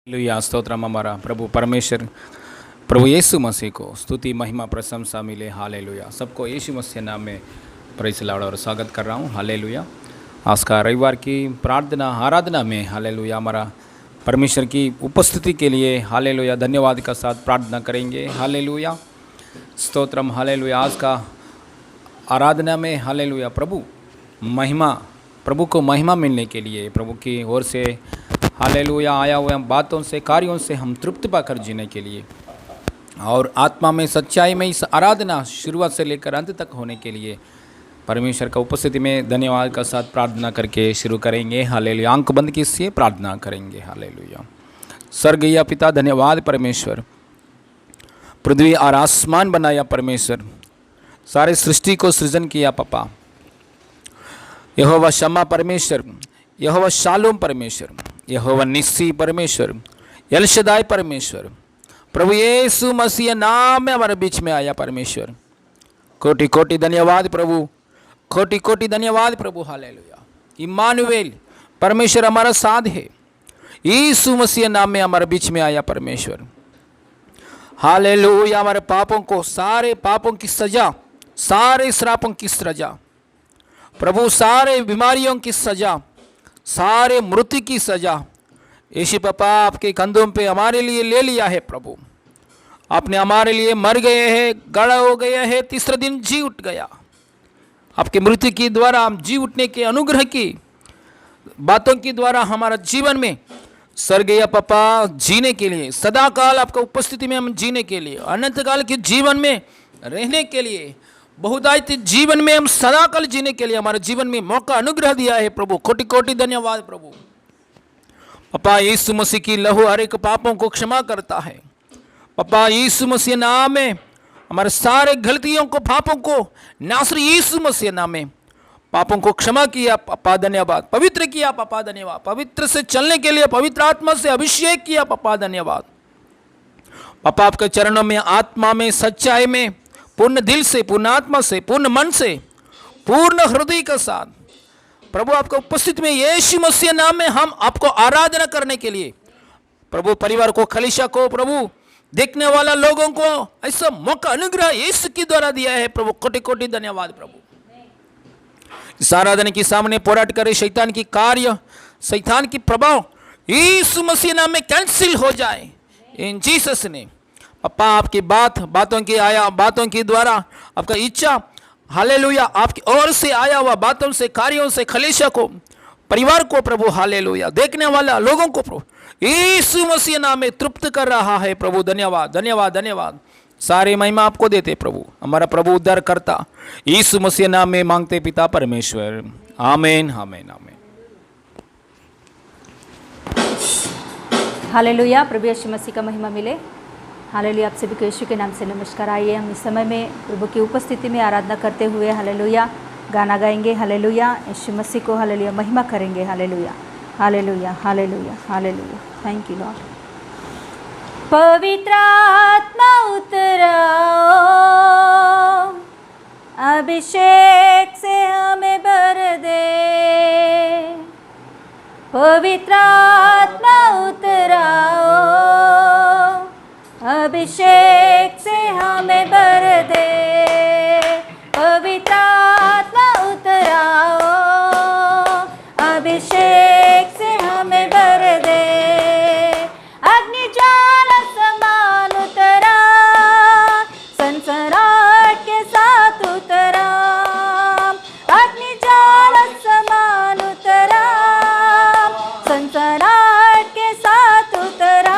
Hallelujah. Stotram हमारा प्रभु परमेश्वर प्रभु यीशु मसीह को स्तुति महिमा प्रशंसा मिले। हालेलुया। सबको यीशु मसीह नाम में प्रेज़ लॉर्ड और स्वागत कर रहा हूँ। हालेलुया। आज का रविवार की प्रार्थना आराधना में हालेलुया हमारा परमेश्वर की उपस्थिति के लिए हालेलुया धन्यवाद का साथ प्रार्थना करेंगे। हालेलुया स्तोत्रम। हालेलुया। आज का आराधना में हालेलुया प्रभु को महिमा मिलने के लिए प्रभु की ओर से हालेलुया आया हुआ बातों से कार्यों से हम तृप्त पाकर जीने के लिए और आत्मा में सच्चाई में इस आराधना शुरुआत से लेकर अंत तक होने के लिए परमेश्वर का उपस्थिति में धन्यवाद का साथ प्रार्थना करके शुरू करेंगे। हालेलुया। आंख बंद कीजिए, प्रार्थना करेंगे। हालेलुया। स्वर्गीय पिता धन्यवाद परमेश्वर, पृथ्वी और आसमान बनाया परमेश्वर, सारे सृष्टि को सृजन किया पापा। यहोवा शम्मा परमेश्वर, यहोवा शालोम परमेश्वर, यहोवा निस्सी परमेश्वर, एल शदाई परमेश्वर, प्रभु यीशु मसीह नाम में हमारे बीच में आया परमेश्वर। कोटि कोटि धन्यवाद प्रभु, कोटि कोटि धन्यवाद प्रभु। हालेलुया। इम्मानुएल परमेश्वर हमारा साथ है। यीशु मसीह नाम में हमारे बीच में आया परमेश्वर। हालेलुया। हमारे पापों को, सारे पापों की सजा, सारे श्रापों की सजा प्रभु, सारे बीमारियों की सजा, सारे मृत्यु की सजा यीशु पापा आपके कंधों पे हमारे लिए ले लिया है प्रभु। आपने हमारे लिए मर गए हैं, गड़ा हो गया है, तीसरे दिन जी उठ गया। आपके मृत्यु के द्वारा हम जी उठने के अनुग्रह की बातों के द्वारा हमारा जीवन में स्वर्गीय पापा जीने के लिए, सदा काल आपका उपस्थिति में हम जीने के लिए, अनंत काल के जीवन में रहने के लिए, बहुदायित जीवन में हम सदा काल जीने के लिए हमारे जीवन में मौका अनुग्रह दिया है प्रभु। कोटि कोटि धन्यवाद प्रभु। पापा यीशु मसीह की लहू हर एक पापों को क्षमा करता है पापा। यीशु मसीह नाम में हमारे सारे गलतियों को, पापों को नासरी यीशु मसीह नाम में पापों को क्षमा किया पापा। धन्यवाद। पवित्र किया पापा। धन्यवाद। पवित्र से चलने के लिए पवित्र आत्मा से अभिषेक किया पापा। धन्यवाद पापा। आपके चरणों में आत्मा में सच्चाई में पूर्ण दिल से, पूर्ण आत्मा से, पूर्ण मन से, पूर्ण हृदय के साथ प्रभु आपका उपस्थिति में यीशु मसीह नाम में हम आपको आराधना करने के लिए प्रभु परिवार को, कलीसिया को, प्रभु देखने वाला लोगों को ऐसा मौका अनुग्रह यीशु के द्वारा दिया है प्रभु। कोटि कोटि धन्यवाद प्रभु। इस आराधना के सामने पोराट करे शैतान की कार्य, शैतान की प्रभाव यीशु मसीह नाम में कैंसिल हो जाए इन जीसस ने। पापा आपकी बातों के द्वारा आपका इच्छा हालेलुया आपकी ओर से आया हुआ बातों से, कार्यों से कलीसिया को, परिवार को प्रभु हालेलुया देखने वाला लोगों को प्रभु यीशु मसीह नाम में तृप्त कर रहा है प्रभु। धन्यवाद धन्यवाद धन्यवाद। सारे महिमा आपको देते प्रभु, हमारा प्रभु उद्धार करता यीशु मसीह नाम में मांगते पिता परमेश्वर। आमीन आमीन आमीन। हालेलुया। प्रभु यीशु मसीह का महिमा मिले। हालेलुया। आप सभी को यीशु के नाम से नमस्कार। आइए हम इस समय में प्रभु की उपस्थिति में आराधना करते हुए हालेलुया गाना गाएंगे। हालेलुया। यीशु मसीह को हालेलुया महिमा करेंगे। Hallelujah hallelujah hallelujah hallelujah. Thank you Lord. पवित्र आत्मा उतराओ, अभिषेक से हमें भर दे। पवित्र आत्मा उतराओ, अभिषेक से हमें भर दे। पवित्र आत्मा उतराओ, अभिषेक से हमें भर दे। अग्नि ज्वाला समान उतरा, सनसनाहट के साथ उतरा। अग्नि ज्वाला समान उतरा, सनसनाहट के साथ उतरा।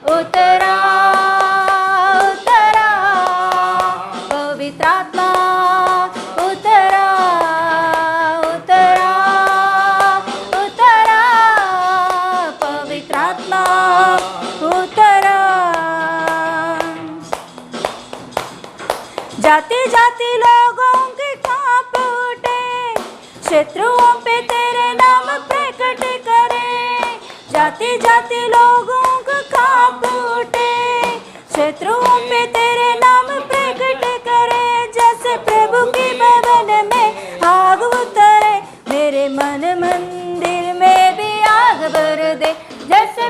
उतरा उतरा पवित्र आत्मा उतरा उतरा उतरा पवित्र आत्मा उतरा। जाते जाते लोगों के कांप उठे, शत्रुओं पे तेरे नाम प्रकट करे। जाते जाते लोगों का कांप उठे, शत्रुओं पे तेरे नाम प्रकट करे। जैसे प्रभु के भवन में आग उतरे, मेरे मन मंदिर में भी आग भर दे। जैसे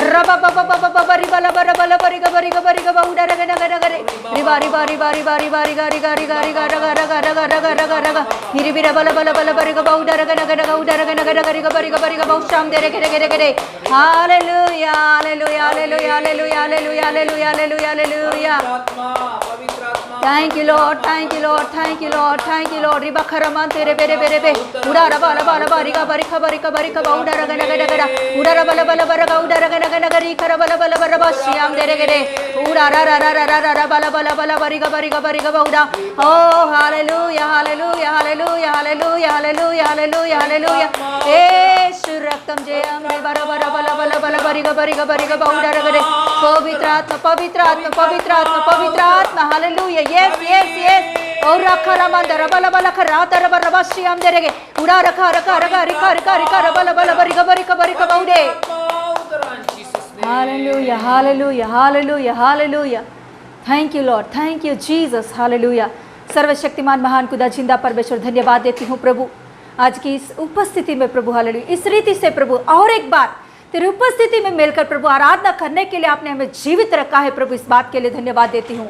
रबा बबा बबा बबा रिबा लबा रबा लबा रिगा बरिगा बरिगा बाउडा रगा नगा नगा रे रिबा रिबा रिबा रिबा रिबा रिगा रिगा रिगा रिगा रगा रगा रगा रगा रगा रगा हिरी बिरा बला बला बला बरिगा बाउडा रगा नगा नगा उडा रगा नगा नगा रिगा बरिगा बरिगा बाउ शाम दे रे रे रे hallelujah hallelujah hallelujah hallelujah hallelujah hallelujah hallelujah hallelujah thank you Lord thank you Lord thank you Lord thank you Lord रिबा खरमान तेरे बेरे बेरे बे उडा रबा लबा लबा रिगा बरिका बरिका बरिका बाउडा रगा नगा नगा उडा रबा लबा लबा रगा उडा रगा नगा नगा री खरा बला बला बला श्याम दे रे उडा रा रा रा रा रा रा बला बला बला बरिगा बरिगा बरिगा बाउडा ओ hallelujah hallelujah hallelujah hallelujah hallelujah hallelujah hallelujah Yeshu रक्तम जयम रे बरा बरा बला बला बला बरिगा बरिगा बरिगा बाउडा रगा रे पवित्र आत्मा पवित्र आत्मा पवित्र आत्मा पवित्र आत्मा हालेलुया यस यस यस और रखा रमंदर बला बला खरा तर बरा श्याम दे रे उडा रखा रखा रखा रिका रिका रिका बला बला बरिगा बरिगा बरिगा बाउडे hallelujah hallelujah hallelujah hallelujah thank you Lord thank you Jesus hallelujah सर्वशक्तिमान महान खुदा जिंदा परमेश्वर धन्यवाद देती हूँ प्रभु आज की इस उपस्थिति में प्रभु हालेलुया इस रीति से प्रभु और एक बार तेरी उपस्थिति में मिलकर प्रभु आराधना करने के लिए आपने हमें जीवित रखा है प्रभु इस बात के लिए धन्यवाद देती हूँ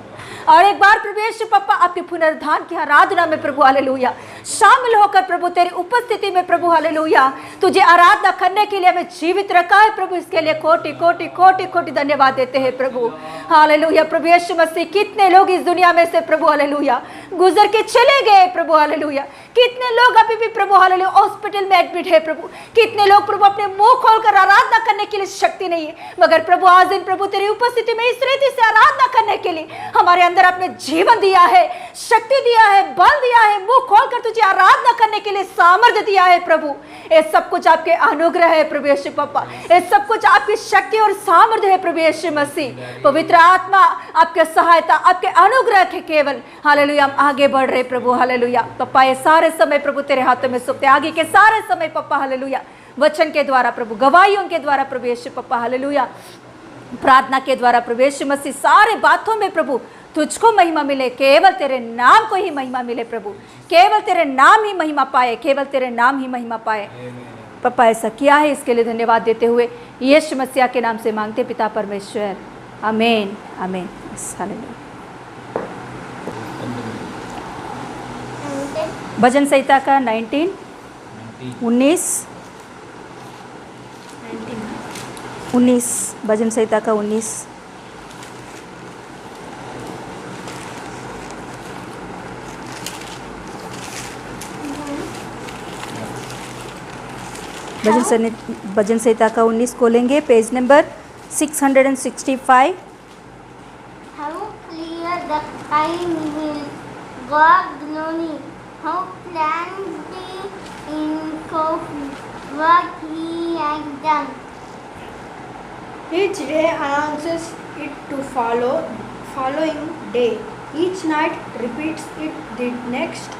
और एक बार प्रभु यीशु पप्पा आपके पुनरुत्थान की आराधना में प्रभु हालेलुया शामिल होकर प्रभु तेरी उपस्थिति में प्रभु हालेलुया तुझे आराधना करने के लिए हमें जीवित रखा है प्रभु इसके लिए कोटि कोटि कोटि कोटि धन्यवाद देते हैं प्रभु हालेलुया प्रभु यीशु मसीह कितने लोग इस दुनिया में से प्रभु हालेलुया गुजर के चले गए प्रभु हालेलुया कितने लोग अभी भी प्रभु हालेलुया हॉस्पिटल में एडमिट है प्रभु कितने लोग प्रभु अपने मुंह खोलकर आराधना करने के लिए शक्ति नहीं है मगर प्रभु आज दिन प्रभु तेरी उपस्थिति में इस रीति से आराधना करने के लिए हमारे अंदर आपने जीवन दिया है शक्ति दिया है बल दिया है मुंह खोलकर तुझे आराधना करने के लिए सामर्थ्य दिया है प्रभु ये सब कुछ आपके अनुग्रह है प्रभु यीशु पप्पा ये सब कुछ आपकी शक्ति और सामर्थ्य है प्रभु यीशु मसीह पवित्र आत्मा आपके सहायता आपके अनुग्रह के केवल हालेलुया हम आगे बढ़ रहे प्रभु हालेलुया पप्पा ये सारे समय प्रभु तेरे हाथों में सौंपते आगे के सारे समय पप्पा हालेलुया वचन के द्वारा प्रभु गवाहियों के द्वारा प्रभु यीशु पप्पा हालेलुया प्रार्थना के द्वारा प्रभु यीशु मसीह सारे बातों में प्रभु तुझको महिमा मिले केवल तेरे नाम को ही महिमा मिले प्रभु केवल तेरे नाम ही महिमा पाए केवल तेरे नाम ही महिमा पाए पप्पा ऐसा किया है इसके लिए धन्यवाद देते हुए यीशु मसीह के नाम से मांगते पिता परमेश्वर आमीन आमीन हालेलुया भजन संहिता का 19 भजन संहिता का 19 भजन संहिता का 19 खोलेंगे page number 665 How clear the sky will God glory, how plainly in coffee what he has done. Each day announces it to following day. Each night repeats it the next.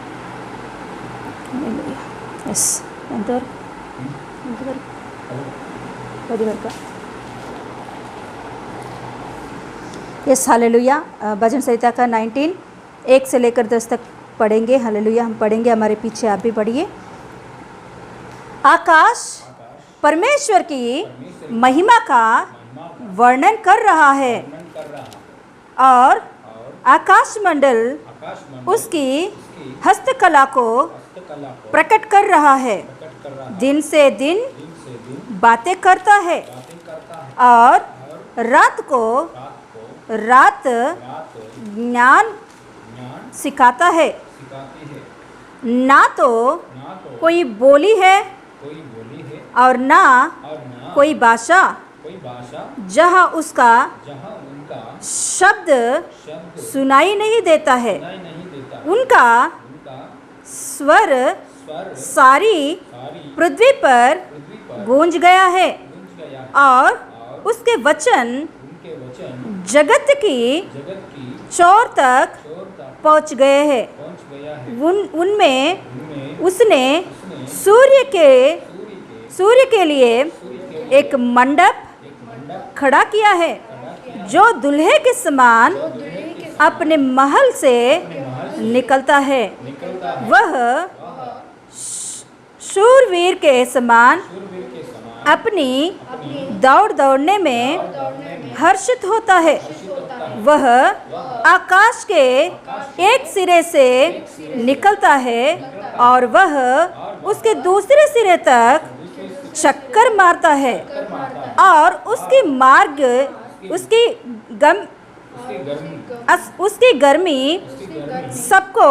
Yes अंतर yes hallelujah भजन संहिता का 19 1 से लेकर 10 तक पढ़ेंगे hallelujah हम पढ़ेंगे हमारे पीछे आप भी पढ़िए आकाश परमेश्वर की महिमा का वर्णन कर रहा है और आकाशमंडल उसकी हस्तकला को प्रकट कर रहा है दिन से दिन बातें करता है और रात को रात ज्ञान सिखाता है ना तो कोई बोली है और ना कोई भाषा जहाँ उसका शब्द सुनाई नहीं देता है उनका स्वर सारी पृथ्वी पर गूंज गया है और उसके वचन जगत की चोर तक पहुंच गए हैं उनमें उसने सूर्य के लिए एक मंडप खड़ा किया है जो दुल्हे के समान अपने महल से निकलता है वह शूरवीर के समान अपनी दौड़ दौड़ने में हर्षित होता है। वह आकाश के एक सिरे से निकलता है और वह उसके दूसरे सिरे तक चक्कर मारता है और उसकी गर्मी सबको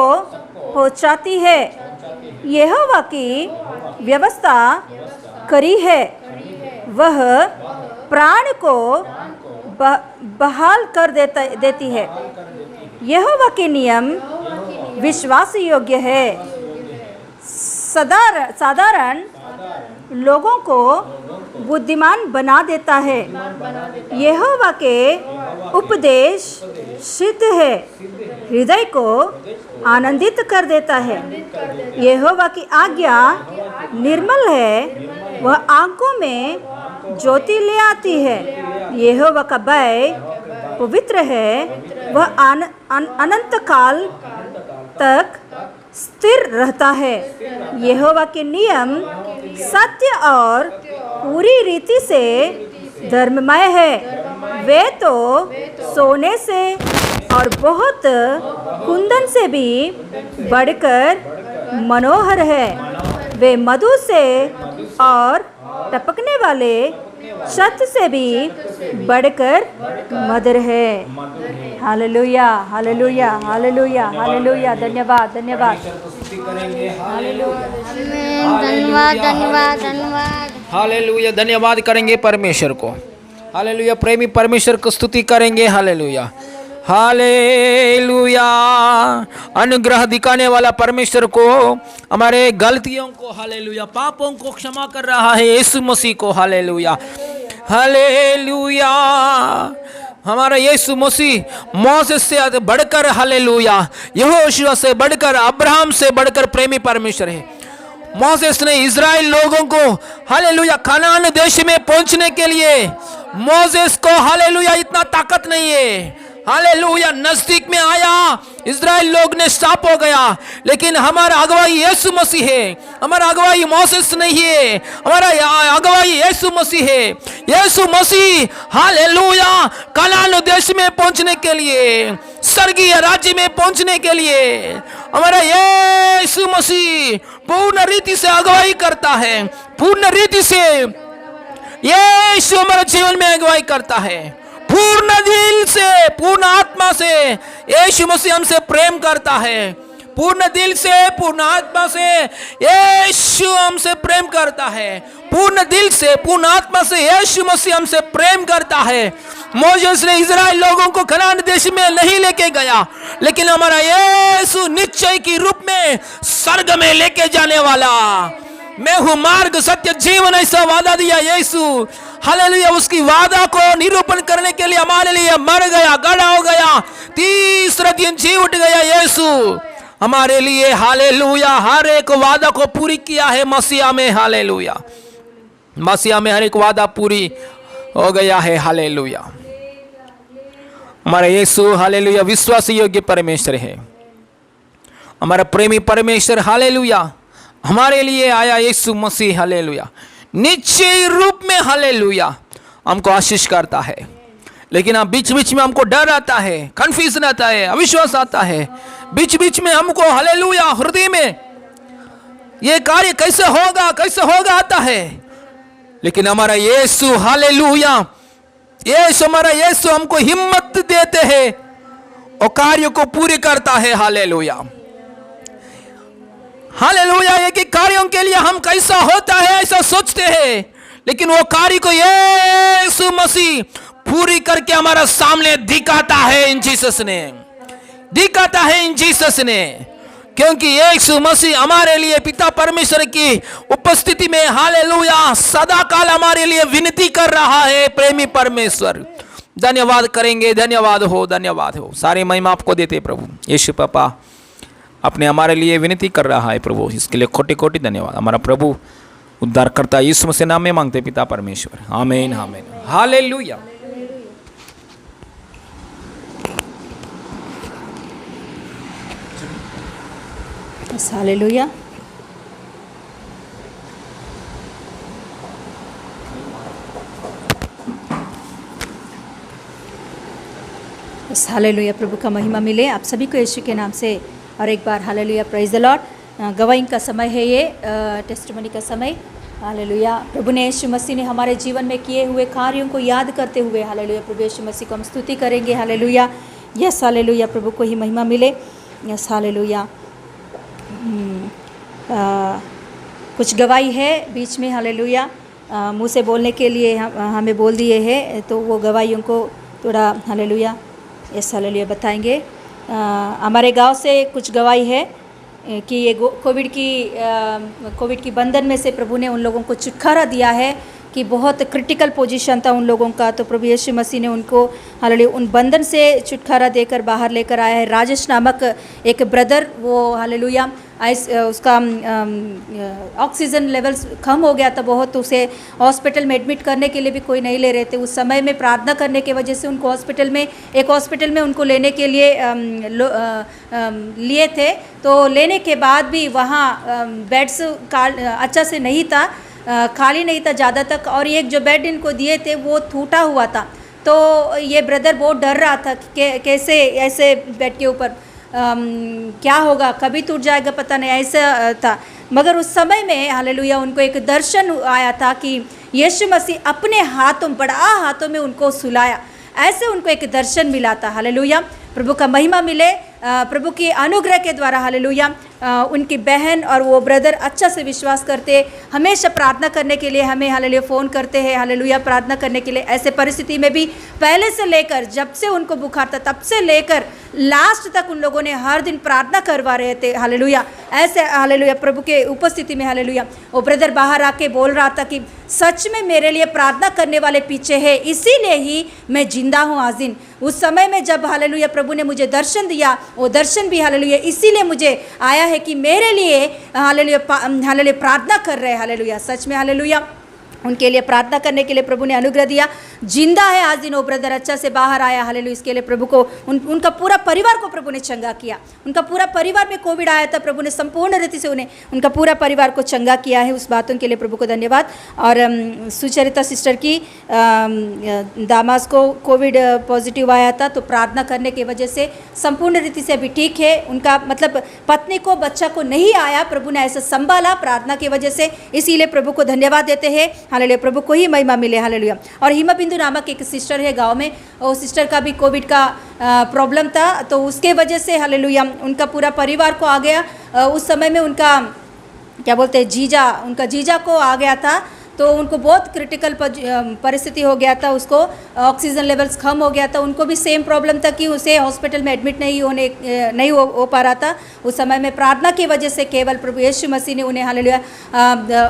पहुंचाती है। यहोवा की व्यवस्था करी है, वह प्राण को बहाल कर देती है। यहोवा के नियम विश्वास योग्य है, साधारण लोगों को बुद्धिमान बना देता है। यहोवा के उपदेश सिद्ध है, हृदय को आनंदित कर देता है। यहोवा की आज्ञा निर्मल है, वह आंखों में ज्योति ले आती है। यहोवा का भय पवित्र है, वह अनंत काल तक स्थिर रहता है। यहोवा के नियम सत्य और पूरी रीति से धर्ममय है। वे तो सोने से और बहुत कुंदन से भी बढ़कर मनोहर है। वे मधु से और टपकने वाले शत से भी बढ़कर मधुर है। Hallelujah, hallelujah, hallelujah, hallelujah. धन्यवाद, धन्यवाद। धन्यवाद, धन्यवाद, धन्यवाद। हालेलुया, धन्यवाद करेंगे परमेश्वर को। हालेलुया, प्रेमी परमेश्वर को स्तुति करेंगे। Hallelujah, hallelujah. अनुग्रह दिखाने वाला परमेश्वर को, हमारे गलतियों को, हालेलुया, पापों को क्षमा कर रहा है यीशु मसीह को। Hallelujah, hallelujah. हमारा यीशु मसीह मोसेस से बढ़कर, हालेलुया, यहोशुआ से बढ़कर, अब्राहम से बढ़कर प्रेमी परमेश्वर है। मोसेस ने इज़राइल लोगों को, हालेलुया, कनान देश में पहुंचने के लिए मोसेस को, हालेलुया, इतना ताकत नहीं है। हालेलुया, नजदीक में आया, इज़राइल लोग ने स्टॉप हो गया, लेकिन हमारा अगुवाई यीशु मसीह है। हमारा अगुवाई मोसेस नहीं है, हमारा अगुवाई यीशु मसीह है। यीशु मसीह, हालेलुया, कनान देश में पहुंचने के लिए, स्वर्गीय राज्य में पहुंचने के लिए, हमारा यीशु मसीह पूर्ण रीति से अगुवाई करता है। पूर्ण रीति से यीशु हमारे जीवन में अगुवाई करता है। पूर्ण दिल से, पूर्ण आत्मा से यीशु मसीह हमसे प्रेम करता है। पूर्ण दिल से, पूर्ण आत्मा से यीशु हमसे प्रेम करता है। पूर्ण दिल से, पूर्ण आत्मा से यीशु मसीह हमसे प्रेम करता है। मोसेस ने इज़राइल लोगों को कनान देश में नहीं लेके गया, लेकिन हमारा यीशु निश्चय की रूप में स्वर्ग में लेके जाने वाला, मैं हूं मार्ग, सत्य, जीवन, ऐसा वादा दिया यीशु। हालेलुया, उसकी वादा को निरूपण करने के लिए हमारे लिए मर गया, गड़ा हो गया, तीसरा दिन जी उठ गया यीशु हमारे लिए। हालेलुया, हर एक वादा को पूरी किया है मसीहा में। हालेलुया, मसीहा में हर एक वादा पूरी हो गया है। हालेलुया, हमारा यीशु, हालेलुया, विश्वास योग्य परमेश्वर है, हमारा प्रेमी परमेश्वर। हालेलुया, हमारे लिए आया यीशु मसीह। हालेलुया, निश्चय रूप में, हालेलुया, हमको आशीष करता है। लेकिन अब बीच बीच में हमको डर आता है, कंफ्यूजन आता है, अविश्वास आता है। बीच बीच में हमको, हालेलुया, हृदय में ये कार्य कैसे होगा, कैसे होगा आता है। लेकिन हमारा यीशु, हालेलुया, यीशु, हमारा यीशु हमको हिम्मत देते हैं और कार्य को पूरे करता है। Hallelujah, hallelujah. एक एक कार्यों के लिए हम कैसा होता है ऐसा सोचते हैं, लेकिन वो कार्य को यीशु मसीह पूरी करके हमारा सामने दिखाता है इन जीसस ने, दिखाता है इन जीसस ने। क्योंकि यीशु मसीह हमारे लिए पिता परमेश्वर की उपस्थिति में, हालेलुया, सदा काल हमारे लिए विनती कर रहा है। प्रेमी परमेश्वर, धन्यवाद करेंगे। धन्यवाद हो, धन्यवाद हो। सारी महिमा आपको देते प्रभु। यीशु पापा अपने हमारे लिए विनती कर रहा है प्रभु, इसके लिए कोटि कोटि धन्यवाद। हमारा प्रभु उद्धारकर्ता यीशु मसीह नाम में मांगते पिता परमेश्वर, आमीन, आमीन। हालेलुया। हालेलुया। बस हालेलुया, प्रभु का महिमा मिले आप सभी को यीशु के नाम से। और एक बार हालेलुया, प्रेज द लॉर्ड। गवाही का समय है ये, टेस्टिमनी का समय। हालेलुया, प्रभु ने यीशु मसीह ने हमारे जीवन में किए हुए कार्यों को याद करते हुए हालेलुया प्रभु यीशु मसीह को हम स्तुति करेंगे। हालेलुया, यस हालेलुया, प्रभु को ही महिमा मिले। Yes hallelujah. कुछ गवाही है बीच में हालेलुया, मुँह से बोलने के लिए हमें बोल दिए हैं, तो वो गवाहियों को थोड़ा हालेलुया यस हालेलुया बताएंगे। हमारे गांव से कुछ गवाही है कि ये कोविड की बंधन में से प्रभु ने उन लोगों को छुटकारा दिया है कि बहुत क्रिटिकल पोजीशन था उन लोगों का, तो प्रभु यीशु मसीह ने उनको हालेलुया उन बंधन से छुटकारा देकर बाहर लेकर आया है। राजेश नामक एक ब्रदर, वो हालेलुया उसका ऑक्सीजन लेवल्स कम हो गया था बहुत, तो उसे हॉस्पिटल में एडमिट करने के लिए भी कोई नहीं ले रहे थे। उस समय में प्रार्थना करने की वजह से उनको एक हॉस्पिटल में उनको लेने के लिए लिए थे, तो लेने के बाद भी वहाँ बेड्स अच्छा से नहीं था, खाली नहीं था ज़्यादा तक, और एक जो बेड इनको दिए थे वो टूटा हुआ था। तो ये ब्रदर बहुत डर रहा था कि कैसे ऐसे बेड के ऊपर क्या होगा, कभी टूट जाएगा पता नहीं, ऐसा था। मगर उस समय में हालेलुया उनको एक दर्शन आया था कि यीशु मसीह अपने हाथों, बड़ा हाथों में उनको सुलाया, ऐसे उनको एक दर्शन मिला था। हालेलुया, प्रभु का महिमा मिले। प्रभु की अनुग्रह के द्वारा हालेलुया उनकी बहन और वो ब्रदर अच्छा से विश्वास करते, हमेशा प्रार्थना करने के लिए हमें हालेलुया फ़ोन करते हैं, हालेलुया प्रार्थना करने के लिए। ऐसे परिस्थिति में भी पहले से लेकर जब से उनको बुखार था तब से लेकर लास्ट तक उन लोगों ने हर दिन प्रार्थना करवा रहे थे। हालेलुया, ऐसे हालेलुया प्रभु के उपस्थिति में हालेलुया वो ब्रदर बाहर आके बोल रहा था कि सच में मेरे लिए प्रार्थना करने वाले पीछे है, इसीलिए ही मैं जिंदा हूँ आज दिन। उस समय में जब हालेलुया प्रभु ने मुझे दर्शन दिया, वो दर्शन भी हालेलुया इसीलिए मुझे आया है कि मेरे लिए हालेलुया प्रार्थना कर रहे हैं। हालेलुया, सच में हालेलुया उनके लिए प्रार्थना करने के लिए प्रभु ने अनुग्रह दिया। जिंदा है आज दिन वो ब्रदर, अच्छा से बाहर आया। हालेलुया, इसके लिए प्रभु को उनका पूरा परिवार को प्रभु ने चंगा किया। उनका पूरा परिवार में कोविड आया था, प्रभु ने संपूर्ण रीति से उनका पूरा परिवार को चंगा किया है। उस बातों के लिए प्रभु को धन्यवाद। और सुचरिता सिस्टर की दामाद को कोविड पॉजिटिव आया था, तो प्रार्थना करने की वजह से संपूर्ण रीति से अभी ठीक है। उनका मतलब पत्नी को, बच्चा को नहीं आया, प्रभु ने ऐसा संभाला प्रार्थना की वजह से, इसीलिए प्रभु को धन्यवाद देते हैं। हालेलुया, प्रभु को ही महिमा मिले। हालेलुया। और हिमा बिंदु नामक एक सिस्टर है गांव में, और सिस्टर का भी कोविड का प्रॉब्लम था, तो उसके वजह से हालेलुया उनका पूरा परिवार को आ गया। उस समय में उनका क्या बोलते हैं उनका जीजा को आ गया था, तो उनको बहुत क्रिटिकल परिस्थिति हो गया था, उसको ऑक्सीजन लेवल्स कम हो गया था। उनको भी सेम प्रॉब्लम था कि उसे हॉस्पिटल में एडमिट नहीं हो पा रहा था। उस समय में प्रार्थना की वजह से केवल प्रभु यीशु मसीह ने उन्हें हालेलुया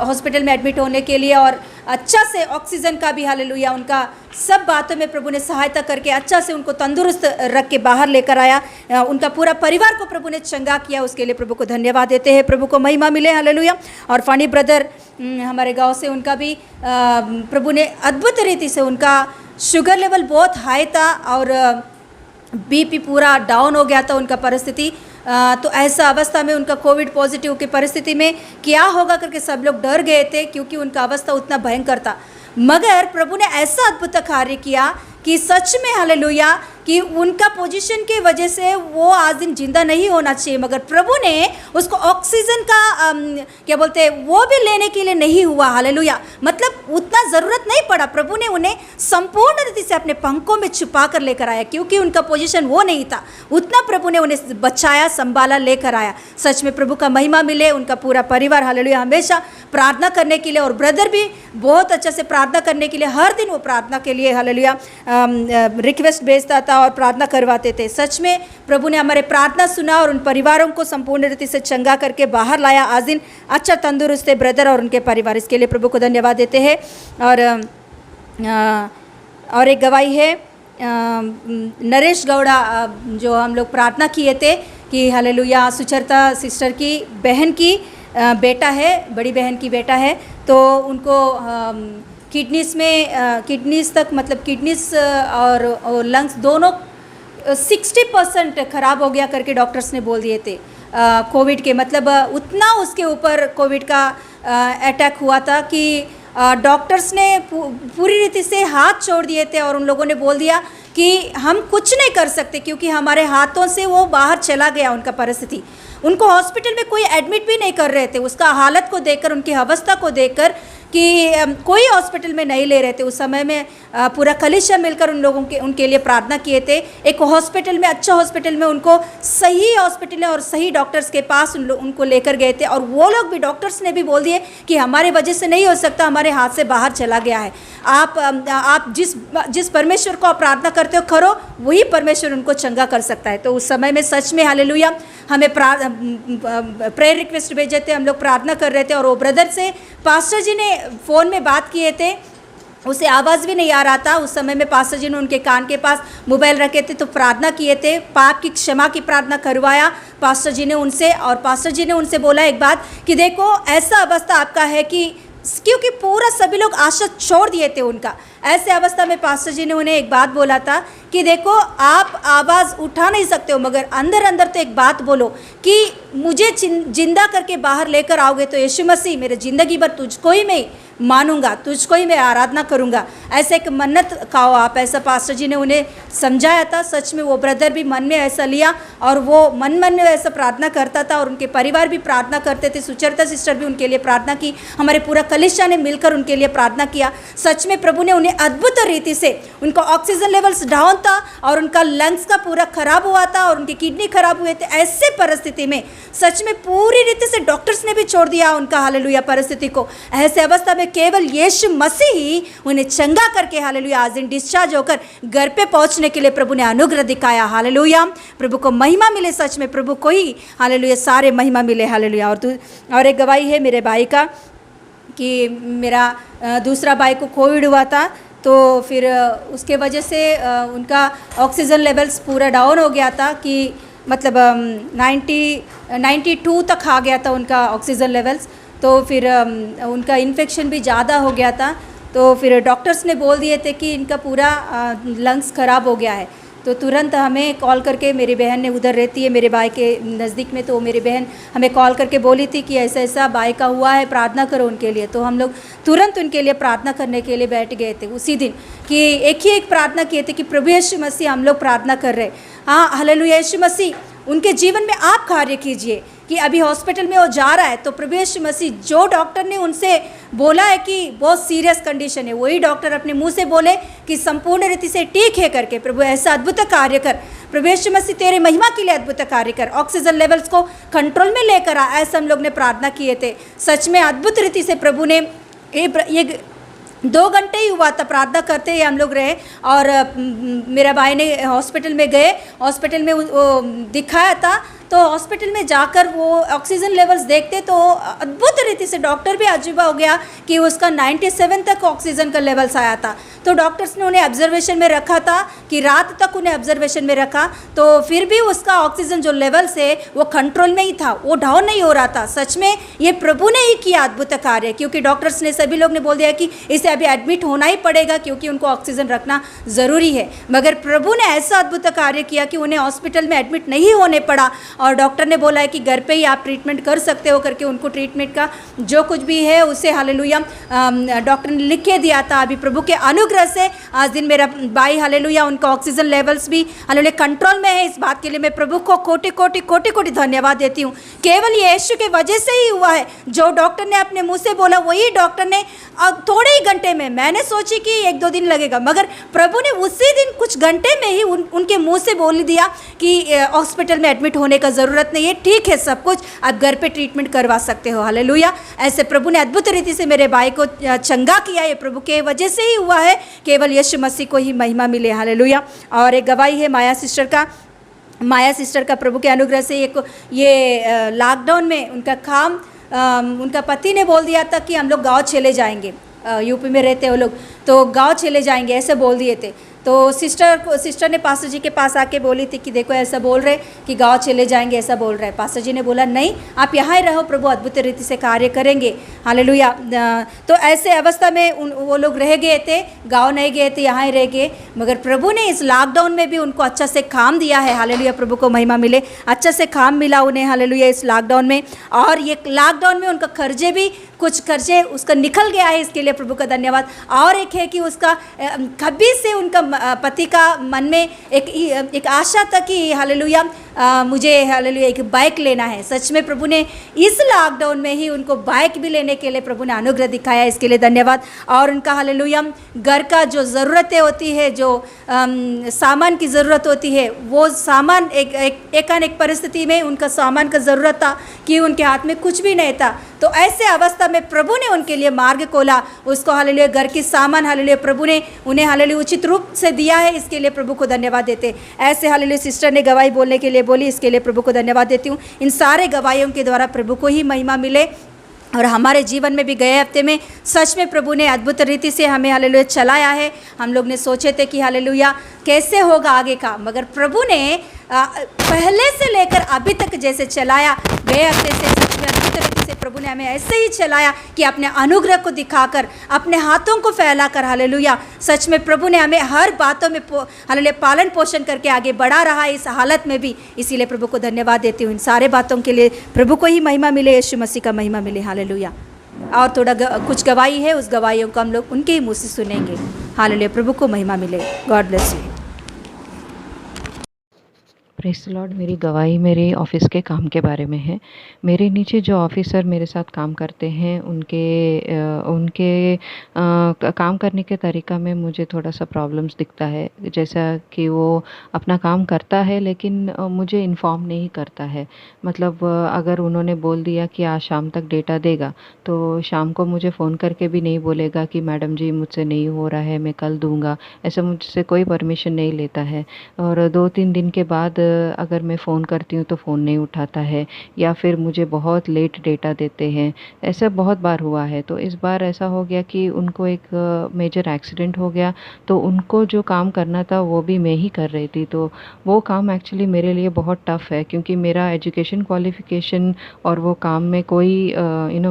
हॉस्पिटल में एडमिट होने के लिए और अच्छा से ऑक्सीजन का भी हालेलुया उनका सब बातों में प्रभु ने सहायता करके अच्छा से उनको तंदुरुस्त रख के बाहर लेकर आया। उनका पूरा परिवार को प्रभु ने चंगा किया, उसके लिए प्रभु को धन्यवाद देते हैं। प्रभु को महिमा मिले। हालेलुया। और फनी ब्रदर हमारे गांव से, उनका भी प्रभु ने अद्भुत रीति से, उनका शुगर लेवल बहुत हाई था और बीपी पूरा डाउन हो गया था उनका परिस्थिति। तो ऐसा अवस्था में उनका कोविड पॉजिटिव की परिस्थिति में क्या होगा करके सब लोग डर गए थे, क्योंकि उनका अवस्था उतना भयंकर था। मगर प्रभु ने ऐसा अद्भुत कार्य किया कि सच में हालेलुया कि उनका पोजीशन की वजह से वो आज दिन जिंदा नहीं होना चाहिए, मगर प्रभु ने उसको ऑक्सीजन का क्या बोलते हैं वो भी लेने के लिए नहीं हुआ। हालेलुया, मतलब उतना ज़रूरत नहीं पड़ा। प्रभु ने उन्हें संपूर्ण रीति से अपने पंखों में छुपा कर लेकर आया, क्योंकि उनका पोजीशन वो नहीं था। उतना प्रभु ने उन्हें बचाया, संभाला, लेकर आया। सच में प्रभु का महिमा मिले। उनका पूरा परिवार हालेलुया हमेशा प्रार्थना करने के लिए, और ब्रदर भी बहुत अच्छे से प्रार्थना करने के लिए, हर दिन वो प्रार्थना के लिए हालेलुया रिक्वेस्ट भेजता था और प्रार्थना करवाते थे। सच में प्रभु ने हमारे प्रार्थना सुना और उन परिवारों को संपूर्ण रीति से चंगा करके बाहर लाया। आज दिन अच्छा तंदुरुस्त है ब्रदर और उनके परिवार, इसके लिए प्रभु को धन्यवाद देते हैं। और एक गवाही है नरेश गौड़ा, जो हम लोग प्रार्थना किए थे कि हालेलुया सुचरिता सिस्टर की बहन की बेटा है, बड़ी बहन की बेटा है, तो उनको किडनीज तक, मतलब किडनीज और लंग्स दोनों 60% ख़राब हो गया करके डॉक्टर्स ने बोल दिए थे कोविड के। मतलब उतना उसके ऊपर कोविड का अटैक हुआ था कि डॉक्टर्स ने पूरी रीति से हाथ छोड़ दिए थे और उन लोगों ने बोल दिया कि हम कुछ नहीं कर सकते, क्योंकि हमारे हाथों से वो बाहर चला गया उनका परिस्थिति। उनको हॉस्पिटल में कोई एडमिट भी नहीं कर रहे थे। उसका हालत को देखकर, उनकी अवस्था को देखकर कि कोई हॉस्पिटल में नहीं ले रहे थे। उस समय में पूरा कलीसिया मिलकर उनके लिए प्रार्थना किए थे। एक हॉस्पिटल में, अच्छा हॉस्पिटल में उनको सही हॉस्पिटल और सही डॉक्टर्स के पास उनको लेकर गए थे, और वो लोग भी, डॉक्टर्स ने भी बोल दिए कि हमारे वजह से नहीं हो सकता, हमारे हाथ से बाहर चला गया है। आप जिस परमेश्वर को आप प्रार्थना करते हो करो, वही परमेश्वर उनको चंगा कर सकता है। तो उस समय में सच में हालेलुया हमें प्रेयर रिक्वेस्ट भेजे थे, हम लोग प्रार्थना कर रहे थे, और वो ब्रदर से पास्टर जी ने फ़ोन में बात किए थे, उसे आवाज़ भी नहीं आ रहा था। उस समय में पास्टर जी ने उनके कान के पास मोबाइल रखे थे, तो प्रार्थना किए थे, पाप की क्षमा की प्रार्थना करवाया पास्टर जी ने उनसे। और पास्टर जी ने उनसे बोला एक बात कि देखो ऐसा अवस्था आपका है कि, क्योंकि पूरा सभी लोग आशा छोड़ दिए थे उनका। ऐसे अवस्था में पास्टर जी ने उन्हें एक बात बोला था कि देखो आप आवाज़ उठा नहीं सकते हो, मगर अंदर अंदर तो एक बात बोलो कि मुझे जिंदा करके बाहर लेकर आओगे तो यीशु मसीह मेरे ज़िंदगी भर तुझको ही मैं मानूंगा, तुझको ही मैं आराधना करूंगा। ऐसे एक मन्नत खाओ आप, ऐसा पास्टर जी ने उन्हें समझाया था। सच में वो ब्रदर भी मन में ऐसा लिया और वो मन में ऐसा प्रार्थना करता था, और उनके परिवार भी प्रार्थना करते थे। सुचरिता सिस्टर भी उनके लिए प्रार्थना की, हमारे पूरा कलीसिया ने मिलकर उनके लिए प्रार्थना किया। सच में प्रभु ने उन्हें अद्भुत रीति से, उनका ऑक्सीजन लेवल्स डाउन था और उनका लंग्स का पूरा खराब हुआ था और उनकी किडनी खराब हुए थे। ऐसे परिस्थिति में सच में पूरी रीति से डॉक्टर्स ने भी छोड़ दिया उनका हालेलुया परिस्थिति को। ऐसे अवस्था में केवल यीशु मसीह ही उन्हें चंगा करके हालेलुया आज दिन डिस्चार्ज होकर घर पे पहुंचने के लिए प्रभु ने अनुग्रह दिखाया। हालेलुया, प्रभु को महिमा मिले, सच में प्रभु को ही हालेलुया सारे महिमा मिले। हालेलुया। और एक गवाही है मेरे भाई का कि मेरा दूसरा भाई को कोविड हुआ था, तो फिर उसके वजह से उनका ऑक्सीजन लेवल्स पूरा डाउन हो गया था कि मतलब 92 तक आ गया था उनका ऑक्सीजन लेवल्स। तो फिर उनका इन्फेक्शन भी ज़्यादा हो गया था, तो फिर डॉक्टर्स ने बोल दिए थे कि इनका पूरा लंग्स ख़राब हो गया है। तो तुरंत हमें कॉल करके, मेरी बहन ने उधर रहती है मेरे भाई के नज़दीक में, तो मेरी बहन हमें कॉल करके बोली थी कि ऐसा ऐसा भाई का हुआ है, प्रार्थना करो उनके लिए। तो हम लोग तुरंत उनके लिए प्रार्थना करने के लिए बैठ गए थे उसी दिन, कि एक प्रार्थना किए थे कि प्रभु यीशु मसीह हम लोग प्रार्थना कर रहे, हाँ हालेलुया यीशु मसीह उनके जीवन में आप कार्य कीजिए कि अभी हॉस्पिटल में वो जा रहा है, तो प्रभु यीशु मसीह जो डॉक्टर ने उनसे बोला है कि बहुत सीरियस कंडीशन है, वही डॉक्टर अपने मुंह से बोले कि संपूर्ण रीति से ठीक है करके प्रभु ऐसा अद्भुत कार्य कर, प्रभु यीशु मसीह तेरे महिमा के लिए अद्भुत कार्य कर, ऑक्सीजन लेवल्स को कंट्रोल में लेकर आ, ऐसा हम लोग ने प्रार्थना किए थे। सच में अद्भुत रीति से प्रभु ने ये 2 घंटे ही हुआ था प्रार्थना करते ही हम लोग रहे। और मेरा भाई ने हॉस्पिटल में गए, हॉस्पिटल में वो दिखाया था, तो हॉस्पिटल में जाकर वो ऑक्सीजन लेवल्स देखते तो अद्भुत रीति से डॉक्टर भी अजूबा हो गया कि उसका 97 तक ऑक्सीजन का लेवल्स आया था। तो डॉक्टर्स ने उन्हें ऑब्जर्वेशन में रखा था कि रात तक उन्हें ऑब्जर्वेशन में रखा, तो फिर भी उसका ऑक्सीजन जो लेवल्स है वो कंट्रोल में ही था, वो डाउन नहीं हो रहा था। सच में ये प्रभु ने ही किया अद्भुत कार्य, क्योंकि डॉक्टर्स ने, सभी लोग ने बोल दिया कि इसे अभी एडमिट होना ही पड़ेगा क्योंकि उनको ऑक्सीजन रखना ज़रूरी है। मगर प्रभु ने ऐसा अद्भुत कार्य किया कि उन्हें हॉस्पिटल में एडमिट नहीं होने पड़ा, और डॉक्टर ने बोला है कि घर पे ही आप ट्रीटमेंट कर सकते हो करके उनको ट्रीटमेंट का जो कुछ भी है उसे हालेलुया डॉक्टर ने लिख के दिया था। अभी प्रभु के अनुग्रह से आज दिन मेरा भाई हालेलुया उनका ऑक्सीजन लेवल्स भी हालेलुया कंट्रोल में है। इस बात के लिए मैं प्रभु को कोटि कोटि कोटि कोटि धन्यवाद देती हूँ। केवल ये यीशु के वजह से ही हुआ है, जो डॉक्टर ने अपने मुँह से बोला वही डॉक्टर ने थोड़े ही घंटे में, मैंने सोची कि 1-2 दिन लगेगा, मगर प्रभु ने उसी दिन कुछ घंटे में ही उनके मुँह से बोल दिया कि हॉस्पिटल में एडमिट होने का ज़रूरत नहीं है, ठीक है सब कुछ, आप घर पे ट्रीटमेंट करवा सकते हो। हालेलुया। ऐसे प्रभु ने अद्भुत रीति से मेरे भाई को चंगा किया, ये प्रभु के वजह से ही हुआ है, केवल यीशु मसीह को ही महिमा मिले। हालेलुया। और एक गवाही है माया सिस्टर का प्रभु के अनुग्रह से ये लॉकडाउन में उनका काम, उनका पति ने बोल दिया था कि हम लोग गाँव चले जाएंगे, यूपी में रहते वो लोग, तो गांव चले जाएंगे ऐसे बोल दिए थे। तो सिस्टर ने पास्टर जी के पास आके बोली थी कि देखो ऐसा बोल रहे कि गांव चले जाएंगे, ऐसा बोल रहे हैं। पास्टर जी ने बोला नहीं, आप यहाँ ही रहो, प्रभु अद्भुत रीति से कार्य करेंगे, हालेलुया। तो ऐसे अवस्था में वो लोग रह गए थे, गांव नहीं गए थे, यहाँ ही रह गए। मगर प्रभु ने इस लॉकडाउन में भी उनको अच्छा से काम दिया है, हालेलुया, प्रभु को महिमा मिले। अच्छा से काम मिला उन्हें, हालेलुया, इस लॉकडाउन में। और ये लॉकडाउन में उनका कर्जे भी, कुछ कर्जे उसका निकल गया है, इसके लिए प्रभु का धन्यवाद। और एक है कि उसका कभी से उनका पति का मन में एक आशा था कि हालेलुया मुझे हालेलुया एक बाइक लेना है। सच में प्रभु ने इस लॉकडाउन में ही उनको बाइक भी लेने के लिए प्रभु ने अनुग्रह दिखाया, इसके लिए धन्यवाद। और उनका हालेलुया घर का जो ज़रूरतें होती है, जो सामान की ज़रूरत होती है, वो सामान एक परिस्थिति में उनका सामान का ज़रूरत था कि उनके हाथ में कुछ भी नहीं था। तो ऐसे अवस्था में प्रभु ने उनके लिए मार्ग खोला, उसको हालेलुया घर की सामान हालेलुया प्रभु ने उन्हें हालेलुया उचित रूप से दिया है, इसके लिए प्रभु को धन्यवाद देते। ऐसे हालेलुया सिस्टर ने गवाही बोलने के लिए बोली, इसके लिए प्रभु को धन्यवाद देती हूँ। इन सारे गवाहियों के द्वारा प्रभु को ही महिमा मिले। और हमारे जीवन में भी गए हफ्ते में सच में प्रभु ने अद्भुत रीति से हमें हालेलुया चलाया है। हम लोग ने सोचे थे कि हालेलुया कैसे होगा आगे का, मगर प्रभु ने पहले से लेकर अभी तक जैसे चलाया, गए हफ्ते से सच में अद्भुत रीति से प्रभु ने हमें ऐसे ही चलाया कि अपने अनुग्रह को दिखाकर, अपने हाथों को फैलाकर, हालेलुया, सच में प्रभु ने हमें हर बातों में हालेलुया पालन पोषण करके आगे बढ़ा रहा है इस हालत में भी। इसीलिए प्रभु को धन्यवाद देती हूँ। इन सारे बातों के लिए प्रभु को ही महिमा मिले, यीशु मसीह का महिमा मिले, हालेलुया। और थोड़ा कुछ गवाही है, उस गवाहियों को हम लोग उनके ही मुँह से सुनेंगे, हालेलुया। प्रभु को महिमा मिले। God bless you. Press Lord. मेरी गवाही मेरे ऑफ़िस के काम के बारे में है। मेरे नीचे जो ऑफ़िसर मेरे साथ काम करते हैं, उनके काम करने के तरीक़ा में मुझे थोड़ा सा प्रॉब्लम्स दिखता है। जैसा कि वो अपना काम करता है लेकिन मुझे इन्फॉर्म नहीं करता है। मतलब अगर उन्होंने बोल दिया कि आज शाम तक डेटा देगा, तो शाम को मुझे फ़ोन करके भी नहीं बोलेगा कि मैडम जी मुझसे नहीं हो रहा है, मैं कल दूँगा। ऐसा मुझसे कोई परमिशन नहीं लेता है। और 2-3 दिन के बाद अगर मैं फ़ोन करती हूँ तो फ़ोन नहीं उठाता है, या फिर मुझे बहुत लेट डेटा देते हैं। ऐसा बहुत बार हुआ है। तो इस बार ऐसा हो गया कि उनको एक मेजर एक्सीडेंट हो गया, तो उनको जो काम करना था वो भी मैं ही कर रही थी। तो वो काम एक्चुअली मेरे लिए बहुत टफ़ है, क्योंकि मेरा एजुकेशन क्वालिफ़िकेशन और वो काम में कोई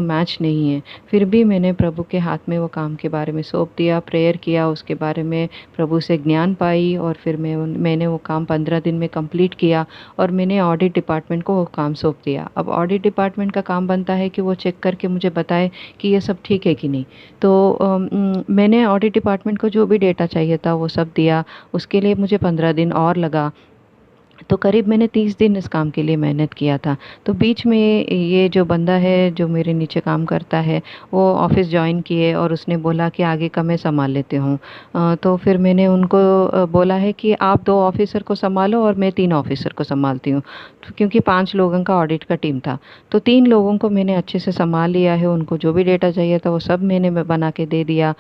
मैच नहीं है। फिर भी मैंने प्रभु के हाथ में वो काम के बारे में सौंप दिया, प्रेयर किया, उसके बारे में प्रभु से ज्ञान पाई, और फिर मैंने वो काम 15 दिन में कंप्लीट किया, और मैंने ऑडिट डिपार्टमेंट को वो काम सौंप दिया। अब ऑडिट डिपार्टमेंट का काम बनता है कि वो चेक करके मुझे बताए कि ये सब ठीक है कि नहीं। तो मैंने ऑडिट डिपार्टमेंट को जो भी डेटा चाहिए था वो सब दिया। उसके लिए मुझे 15 दिन और लगा। तो करीब मैंने 30 दिन इस काम के लिए मेहनत किया था। तो बीच में ये जो बंदा है जो मेरे नीचे काम करता है, वो ऑफ़िस ज्वाइन किए और उसने बोला कि आगे का मैं संभाल लेती हूँ। तो फिर मैंने उनको बोला है कि आप 2 ऑफ़िसर को संभालो और मैं 3 ऑफ़िसर को संभालती हूँ। तो क्योंकि 5 लोगों का ऑडिट का टीम था, तो 3 लोगों को मैंने अच्छे से संभाल लिया है। उनको जो भी डेटा चाहिए था वो सब मैंने बना के दे दिया।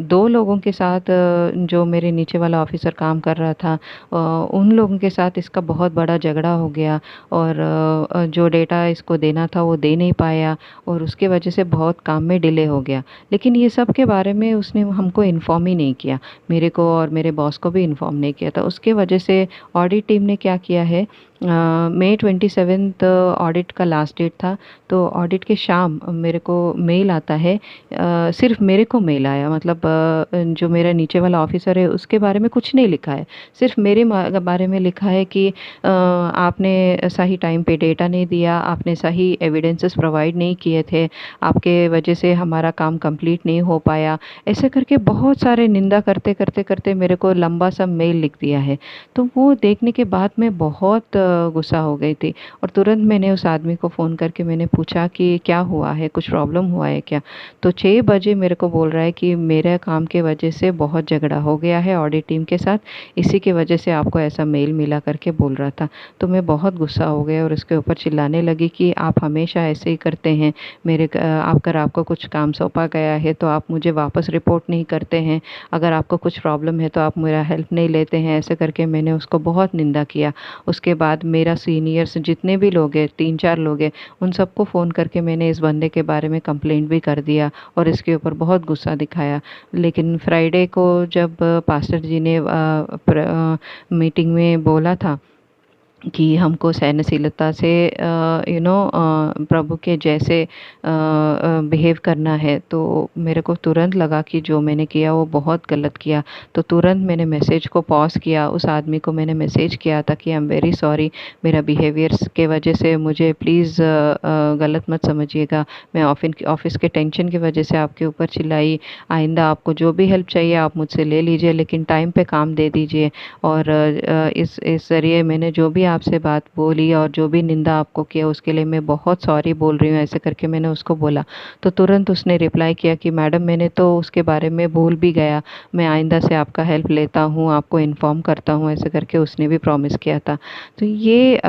2 लोगों के साथ जो मेरे नीचे वाला ऑफ़िसर काम कर रहा था, उन लोगों के साथ इसका बहुत बड़ा झगड़ा हो गया, और जो डेटा इसको देना था वो दे नहीं पाया, और उसके वजह से बहुत काम में डिले हो गया। लेकिन ये सब के बारे में उसने हमको इन्फॉर्म ही नहीं किया, मेरे को और मेरे बॉस को भी इन्फॉर्म नहीं किया था। उसके वजह से ऑडिट टीम ने क्या किया है, मई 27 ऑडिट का लास्ट डेट था। तो ऑडिट के शाम मेरे को मेल आता है, सिर्फ मेरे को मेल आया, मतलब जो मेरा नीचे वाला ऑफिसर है उसके बारे में कुछ नहीं लिखा है, सिर्फ मेरे बारे में लिखा है कि आपने सही टाइम पे डेटा नहीं दिया, आपने सही एविडेंसेस प्रोवाइड नहीं किए थे, आपके वजह से हमारा काम कंप्लीट नहीं हो पाया। ऐसे करके बहुत सारे निंदा करते करते करते मेरे को लंबा सा मेल लिख दिया है। तो वो देखने के बाद मैं बहुत गुस्सा हो गई थी, और तुरंत मैंने उस आदमी को फ़ोन करके मैंने पूछा कि क्या हुआ है, कुछ प्रॉब्लम हुआ है क्या। तो 6 बजे मेरे को बोल रहा है कि मेरे काम के वजह से बहुत झगड़ा हो गया है ऑडिट टीम के साथ, इसी की वजह से आपको ऐसा मेल मिला करके बोल रहा था। तो मैं बहुत गुस्सा हो गया और उसके ऊपर चिल्लाने लगी कि आप हमेशा ऐसे ही करते हैं, अगर आपको कुछ काम सौंपा गया है तो आप मुझे वापस रिपोर्ट नहीं करते हैं, अगर आपको कुछ प्रॉब्लम है तो आप मेरा हेल्प नहीं लेते हैं। ऐसे करके मैंने उसको बहुत निंदा किया। उसके बाद बाद मेरा सीनियर्स जितने भी लोग हैं, 3-4 लोग हैं, उन सबको फ़ोन करके मैंने इस बंदे के बारे में कंप्लेंट भी कर दिया और इसके ऊपर बहुत गुस्सा दिखाया। लेकिन फ्राइडे को जब पास्टर जी ने मीटिंग में बोला था कि हमको सहनशीलता से प्रभु के जैसे बिहेव करना है, तो मेरे को तुरंत लगा कि जो मैंने किया वो बहुत गलत किया। तो तुरंत मैंने मैसेज को पॉज़ किया, उस आदमी को मैंने मैसेज किया था कि आई एम वेरी सॉरी, मेरा बिहेवियर्स के वजह से मुझे प्लीज़ गलत मत समझिएगा। मैं ऑफ़िस के टेंशन की वजह से आपके ऊपर चिल्लाई। आइंदा आपको जो भी हेल्प चाहिए आप मुझसे ले लीजिए, लेकिन टाइम पे काम दे दीजिए। और इस ज़रिए मैंने जो भी आपसे बात बोली और जो भी निंदा आपको किया उसके लिए मैं बहुत सॉरी बोल रही हूँ, ऐसे करके मैंने उसको बोला। तो तुरंत उसने रिप्लाई किया कि मैडम मैंने तो उसके बारे में भूल भी गया, मैं आइंदा से आपका हेल्प लेता हूँ, आपको इन्फॉर्म करता हूँ, ऐसे करके उसने भी प्रॉमिस किया था। तो ये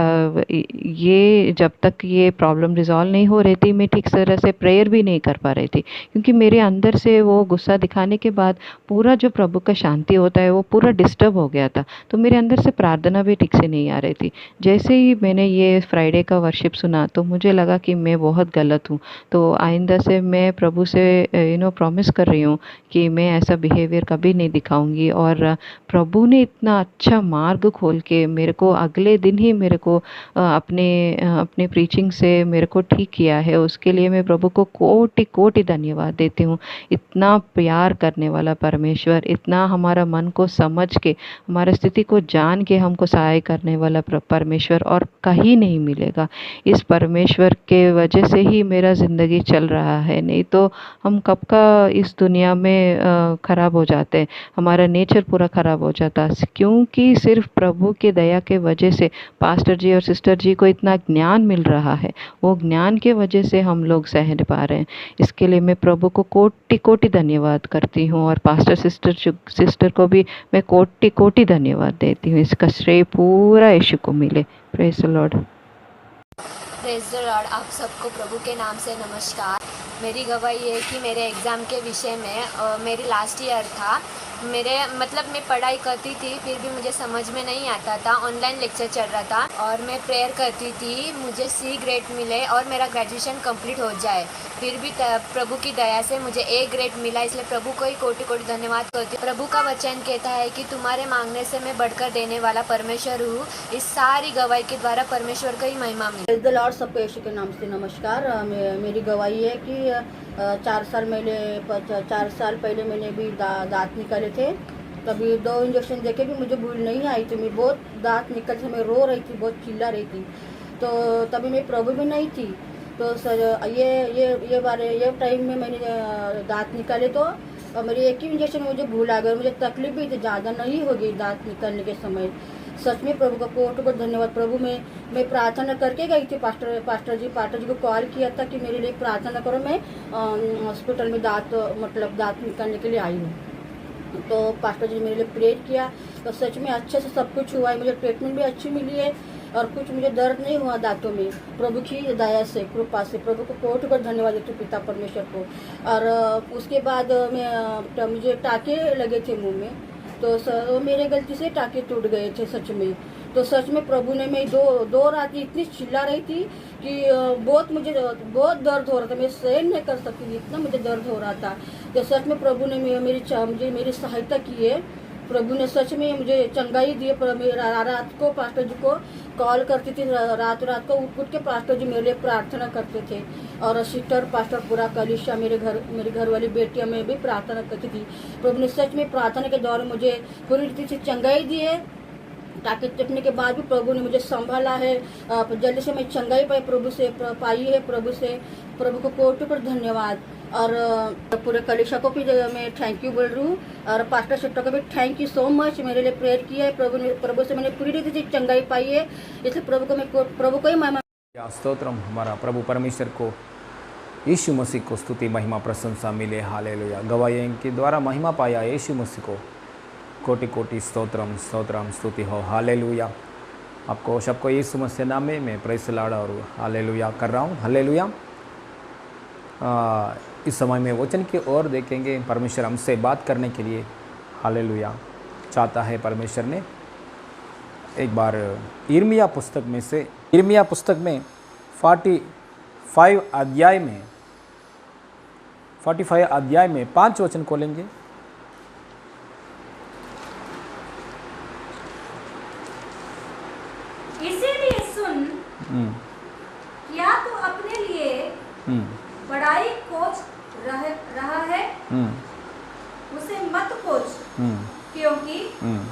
जब तक ये प्रॉब्लम रिज़ॉल्व नहीं हो रही थी, मैं ठीक तरह से प्रेयर भी नहीं कर पा रही थी, क्योंकि मेरे अंदर से वो गुस्सा दिखाने के बाद पूरा जो प्रभु का शांति होता है वो पूरा डिस्टर्ब हो गया था। तो मेरे अंदर से प्रार्थना भी ठीक से नहीं आ रही थी। जैसे ही मैंने ये फ्राइडे का वर्शिप सुना तो मुझे लगा कि मैं बहुत गलत हूँ। तो आइंदा से मैं प्रभु से प्रॉमिस कर रही हूँ कि मैं ऐसा बिहेवियर कभी नहीं दिखाऊंगी। और प्रभु ने इतना अच्छा मार्ग खोल के मेरे को अगले दिन ही मेरे को अपने प्रीचिंग से मेरे को ठीक किया है, उसके लिए मैं प्रभु को कोटि कोटि धन्यवाद देती हूँ। इतना प्यार करने वाला परमेश्वर, इतना हमारा मन को समझ के, हमारी स्थिति को जान के हमको सहाय करने वाला परमेश्वर और कहीं नहीं मिलेगा। इस परमेश्वर के वजह से ही मेरा ज़िंदगी चल रहा है, नहीं तो हम कब का इस दुनिया में ख़राब हो जाते हैं, हमारा नेचर पूरा ख़राब हो जाता, क्योंकि सिर्फ प्रभु के दया के वजह से पास्टर जी और सिस्टर जी को इतना ज्ञान मिल रहा है, वो ज्ञान के वजह से हम लोग सह पा रहे हैं। इसके लिए मैं प्रभु को कोटि कोटि धन्यवाद करती हूँ और पास्टर सिस्टर को भी मैं कोटि कोटि धन्यवाद देती हूँ। इसका श्रेय पूरा यीशु को मिले। Praise the Lord. Praise the Lord. आप सबको प्रभु के नाम से नमस्कार। मेरी गवाही है कि मेरे एग्ज़ाम के विषय में मेरी लास्ट ईयर था, मैं पढ़ाई करती थी फिर भी मुझे समझ में नहीं आता था। ऑनलाइन लेक्चर चल रहा था और मैं प्रेयर करती थी मुझे C ग्रेड मिले और मेरा ग्रेजुएशन कंप्लीट हो जाए, फिर भी प्रभु की दया से मुझे A ग्रेड मिला, इसलिए प्रभु को ही कोटि कोटि धन्यवाद करती हूँ। प्रभु का वचन कहता है कि तुम्हारे मांगने से मैं बढ़कर देने वाला परमेश्वर हूँ। इस सारी गवाही के द्वारा परमेश्वर को ही महिमा मिली। Praise the Lord. सबको यीशु के नाम से नमस्कार। मेरी गवाही है कि 4 साल पहले मैंने भी दांत निकाले थे। तभी 2 इंजेक्शन देके भी मुझे भूल नहीं आई थी, मैं बहुत दांत निकल से मैं रो रही थी, बहुत चिल्ला रही थी। तो तभी मैं प्रभु भी नहीं थी। तो सर ये टाइम में मैंने दांत निकाले तो मेरी एक ही इंजेक्शन मुझे भूल आ गई, मुझे तकलीफ भी ज़्यादा नहीं हो गई दांत निकालने के समय। सच में प्रभु का कोटि धन्यवाद। प्रभु में मैं प्रार्थना करके गई थी, पास्टर जी को कॉल किया था कि मेरे लिए प्रार्थना करो, मैं हॉस्पिटल में दांत निकालने के लिए आई हूँ। तो पास्टर जी ने मेरे लिए प्रेयर किया, तो सच में अच्छे से सब कुछ हुआ है, मुझे ट्रीटमेंट भी अच्छी मिली है और कुछ मुझे दर्द नहीं हुआ दांतों में, प्रभु की दया से, कृपा से। प्रभु को कोटि धन्यवाद देती हूँ, पिता परमेश्वर को। और उसके बाद मुझे टाँके लगे थे मुँह में, तो मेरे गलती से टाँके टूट गए थे सच में। तो सच में प्रभु ने, मैं दो रात इतनी चिल्ला रही थी कि मुझे बहुत दर्द हो रहा था, मैं सहन नहीं कर सकती थी, इतना मुझे दर्द हो रहा था। तो सच में प्रभु ने मेरी सहायता की है। प्रभु ने सच में मुझे चंगाई दी है। रात को पास्टर जी को कॉल करती थी, रात को उठ के पास्टर जी मेरे लिए प्रार्थना करते थे। और सिस्टर पास्टर पूरा कलिशा मेरे घर वाली बेटियां में भी प्रार्थना करती थी। प्रभु ने सच में प्रार्थना के दौरान मुझे पूरी रीति से चंगाई दी है। टाँके टूटने के बाद भी प्रभु ने मुझे संभाला है, जल्दी से मैं चंगाई पाई है प्रभु को कोटि कोटि धन्यवाद। और पूरे कलिशा को भी मैं थैंक यू बोल रही हूँ, और पास्टर सिस्टर को भी थैंक यू सो मच, मेरे लिए प्रेयर किया है। प्रभु से मैंने पूरी रीति से चंगाई पाई है, इसलिए प्रभु को ही महिमा। स्तोत्रम हमारा प्रभु परमेश्वर को, यीशु मसीह को स्तुति महिमा प्रशंसा मिले। हालेलुया। गवाही के द्वारा महिमा पाया यीशु मसीह को कोटि कोटि स्तोत्रम स्तुति हो। हालेलुया। आपको सबको यीशु मसीह नाम में मैं प्रेज़ द लॉर्ड और हालेलुया कर रहा हूँ। हालेलुया। इस समय में वचन की ओर देखेंगे। परमेश्वर हमसे बात करने के लिए हालेलुया चाहता है। परमेश्वर ने एक बार यिर्मयाह पुस्तक में से, यिर्मयाह पुस्तक में 45 अध्याय में 5 वचन खोलेंगे। इसीलिए सुन, क्या तू अपने लिए बड़ाई खोज रहा है? उसे मत खोज, क्योंकि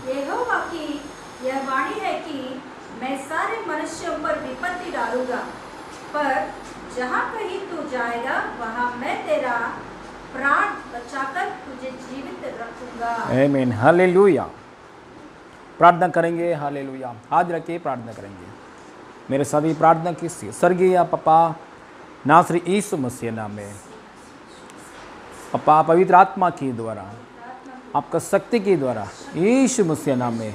यहोवा की यह वाणी है कि मैं सारे मनुष्यों पर विपत्ति डालूंगा, पर जहाँ कहीं तू जाएगा वहाँ मैं तेरा प्राण बचाकर तुझे जीवित रखूंगा। आमीन, हालेलुया। प्रार्थना करेंगे, हालेलुया। हाथ रखिए, प्रार्थना करेंगे। मेरे सभी प्रार्थना किसी स्वर्गीय पापा नासरी यीशु मसीह नाम में, पापा पवित्र आत्मा की द्वारा, आपका शक्ति के द्वारा यीशु मसीह नाम में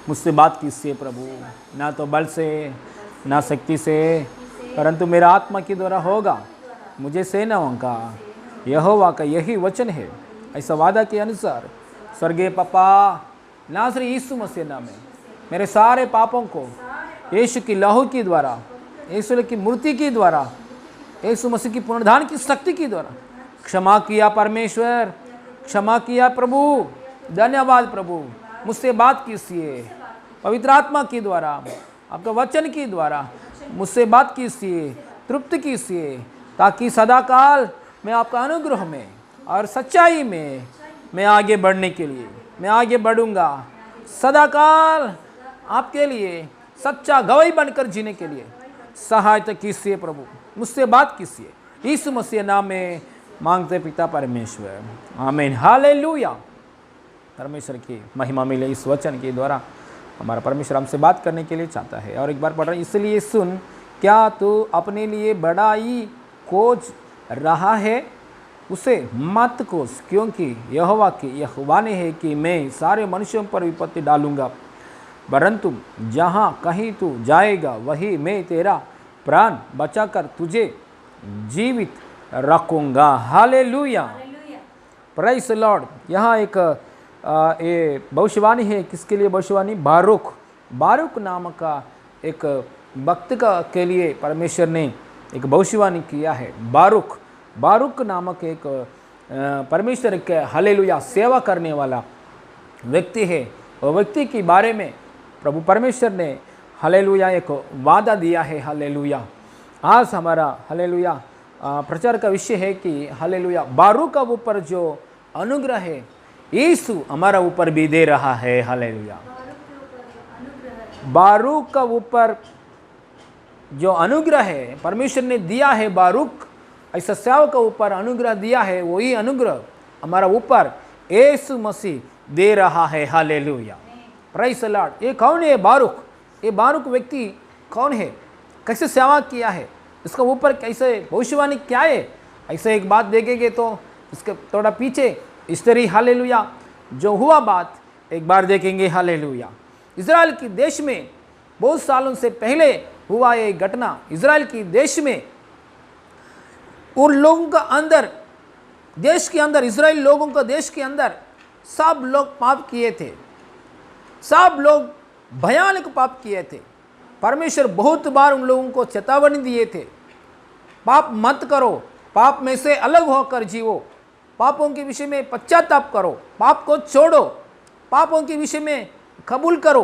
मुझसे बात कीजिए प्रभु। ना तो बल से ना शक्ति से, परंतु मेरा आत्मा के द्वारा होगा। मुझे सेनाओं का यहोवा का यही वचन है, ऐसा वादा के अनुसार स्वर्गीय पापा नासरी यीशु मसीह नाम में मेरे सारे पापों को यीशु की लहू की द्वारा, यीशु की मूर्ति की द्वारा, यीशु मसीह की पुनरुत्थान की शक्ति की द्वारा क्षमा किया परमेश्वर, क्षमा किया प्रभु। धन्यवाद प्रभु। मुझसे बात कीजिए पवित्र आत्मा के द्वारा, आपका वचन के द्वारा मुझसे बात कीजिए, तृप्त कीजिए, ताकि सदाकाल मैं आपका अनुग्रह में और सच्चाई में मैं आगे बढ़ने के लिए मैं आगे बढ़ूंगा। सदाकाल आपके लिए सच्चा गवाही बनकर जीने के लिए सहायता कीजिए प्रभु। मुझसे बात कीजिए, यीशु मसीह नाम में मांगते पिता परमेश्वर, आमीन, हालेलुया। परमेश्वर की महिमा मिले इस वचन के द्वारा। हमारा परमेश्वर हमसे बात करने के लिए चाहता है। और एक बार पढ़ रहे हैं, इसलिए सुन, क्या तू अपने लिए बड़ाई खोज रहा है? उसे मत खोज, क्योंकि यहोवा की यह वाणी है कि मैं सारे मनुष्यों पर विपत्ति डालूंगा, परंतु जहाँ कहीं तू जाएगा वही मैं तेरा प्राण बचाकर तुझे जीवित रखूंगा। Hallelujah, praise the Lord. यहाँ एक ये भविष्यवाणी है। किसके लिए भविष्यवाणी? बारूक नामक का एक भक्त के लिए परमेश्वर ने एक भविष्यवाणी किया है। बारूक नामक एक परमेश्वर के हालेलुया सेवा करने वाला व्यक्ति है। वो व्यक्ति के बारे में प्रभु परमेश्वर ने हालेलुया एक वादा दिया है। हालेलुया। आज हमारा हालेलुया प्रचार का विषय है कि हालेलुया बारूक का ऊपर जो अनुग्रह है यीशु हमारा ऊपर भी दे रहा है। हालेलुया। बारूक का ऊपर जो अनुग्रह है परमेश्वर ने दिया है, बारूक ऐसा सेवक का ऊपर अनुग्रह दिया है, वही अनुग्रह हमारा ऊपर यीशु मसीह दे रहा है। Hallelujah, praise the Lord. ये कौन है बारूक? ये बारूक व्यक्ति कौन है? कैसे सेवा किया है? इसका ऊपर कैसे भविष्यवाणी क्या है? ऐसे एक बात देखेंगे तो इसके थोड़ा पीछे हिस्ट्री हालेलुया जो हुआ बात एक बार देखेंगे। हालेलुया। इज़राइल के देश में बहुत सालों से पहले हुआ ये घटना। इज़राइल के देश में उन लोगों का अंदर, देश के अंदर, इज़राइल लोगों का देश के अंदर सब लोग पाप किए थे। सब लोग भयानक पाप किए थे। परमेश्वर बहुत बार उन लोगों को चेतावनी दिए थे, पाप मत करो, पाप में से अलग होकर जीवो, पापों के विषय में पश्चाताप करो, पाप को छोड़ो, पापों के विषय में कबूल करो।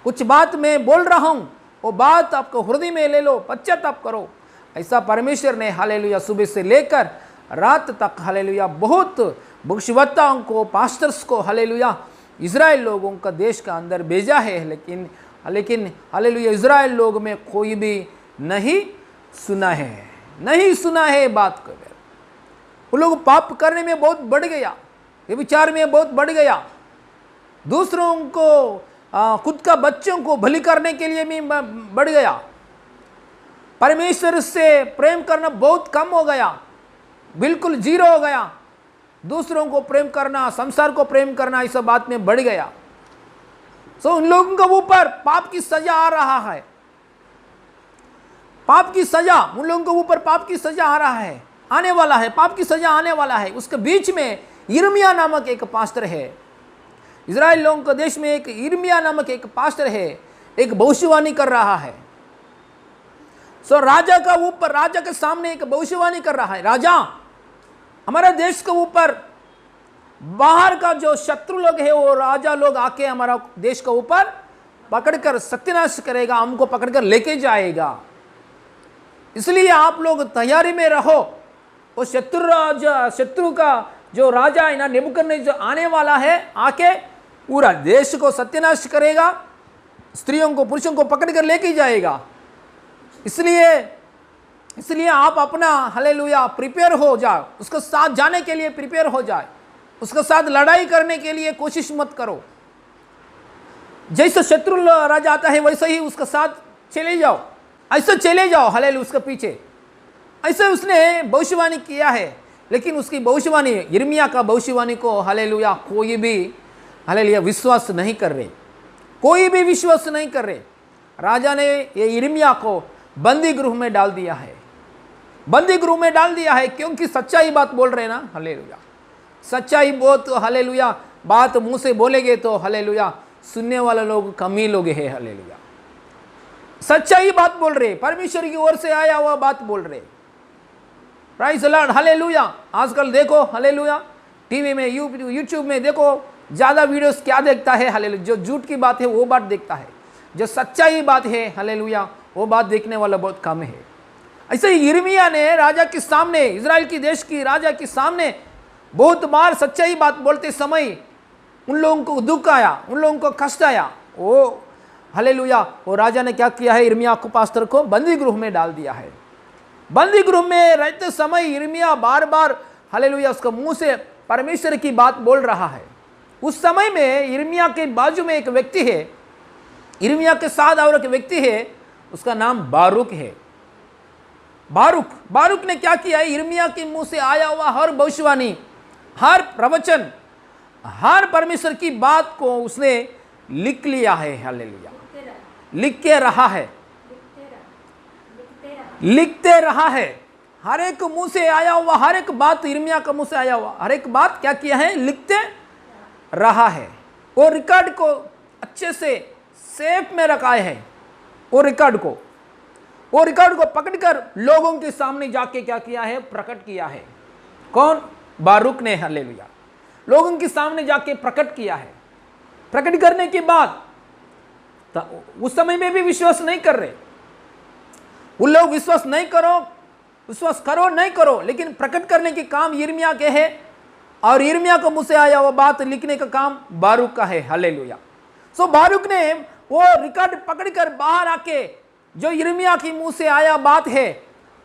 कुछ बात मैं बोल रहा हूँ वो बात आपको हृदय में ले लो, पश्चाताप करो। ऐसा परमेश्वर ने हालेलुया सुबह से लेकर रात तक हालेलुया बहुत भविष्यवक्ताओं को, पास्टर्स को हालेलुया इज़राइल लोगों का देश का अंदर भेजा है। लेकिन हालेलुया इज़राइल लोग में कोई भी नहीं सुना है बात को। वो लोग पाप करने में बहुत बढ़ गया, व्यभिचार में बहुत बढ़ गया, दूसरों को खुद का बच्चों को भली करने के लिए भी बढ़ गया, परमेश्वर से प्रेम करना बहुत कम हो गया, बिल्कुल जीरो हो गया। दूसरों को प्रेम करना, संसार को प्रेम करना, इस बात में बढ़ गया। सो उन लोगों के ऊपर पाप की सजा आ रहा है। पाप की सजा उन लोगों के ऊपर पाप की सजा आ रहा है, आने वाला है, पाप की सजा आने वाला है। उसके बीच में यिर्मयाह नामक एक पास्टर है। इज़राइल लोगों के देश में एक यिर्मयाह नामक एक पास्टर है। एक भविष्यवाणी कर रहा है। सो राजा का ऊपर, राजा के सामने एक भविष्यवाणी कर रहा है। राजा, हमारे देश के ऊपर बाहर का जो शत्रु लोग है वो राजा लोग आके हमारा देश के ऊपर पकड़कर सत्यानाश करेगा, हमको पकड़कर लेके जाएगा। इसलिए आप लोग तैयारी में रहो। वो शत्रु का जो राजा है ना, नेबुकदनेस्सर जो आने वाला है, आके पूरा देश को सत्यानाश करेगा, स्त्रियों को पुरुषों को पकड़कर लेके जाएगा। इसलिए आप अपना हालेलुया प्रिपेयर हो जाओ, उसके साथ जाने के लिए प्रिपेयर हो जाए, उसके साथ लड़ाई करने के लिए कोशिश मत करो। जैसे शत्रु राजा आता है वैसे ही उसके साथ चले जाओ, ऐसे चले जाओ हालेलुया उसके पीछे। ऐसे उसने भविष्यवाणी किया है, लेकिन उसकी भविष्यवाणी, यिर्मयाह का भविष्यवाणी को हालेलुया कोई भी हालेलुया विश्वास नहीं कर रहे, कोई भी विश्वास नहीं कर रहे। राजा ने ये यिर्मयाह को बंदी गृह में डाल दिया है, बंदी गृह में डाल दिया है, क्योंकि सच्चाई बात बोल रहे ना। हालेलुया, सच्चाई बहुत हालेलुया बात मुंह से बोलेंगे तो हालेलुया सुनने वाले लोग कम ही लोग हैं। हालेलुया, सच्चाई बात बोल रहे, परमेश्वर की ओर से आया हुआ बात बोल रहे। Praise the Lord, hallelujah. आजकल देखो हालेलुया, टीवी में यूट्यूब में देखो ज़्यादा वीडियोस क्या देखता है हालेलुया, जो झूठ की बात है वो बात देखता है, जो सच्चाई बात है हालेलुया वो बात देखने वाला बहुत कम है। ऐसे ही यिर्मयाह ने राजा के सामने, इजराइल की देश की राजा के सामने बहुत बार सच्चाई बात बोलते समय उन लोगों को दुख आया, उन लोगों को कष्ट आया। वो हालेलुया, वो राजा ने क्या किया है, यिर्मयाह को पास्टर को बंदी गृह में डाल दिया है। बंदी गृह में रहते समय यिर्मयाह बार बार हालेलुया उसका मुंह से परमेश्वर की बात बोल रहा है। उस समय में यिर्मयाह के बाजू में एक व्यक्ति है, यिर्मयाह के साथ और एक व्यक्ति है, उसका नाम बारूक है। बारूक ने क्या किया है, यिर्मयाह के मुंह से आया हुआ हर भविष्यवाणी, हर प्रवचन, हर परमेश्वर की बात को उसने लिख लिया है। हालेलुया, लिख के रहा है, लिखते रहा है। हर एक मुंह से आया हुआ हर एक बात, यिर्मयाह का मुंह से आया हुआ हर एक बात क्या किया है, लिखते रहा है। वो रिकॉर्ड को अच्छे से सेफ में रखा है। वो रिकॉर्ड को पकड़कर लोगों के सामने जाके क्या किया है, प्रकट किया है। कौन? बारूक ने। हालेलुया, लोगों के सामने जाके प्रकट किया है। प्रकट करने के बाद उस समय में भी विश्वास नहीं कर रहे उन लोग, विश्वास नहीं करो, विश्वास करो नहीं करो, लेकिन प्रकट करने के काम यिर्मयाह के है और यिर्मयाह को मुंह से आया वो बात लिखने का काम बारूक का है। हालेलुया। सो बारूक ने वो रिकॉर्ड पकड़कर बाहर आके जो यिर्मयाह के मुंह से आया बात है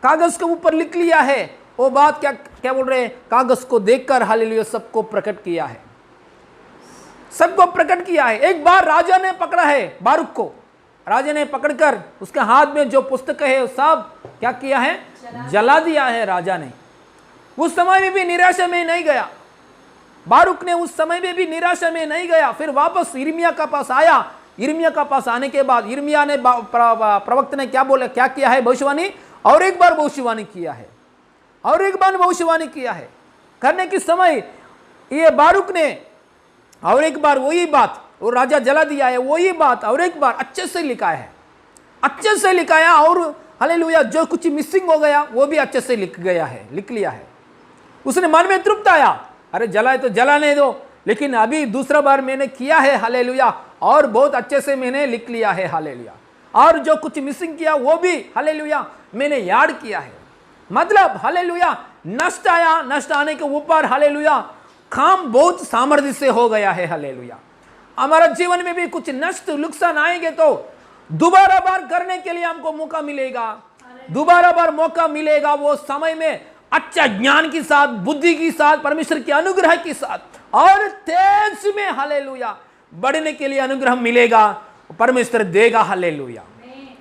कागज के ऊपर लिख लिया है। वो बात क्या क्या बोल रहे हैं, कागज को देखकर हालेलुया सबको प्रकट किया है, सबको प्रकट किया है। एक बार राजा ने पकड़ा है बारूक को, राजा ने पकड़कर उसके हाथ में जो पुस्तक है सब क्या किया है, जला दिया है राजा ने। उस समय में भी निराशा में नहीं गया बारूक ने, उस समय में भी निराशा में नहीं गया। फिर वापस यिर्मयाह का पास आया। यिर्मयाह का पास आने के बाद यिर्मयाह ने प्रवक्ता ने क्या बोला, क्या किया है, भविष्यवाणी और एक बार भविष्यवाणी किया है, और एक बार भविष्यवाणी किया है। करने के समय ये बारूक ने और एक बार वही बात, वो राजा जला दिया है, वही बात और एक बार अच्छे से लिखा है, अच्छे से लिखाया। और हालेलुया जो कुछ मिसिंग हो गया वो भी अच्छे से लिख गया है, लिख लिया है। उसने मन में तृप्त आया, अरे जलाए तो जलाने दो, लेकिन अभी दूसरा बार मैंने किया है हालेलुया, और बहुत अच्छे से मैंने लिख लिया है हालेलुया। और जो कुछ मिसिंग किया वो भी हालेलुया मैंने याद किया है। मतलब हालेलुया नष्ट आया, नष्ट आने के ऊपर हालेलुया काम बहुत सामर्थ्य से हो गया है। हालेलुया हमारा जीवन में भी कुछ नष्ट नुकसान आएंगे तो दोबारा बार करने के लिए हमको मौका मिलेगा, दोबारा बार मौका मिलेगा। वो समय में अच्छा ज्ञान के साथ, बुद्धि के साथ, परमेश्वर के अनुग्रह के साथ और तेज में हालेलुया बढ़ने के लिए अनुग्रह मिलेगा, परमेश्वर देगा। हालेलुया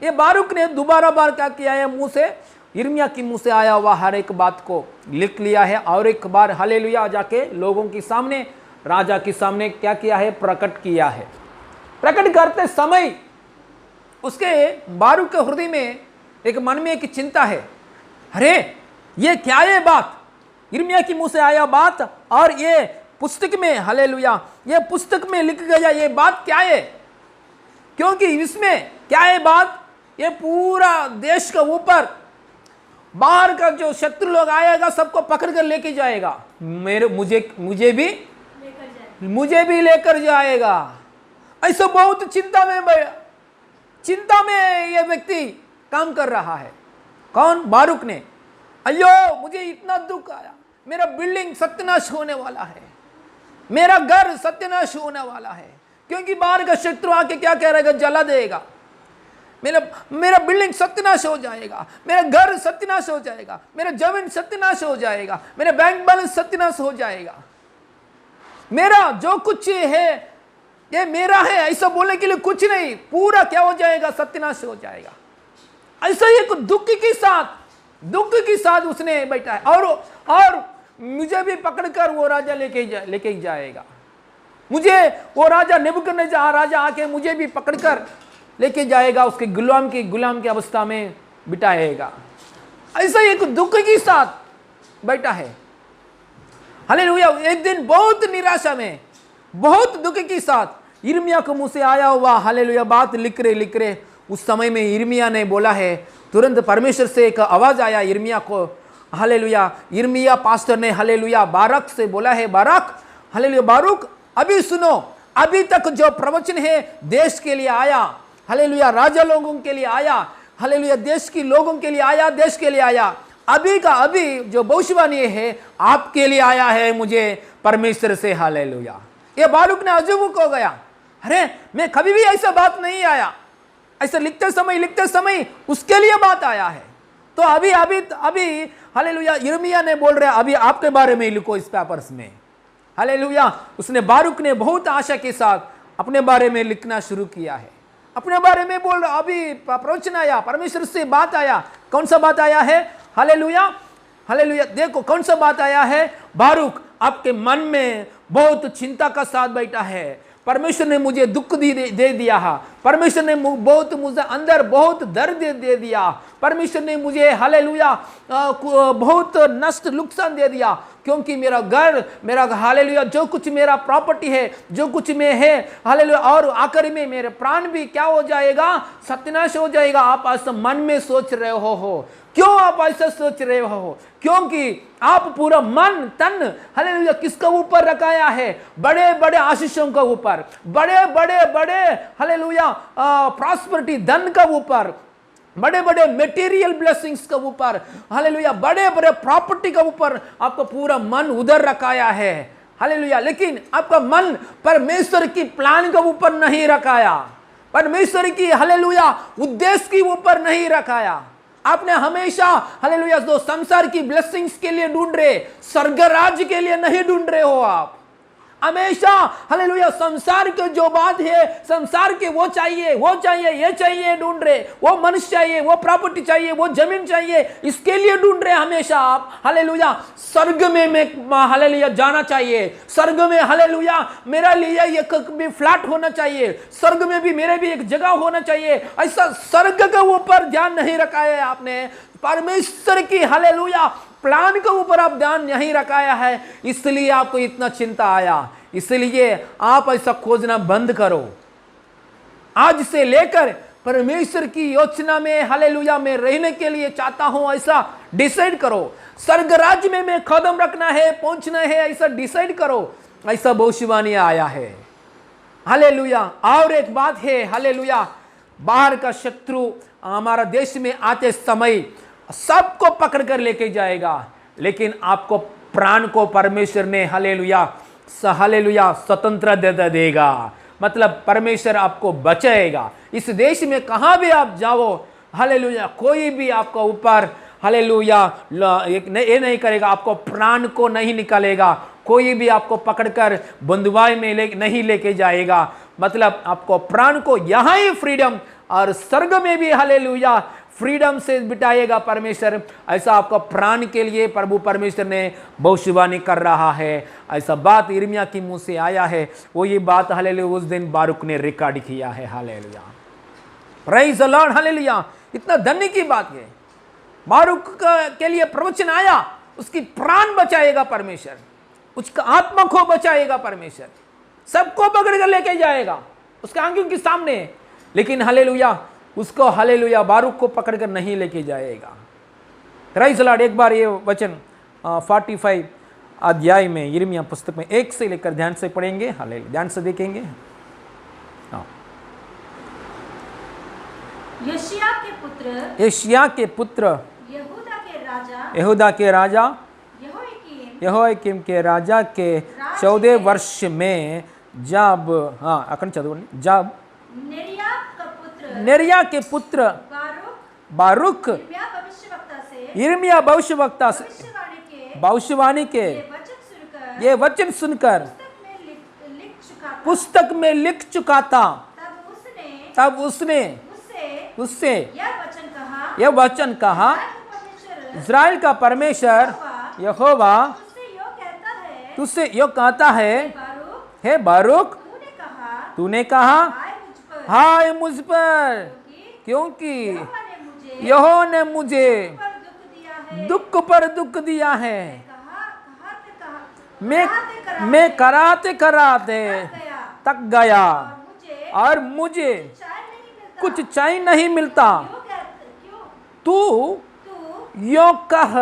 ये बारूक ने दोबारा बार क्या किया है, मुंह से यिर्मयाह की मुंह से आया हुआ हर एक बात को लिख लिया है, और एक बार हालेलुया जाके लोगों के सामने, राजा के सामने क्या किया है, प्रकट किया है। प्रकट करते समय उसके बारूक के हृदय में एक मन में एक चिंता है, अरे ये क्या है बात, यिर्मयाह की मुंह से आया बात और ये पुस्तक में हालेलुया, ये पुस्तक में लिख गया ये बात क्या है, क्योंकि इसमें क्या है बात, ये पूरा देश का ऊपर बाहर का जो शत्रु लोग आएगा सबको पकड़ कर लेके जाएगा, मुझे भी लेकर जाएगा। ऐसा बहुत चिंता में ये व्यक्ति काम कर रहा है। कौन? बारूक ने। अयो मुझे इतना दुख आया, मेरा बिल्डिंग सत्यानाश होने वाला है, मेरा घर सत्यानाश होने वाला है, क्योंकि बाहर का शत्रु आके क्या कह रहेगा, जला देगा, मेरा बिल्डिंग सत्यानाश हो जाएगा, मेरा घर सत्यानाश हो जाएगा, मेरा जमीन सत्यानाश हो जाएगा, मेरा बैंक बैलेंस सत्यानाश हो जाएगा, मेरा जो कुछ है ये मेरा है, ऐसा बोलने के लिए कुछ नहीं, पूरा क्या हो जाएगा, सत्यानाश हो जाएगा। ऐसा एक दुख के साथ उसने बैठा है। और मुझे भी पकड़कर वो राजा लेके जाएगा, मुझे वो राजा नेबूकदनेस्सर राजा आके मुझे भी पकड़कर लेके जाएगा, उसके गुलाम की अवस्था में बिठाएगा। ऐसा एक दुख के साथ बैठा है। हालेलुया। एक दिन बहुत निराशा में, बहुत दुख के साथ यिर्मयाह के मुंह से आया हुआ हालेलुया बात लिख रहे उस समय में यिर्मयाह ने बोला है, तुरंत परमेश्वर से एक आवाज आया यिर्मयाह को। हालेलुया। यिर्मयाह पास्टर ने हालेलुया बारक से बोला है, बारक हालेलुया बारूक अभी सुनो, अभी तक जो प्रवचन है देश के लिए आया, हालेलुया राजा लोगों के लिए आया, हालेलुया देश के लोगों के लिए आया, देश के लिए आया, अभी का अभी जो भविष्यवाणी है आपके लिए आया है मुझे परमेश्वर से। हालेलुया। ये बारूक ने अजूब हो गया, अरे मैं कभी भी ऐसा बात नहीं आया, ऐसा लिखते समय उसके लिए बात आया है। तो अभी हालेलुया यिर्मयाह ने बोल रहा अभी आपके बारे में लिखो इस पेपर्स में। हालेलुया। उसने बारूक ने बहुत आशा के साथ अपने बारे में लिखना शुरू किया है, अपने बारे में बोल रहा। अभी प्रवचन आया, परमेश्वर से बात आया। कौन सा बात आया है? हालेलुया। हालेलुया। देखो कौन सा बात आया है, बारूक आपके मन में बहुत चिंता का साथ बैठा है, परमेश्वर ने मुझे दुख दे दिया है, परमेश्वर ने मुझे अंदर बहुत दर्द दे दिया, परमेश्वर ने मुझे हालेलुया बहुत नष्ट नुकसान दे दिया, क्योंकि मेरा घर, मेरा हालेलुया जो कुछ मेरा प्रॉपर्टी है, जो कुछ में है हालेलुया, और आखिर में मेरे प्राण भी क्या हो जाएगा, सत्यानाश हो जाएगा। आप ऐसा मन में सोच रहे हो, क्यों आप ऐसा सोच रहे हो? क्योंकि आप पूरा मन तन हालेलुया किसका ऊपर रखाया है? बड़े बड़े आशीषों का ऊपर, बड़े बड़े हालेलुया प्रॉस्पेरिटी धन का ऊपर, बड़े बड़े मटेरियल ब्लेसिंग्स का ऊपर, हालेलुया बड़े बड़े प्रॉपर्टी का ऊपर आपका पूरा मन उधर रखाया है। हालेलुया। लेकिन आपका मन परमेश्वर की प्लान के ऊपर नहीं रखाया, परमेश्वर की हालेलुया उद्देश्य के ऊपर नहीं रखाया। आपने हमेशा हालेलुया दो संसार की ब्लेसिंग्स के लिए ढूंढ रहे, स्वर्ग राज्य के लिए नहीं ढूंढ रहे हो। आप हमेशा हालेलुया संसार के जो बात है, संसार के वो चाहिए ये चाहिए ढूंढ रहे, वो मनुष्य चाहिए, वो प्रॉपर्टी चाहिए, वो जमीन चाहिए, इसके लिए ढूंढ रहे हमेशा आप। हालेलुया स्वर्ग में मैं हालेलुया जाना चाहिए, स्वर्ग में हालेलुया मेरा लिए एक भी फ्लैट होना चाहिए, स्वर्ग में भी मेरे भी एक जगह होना चाहिए। ऐसा स्वर्ग के ऊपर ध्यान नहीं रखा है आपने, परमेश्वर की हालेलुया प्लान के ऊपर आप ध्यान नहीं रखाया है, इसलिए आपको इतना चिंता आया। इसलिए आप ऐसा खोजना बंद करो, आज से लेकर परमेश्वर की योजना में हालेलुया में रहने के लिए चाहता हूं ऐसा डिसाइड करो। स्वर्ग राज्य में मैं कदम रखना है, पहुंचना है, ऐसा डिसाइड करो। ऐसा भविष्यवाणी आया है। हालेलुया। और एक बात है हालेलुया, बाहर का शत्रु हमारा देश में आते समय सबको पकड़ कर लेके जाएगा, लेकिन आपको प्राण को परमेश्वर ने हालेलुया स्वतंत्र दे देगा। मतलब परमेश्वर आपको बचाएगा। इस देश में कहां भी आप जाओ हालेलुया, कोई भी आपका ऊपर हालेलुया ये नहीं करेगा, आपको प्राण को नहीं निकालेगा, कोई भी आपको पकड़कर बंधुआई में नहीं लेके जाएगा। मतलब आपको प्राण को यहां ही फ्रीडम, और स्वर्ग में भी हालेलुया फ्रीडम से बिताएगा परमेश्वर। ऐसा आपका प्राण के लिए प्रभु परमेश्वर ने भविष्यवाणी कर रहा है। ऐसा बात यिर्मयाह के मुंह से आया है, वो ये बात हालेलुया उस दिन बारूक ने रिकॉर्ड किया है। Hallelujah praise the Lord. Hallelujah इतना धन्य की बात है, बारूक के लिए प्रवचन आया, उसकी प्राण बचाएगा परमेश्वर, उसका आत्मा को बचाएगा परमेश्वर, सबको पकड़ कर लेके जाएगा उसके आंखों के सामने। लेकिन हालेलुया उसको हालेलुया बारूक को पकड़कर नहीं लेके जाएगा। Praise the Lord. एक बार ये वचन 45 अध्याय में यिर्मयाह पुस्तक में 1 से लेकर ध्यान से पढ़ेंगे, हालेलुया ध्यान से देखेंगे। हाँ। यशिया के पुत्र यशिया के पुत्र यहूदा के राजा यहोयाकीम के राजा के 14 वर्ष में जब अక్కడ चदवंడి जब नेरिया के पुत्र बारूक यिर्मयाह भविष्यवक्ता से भविष्यवाणी के ये वचन सुनकर पुस्तक में लिख चुका था, तब उसने उससे यह वचन कहा, इज़राइल का परमेश्वर यहोवा तुझसे यो कहता है, हे बारूक तूने कहा हाय मुझ पर, क्योंकि यहोवा ने मुझे दुख पर दुख दिया है। मैं कराते कराते तक गया और मुझे कुछ चैन नहीं मिलता। तू यो कह,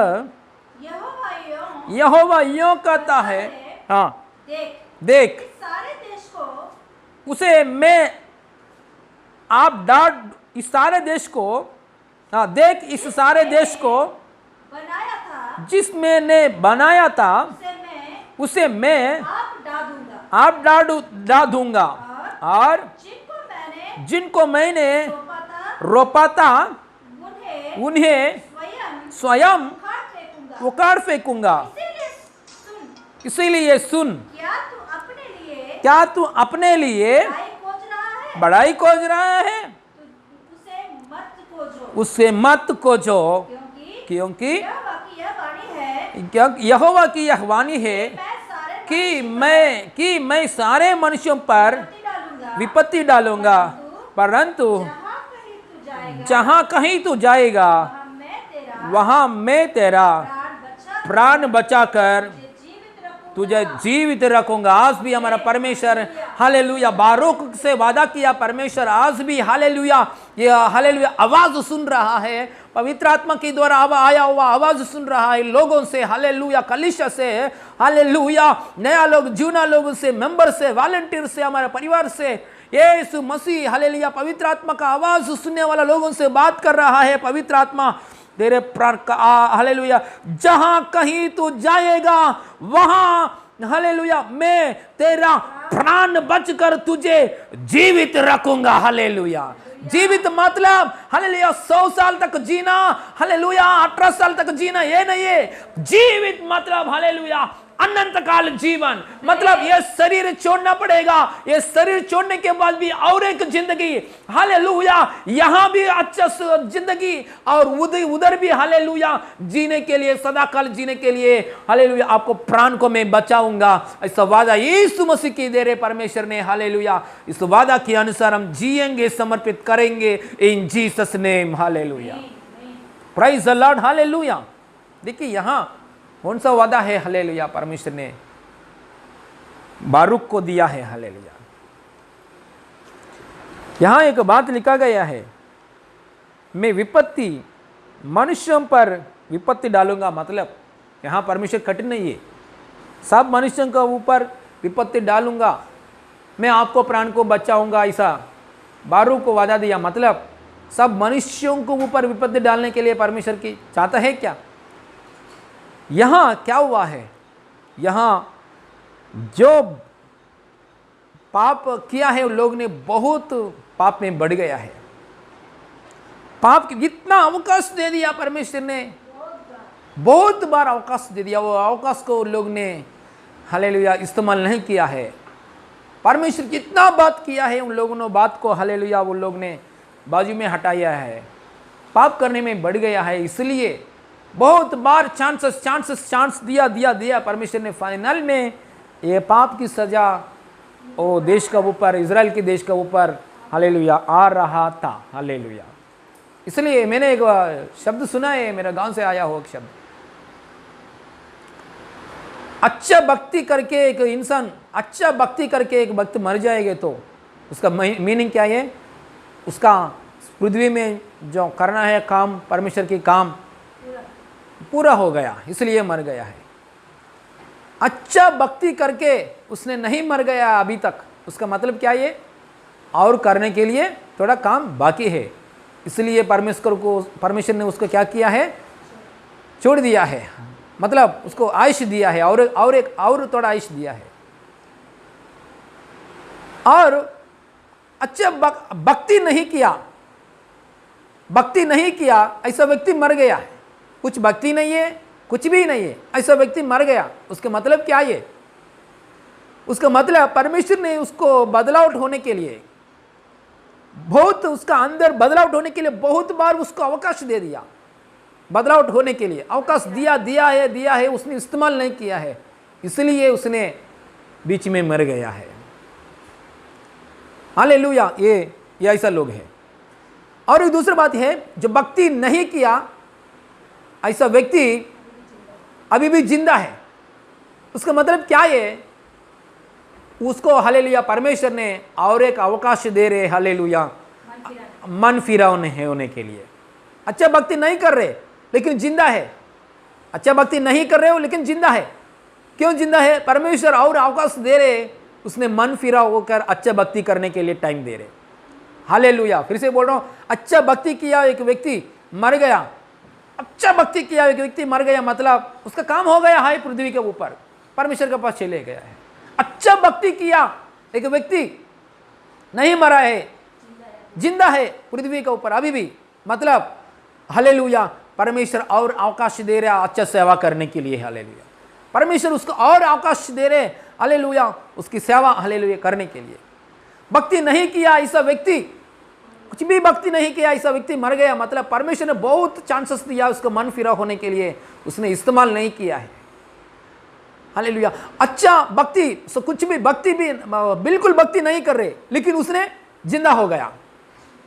यहोवा यो कहता है, हाँ देख उसे मैं आप डांट इस सारे देश को, हाँ देख इस सारे देश को जिस मैंने बनाया था उसे मैं आप डाल दूंगा और जिनको मैंने रोपा था उन्हें स्वयं उखाड़ फेंकूंगा। इसीलिए सुन, क्या तू अपने लिए बड़ाई खोज रहा है? उससे मत खोजो, क्योंकि यहोवा की यह वाणी है कि मैं सारे मनुष्यों पर विपत्ति डालूंगा, परंतु जहां कहीं तू जाएगा वहां मैं तेरा प्राण बचाकर तुझे जीवित रखूंगा। आज भी हमारा परमेश्वर हालेलुया बारूक से वादा किया परमेश्वर आज भी हालेलुया ये हालेलुया आवाज सुन रहा है, पवित्र आत्मा के द्वारा आया हुआ आवाज सुन रहा है लोगों से, हालेलुया कलीसिया से, हालेलुया नया लोग जूना लोगों से, मेंबर से, वॉलंटियर से, हमारे परिवार से। यीशु मसीह हालेलुया पवित्र आत्मा का आवाज सुनने वाला लोगों से बात कर रहा है। पवित्र आत्मा तेरे हालेलुया जहां कहीं तू जाएगा वहां हालेलुया मैं तेरा प्राण बचकर तुझे जीवित रखूंगा। हालेलुया जीवित मतलब हालेलुया 100 साल तक जीना, हालेलुया 18 साल तक जीना ये नहीं है। जीवित मतलब हालेलुया अनंत काल जीवन, मतलब ये शरीर छोड़ना पड़ेगा, ये शरीर छोड़ने के बाद भी और एक जिंदगी हालेलुया, यहां भी अच्छा जिंदगी और उधर भी हालेलुया जीने के लिए, सदाकाल जीने के लिए हालेलुया आपको प्राण को मैं बचाऊंगा। ऐसा वादा यीशु मसीह की दे रहे परमेश्वर ने, हालेलुया इस वादा के अनुसार हम जिएंगे, समर्पित करेंगे in Jesus name. Hallelujah praise the Lord. Hallelujah देखिए यहां कौन सा वादा है हालेलुया परमेश्वर ने बारूक को दिया है। हालेलुया यहां एक बात लिखा गया है, मैं विपत्ति मनुष्यों पर विपत्ति डालूंगा, मतलब यहां परमेश्वर कठिन नहीं है, सब मनुष्यों के ऊपर विपत्ति डालूंगा, मैं आपको प्राण को बचाऊंगा, ऐसा बारूक को वादा दिया। मतलब सब मनुष्यों को ऊपर विपत्ति डालने के लिए परमेश्वर की चाहता है क्या? यहां क्या हुआ है, यहां जो पाप किया है उन लोग ने बहुत पाप में बढ़ गया है, पाप की इतना अवकाश दे दिया परमेश्वर ने, बहुत बार अवकाश दे दिया, वो अवकाश को उन लोग ने हालेलुया इस्तेमाल नहीं किया है। परमेश्वर कितना बात किया है उन लोगों ने, बात को हालेलुया उन लोग ने बाजू में हटाया है, पाप करने में बढ़ गया है। इसलिए बहुत बार चांस दिया परमेश्वर ने, फाइनल में ये पाप की सजा ओ देश का ऊपर, इजराइल के देश का ऊपर हालेलुया आ रहा था। हालेलुया इसलिए मैंने एक शब्द सुना है, मेरा गांव से आया हो एक शब्द, अच्छा भक्ति करके एक इंसान, अच्छा भक्ति करके एक भक्त मर जाएगा तो उसका मीनिंग क्या है? उसका पृथ्वी में जो करना है काम, परमेश्वर की काम पूरा हो गया, इसलिए मर गया है। अच्छा भक्ति करके उसने नहीं मर गया अभी तक, उसका मतलब क्या ये, और करने के लिए थोड़ा काम बाकी है, इसलिए परमेश्वर ने उसको क्या किया है, छोड़ दिया है, मतलब उसको आयुष दिया है, और थोड़ा आयुष दिया है। और अच्छा भक्ति नहीं किया ऐसा व्यक्ति मर गया है। कुछ भक्ति नहीं है, कुछ भी नहीं है, ऐसा व्यक्ति मर गया। उसका मतलब क्या है, उसका मतलब परमेश्वर ने उसको बदलाव होने के लिए, बहुत उसका अंदर बदलाव होने के लिए बहुत बार उसको अवकाश दे दिया, बदलाव होने के लिए अवकाश दिया है, उसने इस्तेमाल नहीं किया है, इसलिए उसने बीच में मर गया है। हालेलुया, ये ऐसा लोग है। और एक दूसरी बात है, जो भक्ति नहीं किया ऐसा व्यक्ति अभी भी जिंदा है। उसका मतलब क्या है, उसको हालेलुया परमेश्वर ने और एक अवकाश दे रहे, हालेलुया मन फिराने होने के लिए। अच्छा भक्ति नहीं कर रहे लेकिन जिंदा है, अच्छा भक्ति नहीं कर रहे हो लेकिन जिंदा है। क्यों जिंदा है, परमेश्वर और अवकाश दे रहे, उसने मन फिरा होकर अच्छा भक्ति करने के लिए टाइम दे रहे। हालेलुया, फिर से बोल रहा हूं, अच्छा भक्ति किया एक व्यक्ति मर गया, अच्छा भक्ति किया एक व्यक्ति मर गया, मतलब उसका काम हो गया है पृथ्वी के ऊपर, परमेश्वर के पास चले गया है। अच्छा भक्ति किया एक व्यक्ति नहीं मरा है, जिंदा है पृथ्वी के ऊपर अभी भी, मतलब हालेलुया परमेश्वर और अवकाश दे रहा अच्छा सेवा करने के लिए। हालेलुया, परमेश्वर उसको और अवकाश दे रहे, हालेलुया उसकी सेवा हालेलुया करने के लिए। भक्ति नहीं किया ऐसा व्यक्ति, कुछ भी भक्ति नहीं किया ऐसा व्यक्ति मर गया, मतलब परमेश्वर ने बहुत चांसेस दिया उसको मन फिरा होने के लिए, उसने इस्तेमाल नहीं किया है। हालेलुया, अच्छा भक्ति, कुछ भी भक्ति भी बिल्कुल भक्ति नहीं कर रहे लेकिन उसने जिंदा हो गया,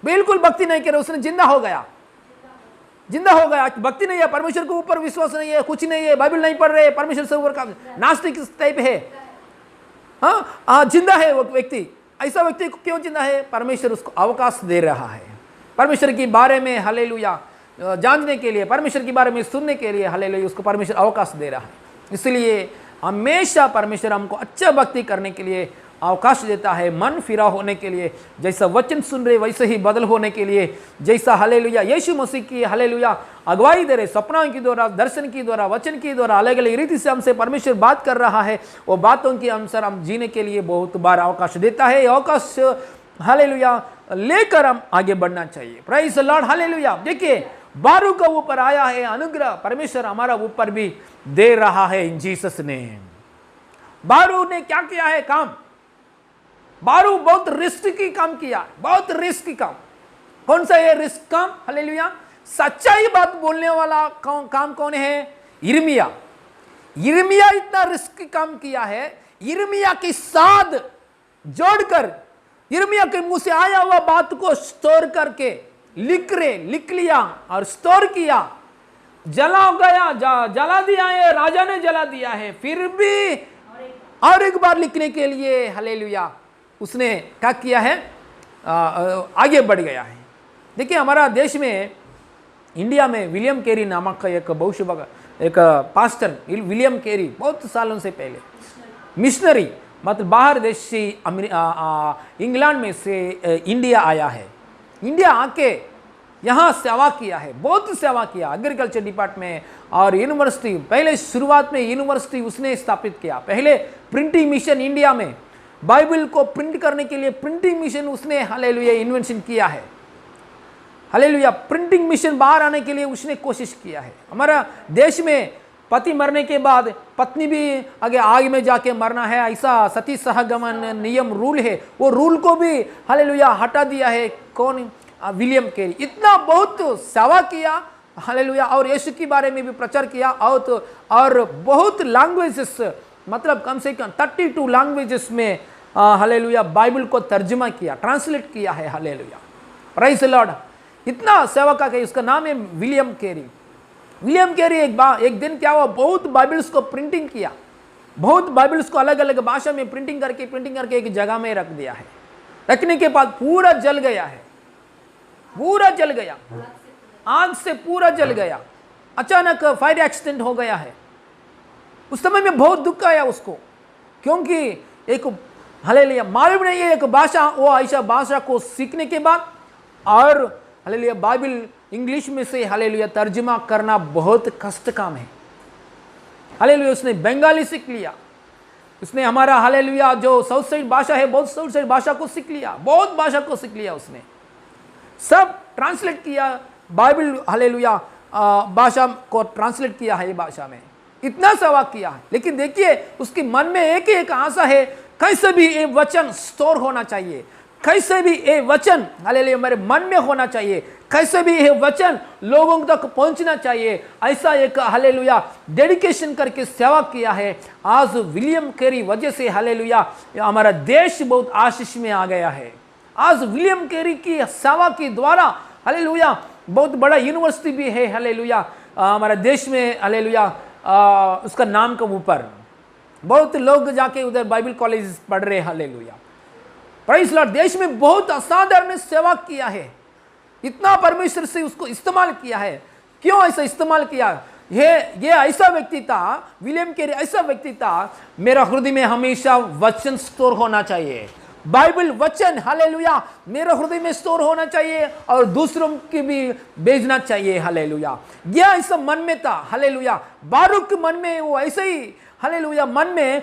बिल्कुल भक्ति नहीं कर रहे उसने जिंदा हो गया, भक्ति नहीं है, परमेश्वर के ऊपर विश्वास नहीं है, कुछ नहीं है, बाइबल नहीं पढ़ रहे, परमेश्वर से ऊपर का नास्तिक टाइप है। हाँ, जिंदा है वो व्यक्ति। ऐसा व्यक्ति को क्यों जिंदा है, परमेश्वर उसको अवकाश दे रहा है, परमेश्वर के बारे में हालेलुया जानने के लिए, परमेश्वर के बारे में सुनने के लिए, हालेलुया उसको परमेश्वर अवकाश दे रहा है। इसलिए हमेशा परमेश्वर हमको अच्छा भक्ति करने के लिए अवकाश देता है, मन फिरा होने के लिए, जैसा वचन सुन रहे वैसे ही बदल होने के लिए, जैसा हालेलुया यीशु मसीह की हालेलुया अगुवाई दे रहे, सपनों की द्वारा, दर्शन की द्वारा, वचन की द्वारा, अलग अलग रीति से हमसे परमेश्वर बात कर रहा है, वो बातों के अनुसार हम जीने के लिए बहुत बार अवकाश देता है। अवकाश हालेलुया लेकर हम आगे बढ़ना चाहिए। Praise the Lord, hallelujah. देखिए बारू का ऊपर आया है अनुग्रह, परमेश्वर हमारा ऊपर भी दे रहा है इन जीसस नेम। बारू ने क्या किया है काम, बारू बहुत रिस्क की काम किया, बहुत रिस्क की काम। कौन सा है रिस्क काम, हालेलुया सच्चाई बात बोलने वाला काम कौन है, यिर्मयाह इतना रिस्क की काम किया है, यिर्मयाह के साथ जोड़कर यिर्मयाह के मुंह से आया हुआ बात को स्टोर करके लिख लिया और स्टोर किया, जला दिया है, राजा ने जला दिया है, फिर भी और एक बार लिखने के लिए हालेलुया उसने क्या किया है, आगे बढ़ गया है। देखिए हमारा देश में, इंडिया में विलियम कैरी नामक एक भविष्यवक्ता, एक पास्टर विलियम कैरी, बहुत सालों से पहले मिशनरी, मतलब बाहर देश से इंग्लैंड में से इंडिया आया है, इंडिया आके यहाँ सेवा किया है, बहुत सेवा किया एग्रीकल्चर डिपार्टमेंट और यूनिवर्सिटी। पहले शुरुआत में यूनिवर्सिटी उसने स्थापित किया, पहले प्रिंटिंग मिशन इंडिया में बाइबल को प्रिंट करने के लिए प्रिंटिंग मिशन उसने हालेलुया इन्वेंशन किया है। हालेलुया प्रिंटिंग मिशन बाहर आने के लिए उसने कोशिश किया है। हमारा देश में पति मरने के बाद पत्नी भी आगे आग में जाके मरना है, ऐसा सती सहगमन नियम रूल है, वो रूल को भी हालेलुया हटा दिया है। कौन, विलियम कैरी। इतना बहुत सेवा किया हालेलुया, और यीशु के बारे में भी प्रचार किया, और बहुत लैंग्वेजेस, मतलब कम से कम 32 लैंग्वेजेस में हालेलुया बाइबल को तर्जुमा किया, ट्रांसलेट किया है। Hallelujah praise the Lord. इतना सेवा का, उसका नाम है विलियम कैरी। विलियम कैरी एक दिन क्या हुआ, बहुत बाइबल्स को प्रिंटिंग किया, बहुत बाइबल्स को अलग अलग भाषा में प्रिंटिंग करके एक जगह में रख दिया है। रखने के बाद पूरा जल गया है, पूरा जल गया, आग से पूरा जल गया। अचानक फायर एक्सीडेंट हो गया है। उस समय में बहुत दुख आया उसको, क्योंकि एक हालेलुया मालूम नहीं है एक भाषा, वो ऐसा भाषा को सीखने के बाद और हालेलुया बाइबल इंग्लिश में से हालेलुया तर्जुमा करना बहुत कष्ट काम है। हालेलुया उसने बंगाली सीख लिया, उसने हमारा हालेलुया जो साउथ साइड भाषा है, बहुत साउथ साइड भाषा को सीख लिया, बहुत भाषा को सीख लिया उसने, सब ट्रांसलेट किया बाइबल हालेलुया भाषा को ट्रांसलेट किया है ये भाषा में, इतना सेवा किया है। लेकिन देखिए उसके मन में एक ही एक आशा है, कैसे भी ये वचन स्टोर होना चाहिए, कैसे भी ये वचन हालेलुया मेरे मन में होना चाहिए, कैसे भी ये वचन लोगों तक पहुंचना चाहिए। ऐसा एक हालेलुया डेडिकेशन करके सेवा किया है। आज विलियम कैरी वजह से हालेलुया हमारा देश बहुत आशीष में आ गया है। आज विलियम कैरी की सेवा के द्वारा हालेलुया बहुत बड़ा यूनिवर्सिटी भी है हालेलुया हमारा देश में हालेलुया, उसका नाम के ऊपर बहुत लोग जाके उधर बाइबल कॉलेज पढ़ रहे हैं हालेलुया। प्रेज़ लॉर्ड, देश में बहुत असाधारण सेवा किया है, इतना परमेश्वर से उसको इस्तेमाल किया है। क्यों ऐसा इस्तेमाल किया? ये ऐसा व्यक्ति था, विलियम कैरी ऐसा व्यक्ति था, मेरा हृदय में हमेशा वचन स्टोर होना चाहिए, बाइबल वचन हालेलुया मेरे हृदय में स्टोर होना चाहिए और दूसरों की भी भेजना चाहिए हालेलुया। यह ऐसा मन में था हालेलुया। बारूक के मन में वो ऐसे ही हालेलुया मन में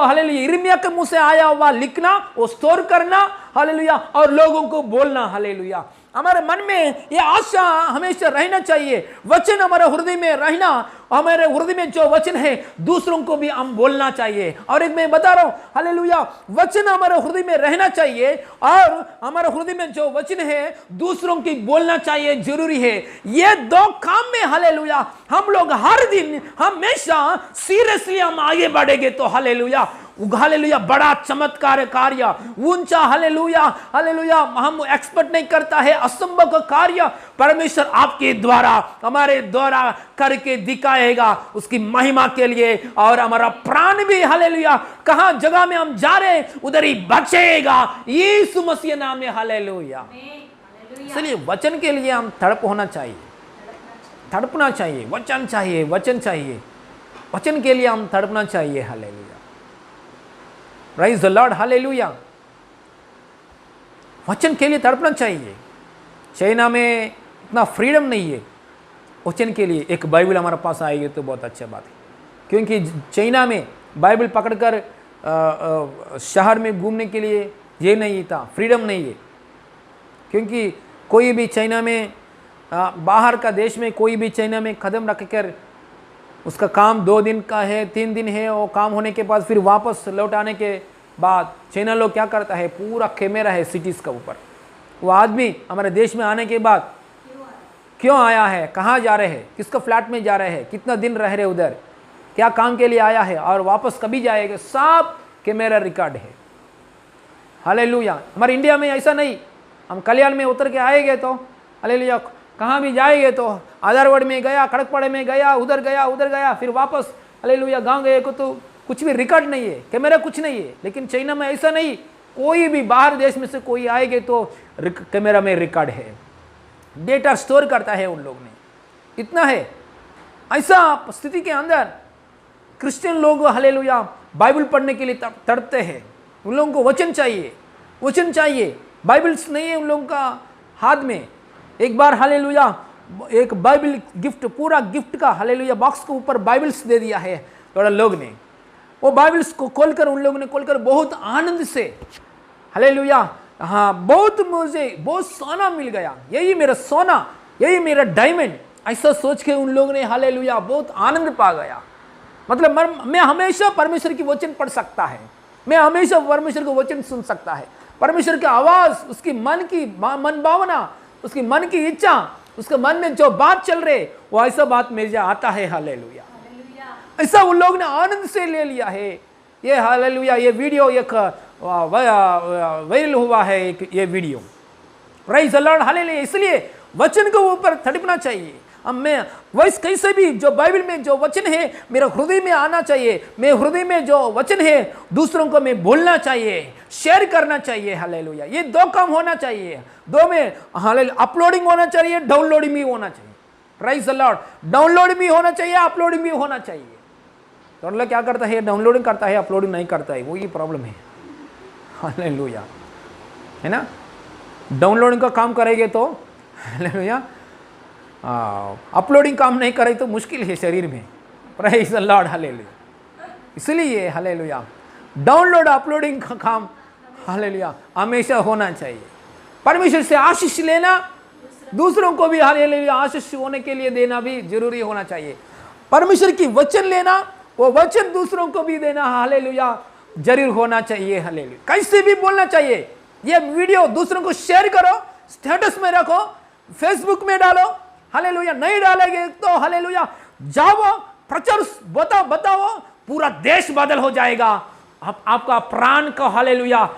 हालेलुया यिर्मयाह के मुंह से आया हुआ लिखना, वो स्टोर करना हालेलुया और लोगों को बोलना हालेलुया। हमारे मन में ये आशा हमेशा रहना चाहिए, वचन हमारे हृदय में रहना, हमारे हृदय में जो वचन है दूसरों को भी हम बोलना चाहिए। और एक मैं बता रहा हूं हालेलुया वचन हमारे हृदय में रहना चाहिए और हमारे हृदय में जो वचन है दूसरों की बोलना चाहिए, जरूरी है। ये दो काम में हालेलुया हम लोग हर दिन हमेशा सीरियसली हम आगे बढ़ेंगे तो हालेलुया हालेलुया बड़ा चमत्कार कार्य ऊंचा हालेलुया हालेलुया हम एक्सपेक्ट नहीं करता है, असंभव का कार्य परमेश्वर आपके द्वारा हमारे द्वारा करके दिखाएगा उसकी महिमा के लिए। और हमारा प्राण भी हालेलुया कहां जगह में हम जा रहे हैं उधर ही बचेगा यीशु मसीह नाम में हालेलुया। इसलिए वचन के लिए हम तड़प होना चाहिए, तड़पना चाहिए, वचन चाहिए, वचन चाहिए, वचन के लिए हम तड़पना चाहिए hallelujah. Praise the Lord hallelujah. वचन के लिए तड़पना चाहिए। चाइना में इतना फ्रीडम नहीं है वचन के लिए, एक बाइबल हमारे पास आएगी तो बहुत अच्छा बात है, क्योंकि चाइना में बाइबल पकड़कर शहर में घूमने के लिए ये नहीं था, फ्रीडम नहीं है। क्योंकि कोई भी चाइना में बाहर का देश में कोई भी चाइना में कदम रख कर उसका काम 2 दिन का है 3 दिन है, वो काम होने के बाद फिर वापस लौट आने के बाद चाइना लोग क्या करता है पूरा कैमरा है सिटीज़ का ऊपर। वो आदमी हमारे देश में आने के बाद क्यों आया है, कहाँ जा रहे हैं, किसका फ्लैट में जा रहे हैं, कितना दिन रह रहे उधर, क्या काम के लिए आया है और वापस कभी जाएगा, सब कैमरा रिकॉर्ड है हालेलुया। हमारे इंडिया में ऐसा नहीं, हम कल्याण में उतर के आएंगे तो हालेलुया कहाँ भी जाएंगे तो आधारवाड़ में गया, खड़गपुर में गया, उधर गया फिर वापस हालेलुया गांव गए को तो कुछ भी रिकॉर्ड नहीं है, कैमरा कुछ नहीं है। लेकिन चाइना में ऐसा नहीं, कोई भी बाहर देश में से कोई आएंगे तो कैमरा में रिकॉर्ड है, डेटा स्टोर करता है उन लोग ने, इतना है। ऐसा स्थिति के अंदर क्रिश्चियन लोग हालेलुया बाइबल पढ़ने के लिए तड़पते हैं, उन लोगों को वचन चाहिए, वचन चाहिए, बाइबल्स नहीं है उन लोगों का हाथ में। एक बार हालेलुया एक बाइबल गिफ्ट, पूरा गिफ्ट का हालेलुया बॉक्स के ऊपर बाइबल्स दे दिया है थोड़ा लोग ने, वो बाइबल्स को खोलकर उन लोगों ने खोलकर बहुत आनंद से हालेलुया हाँ बहुत मुझे बहुत सोना मिल गया, यही मेरा सोना, यही मेरा डायमंड, ऐसा सोच के उन लोगों ने हालेलुया बहुत आनंद पा गया। मतलब मैं हमेशा परमेश्वर की वचन पढ़ सकता है, मैं हमेशा परमेश्वर को वचन सुन सकता है, परमेश्वर की आवाज़, उसकी मन की मन भावना, उसकी मन की इच्छा, उसके मन में जो बात चल रहे वो ऐसा बात मेरे आता है हालेलुया। ऐसा उन लोग ने आनंद से ले लिया है। ये हालेलुया ये वीडियो एक वायरल हुआ है, एक ये video praise the Lord hallelujah. इसलिए वचन के ऊपर तड़पना चाहिए, मैं वैसे कैसे भी जो बाइबल में जो वचन है मेरे हृदय में आना चाहिए, मेरे हृदय में जो वचन है दूसरों को मैं बोलना चाहिए, शेयर करना चाहिए। हालेलुया। ये दो काम होना चाहिए, दो में हालेलुया, अपलोडिंग होना चाहिए, डाउनलोडिंग भी होना चाहिए। Prize the Lord. डाउनलोड भी होना चाहिए, अपलोडिंग भी होना चाहिए। तो लोग क्या करता है, डाउनलोडिंग करता है, अपलोडिंग नहीं करता है, वो ये प्रॉब्लम है। हालेलुया, है ना। डाउनलोडिंग का काम करेंगे तो हालेलुया, अपलोडिंग काम नहीं करे तो मुश्किल है शरीर में। Praise the Lord. हालेलुया। इसलिए हालेलुया डाउनलोड अपलोडिंग का काम हालेलुया हमेशा होना चाहिए। परमेश्वर से आशीष लेना, दूसरों को भी हालेलुया आशीष होने के लिए देना भी जरूरी होना चाहिए। परमेश्वर की वचन लेना, वो वचन दूसरों को भी देना हालेलुया जरूर होना चाहिए। हालेलुया। कैसे भी बोलना चाहिए। ये वीडियो दूसरों को शेयर करो, स्टेटस में रखो, फेसबुक में डालो। हालेलुया। नहीं डालेंगे तो हालेलुया जाओ प्रचार बताओ, पूरा देश बदल हो जाएगा। आपका प्राण को हालेलुया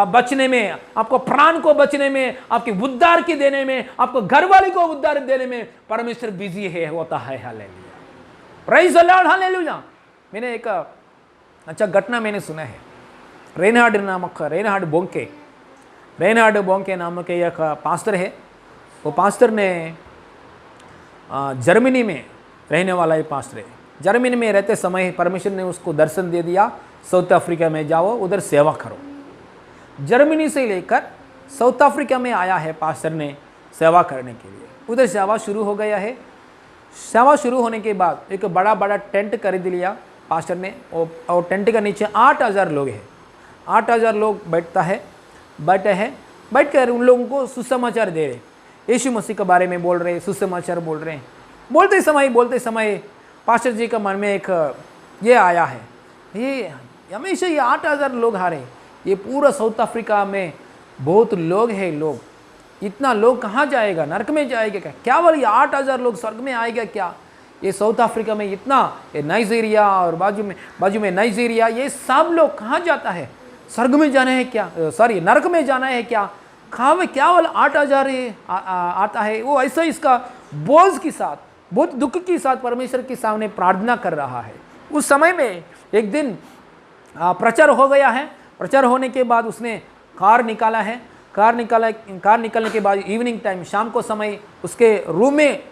बचने में, आपको प्राण को बचने में, आपके उद्धार की देने में, आपको घरवाली को उद्धार देने में परमेश्वर बिजी है होता है। Hallelujah. Praise the Lord. Hallelujah. मैंने एक अच्छा घटना मैंने सुना है। रेनहार्ड बोंके नामक एक पास्टर है। वो पास्टर ने जर्मनी में रहने वाला ये पास्टर है। जर्मनी में रहते समय परमेश्वर ने उसको दर्शन दे दिया, साउथ अफ्रीका में जाओ, उधर सेवा करो। जर्मनी से लेकर साउथ अफ्रीका में आया है पास्टर ने सेवा करने के लिए। उधर सेवा शुरू हो गया है। सेवा शुरू होने के बाद एक बड़ा टेंट खरीद लिया पास्टर ने, और टेंट के नीचे 8000 लोग हैं। 8000 लोग बैठ कर उन लोगों को सुसमाचार दे रहे, यीशु मसीह के बारे में बोल रहे, सुसमाचार बोल रहे हैं। बोलते समय पास्टर जी का मन में एक ये आया है, ये हमेशा ये 8000 लोग आ रहे, ये पूरा साउथ अफ्रीका में बहुत लोग हैं। लोग इतना लोग कहाँ जाएगा, नरक में जाएगा क्या? क्या बोले 8000 लोग स्वर्ग में आएगा क्या? ये साउथ अफ्रीका में इतना, ये नाइजीरिया और बाजू में नाइजीरिया, ये सब लोग कहाँ जाता है? स्वर्ग में जाना है क्या? सॉरी, नरक में जाना है क्या? कहाँ में क्या वाला 8000 आता है? वो ऐसा इसका बोझ के साथ, बहुत दुख के साथ परमेश्वर के सामने प्रार्थना कर रहा है। उस समय में एक दिन प्रचार हो गया है। प्रचार होने के बाद उसने कार निकाला है। कार निकालने के बाद इवनिंग टाइम, शाम को समय, उसके रूम में,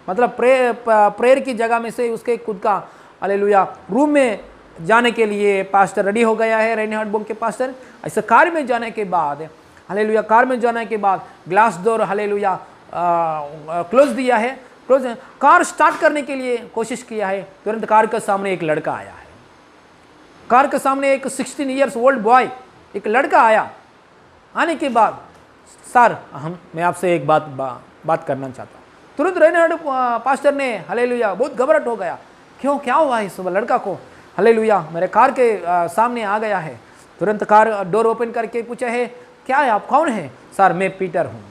मतलब प्रेयर की जगह में से उसके खुद का हालेलुया रूम में जाने के लिए पास्टर रेडी हो गया है। रेनहार्ड बोंके के पास्टर ऐसा कार में जाने के बाद हालेलुया, कार में जाने के बाद ग्लास डोर हालेलुया क्लोज दिया है। कार स्टार्ट करने के लिए कोशिश किया है। तुरंत कार के सामने एक लड़का आया है। कार के सामने एक 16 ईयर्स ओल्ड बॉय, एक लड़का आया। आने के बाद, सर मैं आपसे एक बात करना चाहता हूँ। तुरंत रेनहार्ड पास्टर ने हालेलुया बहुत घबराहट हो गया। क्यों, क्या हुआ इस लड़का को? हालेलुया मेरे कार के सामने आ गया है। तुरंत कार डोर ओपन करके पूछा है, क्या है, आप कौन है? सर मैं पीटर हूँ,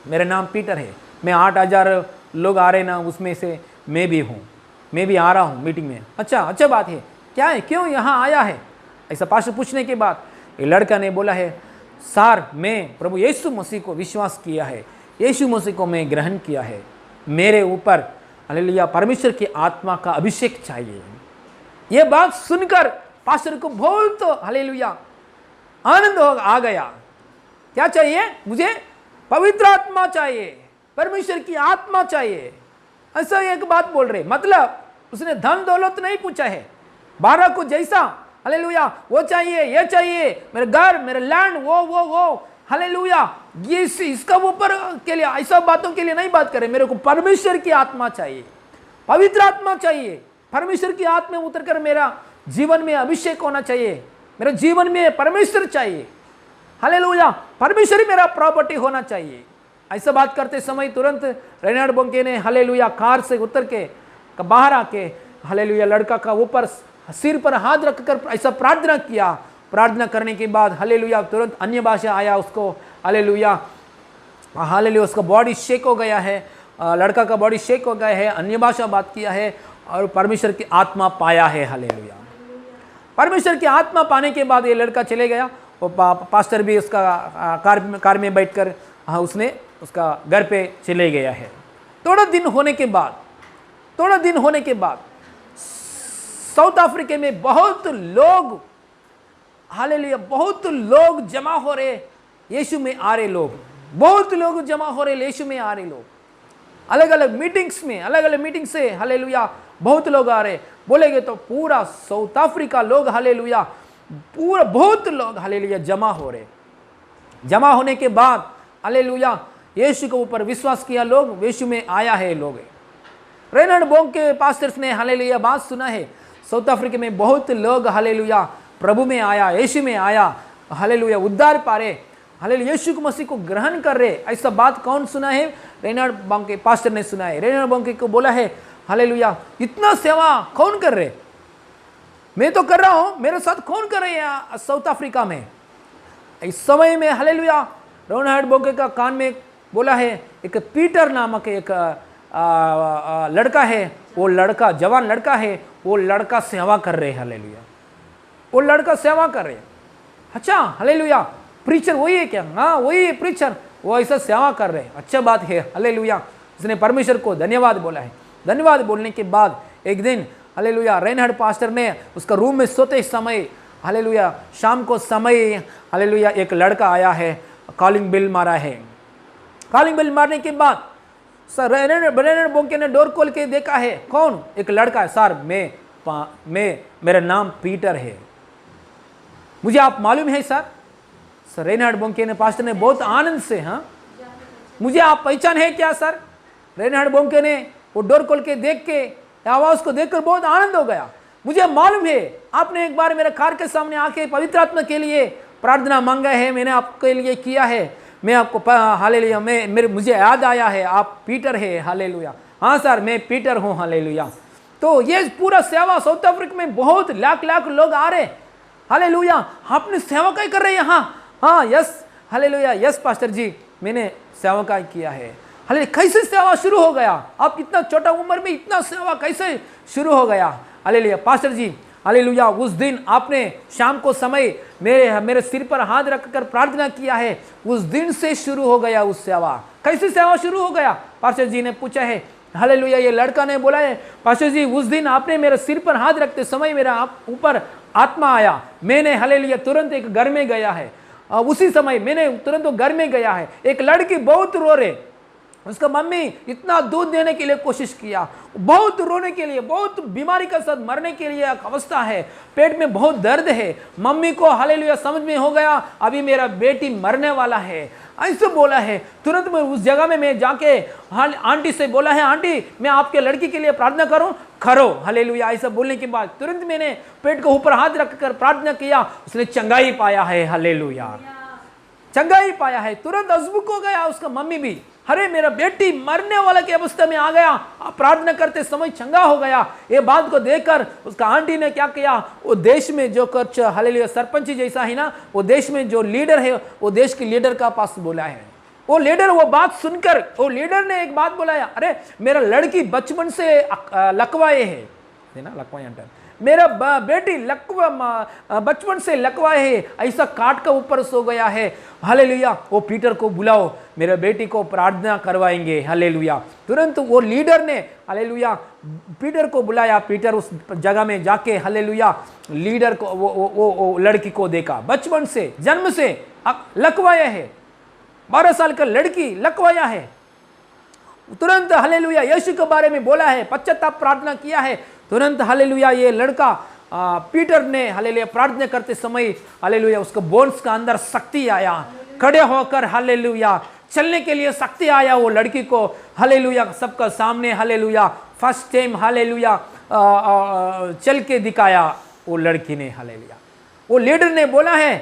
मेरा नाम पीटर है। मैं 8000 लोग आ रहे ना, उसमें से मैं भी हूँ, मैं भी आ रहा हूँ मीटिंग में। अच्छा बात है, क्या है, क्यों यहाँ आया है? ऐसा पास्टर पूछने के बाद ये लड़का ने बोला है, सर मैं प्रभु यीशु मसीह को विश्वास किया है, यीशु मसीह को मैं ग्रहण किया है, मेरे ऊपर हालेलुया परमेश्वर की आत्मा का अभिषेक चाहिए। ये बात सुनकर पास्टर को बहुत हालेलुया आनंद आ गया। क्या चाहिए मुझे? पवित्र आत्मा चाहिए, परमेश्वर की आत्मा चाहिए। ऐसा एक बात बोल रहे, मतलब उसने धन दौलत नहीं पूछा है, 12 को जैसा हालेलुया वो चाहिए, ये चाहिए, मेरे घर, मेरे लैंड, वो हालेलुया, ये इसका ऊपर के लिए, ऐसा बातों के लिए नहीं बात करें। मेरे को परमेश्वर की आत्मा चाहिए, पवित्र आत्मा चाहिए। परमेश्वर की आत्मा उतर कर मेरा जीवन में अभिषेक होना चाहिए, मेरे जीवन में परमेश्वर चाहिए। हालेलुया परमेश्वर ही मेरा प्रॉपर्टी होना चाहिए। ऐसा बात करते समय तुरंत रेनहार्ड बोंके ने हालेलुया कार से उतर के बाहर आके हालेलुया लड़का का ऊपर सिर पर हाथ रखकर ऐसा प्रार्थना किया। प्रार्थना करने के बाद हालेलुया तुरंत अन्य भाषा आया उसको। हालेलुया उसका बॉडी शेक हो गया है, लड़का का बॉडी शेक हो गया है, अन्य भाषा बात किया है और परमेश्वर की आत्मा पाया है। हालेलुया परमेश्वर की आत्मा पाने के बाद ये लड़का चले गया। वो पास्टर भी उसका कार में बैठकर उसने उसका घर पे चले गया है। थोड़ा दिन होने के बाद साउथ अफ्रीका में बहुत लोग, हालेलुया, बहुत लोग जमा हो रहे, यीशु में आ रहे लोग, बहुत लोग जमा हो रहे, यीशु में आ रहे लोग, अलग अलग मीटिंग से, हालेलुया, बहुत लोग आ रहे। बोलेंगे तो पूरा साउथ अफ्रीका लोग, हालेलुया, पूरा बहुत लोग, हालेलुया, जमा हो रहे। जमा होने के बाद, हालेलुया, यीशु के ऊपर विश्वास किया लोग, यीशु में आया है लोग। रेनहार्ड बोंग के पास्टर्स ने, हालेलुया, बात सुना है, साउथ अफ्रीका में बहुत लोग, हालेलुया, प्रभु में आया, यीशु में आया, हालेलुया, उद्धार पा रहे, हालेलुया, यीशु मसीह को ग्रहण कर रहे। ऐसा बात कौन सुना है? रेनहार्ड बोंग के पास्टर ने सुना है। रेनहार्ड बोंग को बोला है, हालेलुया, इतना सेवा कौन कर रहे? मैं तो कर रहा हूं, मेरे साथ कौन कर रहे हैं साउथ अफ्रीका में? इस समय में, हालेलुया, रेनहार्ड बोंग का कान में बोला है, एक पीटर नामक एक लड़का है, वो लड़का, जवान लड़का है, वो लड़का सेवा कर रहे हैं, हालेलुया, वो लड़का सेवा कर रहे हैं। अच्छा, हालेलुया, प्रीचर वही है क्या? हाँ, वही है प्रीचर, वो ऐसा सेवा कर रहे हैं, अच्छा बात है, हालेलुया। उसने परमेश्वर को धन्यवाद बोला है। धन्यवाद बोलने के बाद एक दिन, हालेलुया, रेनहार्ड पास्टर ने उसका रूम में सोते समय, हालेलुया, शाम को समय, हालेलुया, एक लड़का आया है, कॉलिंग बेल मारा है। कॉलिंग बेल मारने के बाद सर रेनहार्ड बोंग ने डोर खोल के देखा है, कौन? एक लड़का है। सर मेरा नाम पीटर है, मुझे आप मालूम है सर? सर रेनहार्ड बोंग ने पास्टर ने बहुत आनंद से, हाँ, मुझे आप पहचान है क्या सर? रेनहार्ड बोंग ने वो डोर खोल के देख के, आवाज को देखकर बहुत आनंद हो गया। मुझे मालूम है आपने एक बार मेरे कार के सामने आके पवित्र आत्मा के लिए प्रार्थना मांगा है, मैंने आपके लिए किया है, मैं आपको, हालेलुया, मुझे याद आया है आप पीटर है, हालेलुया। हाँ सर, मैं पीटर हूँ, हालेलुया। तो ये पूरा सेवा साउथ अफ्रीका में बहुत लाख लोग आ रहे, हालेलुया, आपने सेवा क्या कर रहे हैं यहाँ? हाँ, यस, हालेलुया, यस पास्टर जी, मैंने सेवा क्या किया है। हालेलुया, कैसे सेवा शुरू हो गया? आप इतना छोटा उम्र में इतना सेवा कैसे शुरू हो गया? हालेलुया, पास्टर जी, हालेलुया, उस दिन आपने शाम को समय मेरे सिर पर हाथ रखकर प्रार्थना किया है, उस दिन से शुरू हो गया उस सेवा। कैसे सेवा शुरू हो गया? पास्टर जी ने पूछा है, हालेलुया, ये लड़का ने बोला है, पास्टर जी, उस दिन आपने मेरे सिर पर हाथ रखते समय मेरा ऊपर आत्मा आया, मैंने, हालेलुया, तुरंत एक घर में गया है, उसी समय मैंने तुरंत घर में गया है, एक लड़की बहुत रो रहे, उसका मम्मी इतना दूध देने के लिए कोशिश किया, बहुत रोने के लिए, बहुत बीमारी के साथ मरने के लिए एक अवस्था है, पेट में बहुत दर्द है। मम्मी को, हालेलुया, समझ में हो गया अभी मेरा बेटी मरने वाला है, ऐसे बोला है। तुरंत मैं उस जगह में मैं जाके आंटी से बोला है, आंटी मैं आपके लड़की के लिए प्रार्थना करूं? करो, हालेलुया। ऐसा बोलने के बाद तुरंत मैंने पेट के ऊपर हाथ रखकर प्रार्थना किया, उसने चंगाई पाया है, हालेलुया, चंगाई पाया है। तुरंत अजबुक हो गया उसका मम्मी भी, अरे मेरा बेटी मरने वाला की अवस्था में आ गया, प्रार्थना करते समय चंगा हो गया। ये बात को देखकर उसका आंटी ने क्या किया, वो देश में जो कुछ, हालेलुया, सरपंच जैसा है ना, वो देश में जो लीडर है, वो देश के लीडर का पास बोला है। वो लीडर वो बात सुनकर, वो लीडर ने एक बात बोला है, अरे मेरा लड़की बचपन से लकवाए है ना, लकवाए अंटर, मेरा बेटी बचपन से लकवाए है, ऐसा काट का ऊपर सो गया है, हालेलुया, वो पीटर को बुलाओ, मेरे बेटी को प्रार्थना करवाएंगे, हालेलुया। तुरंत वो लीडर ने, हालेलुया, पीटर को बुलाया। पीटर उस जगह में जाके, हालेलुया, लीडर को वो लड़की को देखा, बचपन से, जन्म से लकवाया है, 12 साल का लड़की लकवाया है। तुरंत, हालेलुया, यीशु के बारे में बोला है, पश्चाताप प्रार्थना किया है। तुरंत, हालेलुया, ये लड़का पीटर ने, हालेलुया, प्रार्थना करते समय, हालेलुया, उसको बोन्स का अंदर शक्ति आया, खड़े होकर, हालेलुया, चलने के लिए शक्ति आया वो लड़की को, हालेलुया, सबका सामने, हालेलुया, फर्स्ट टाइम, हालेलुया, चल के दिखाया वो लड़की ने, हालेलुया। वो लीडर ने बोला है,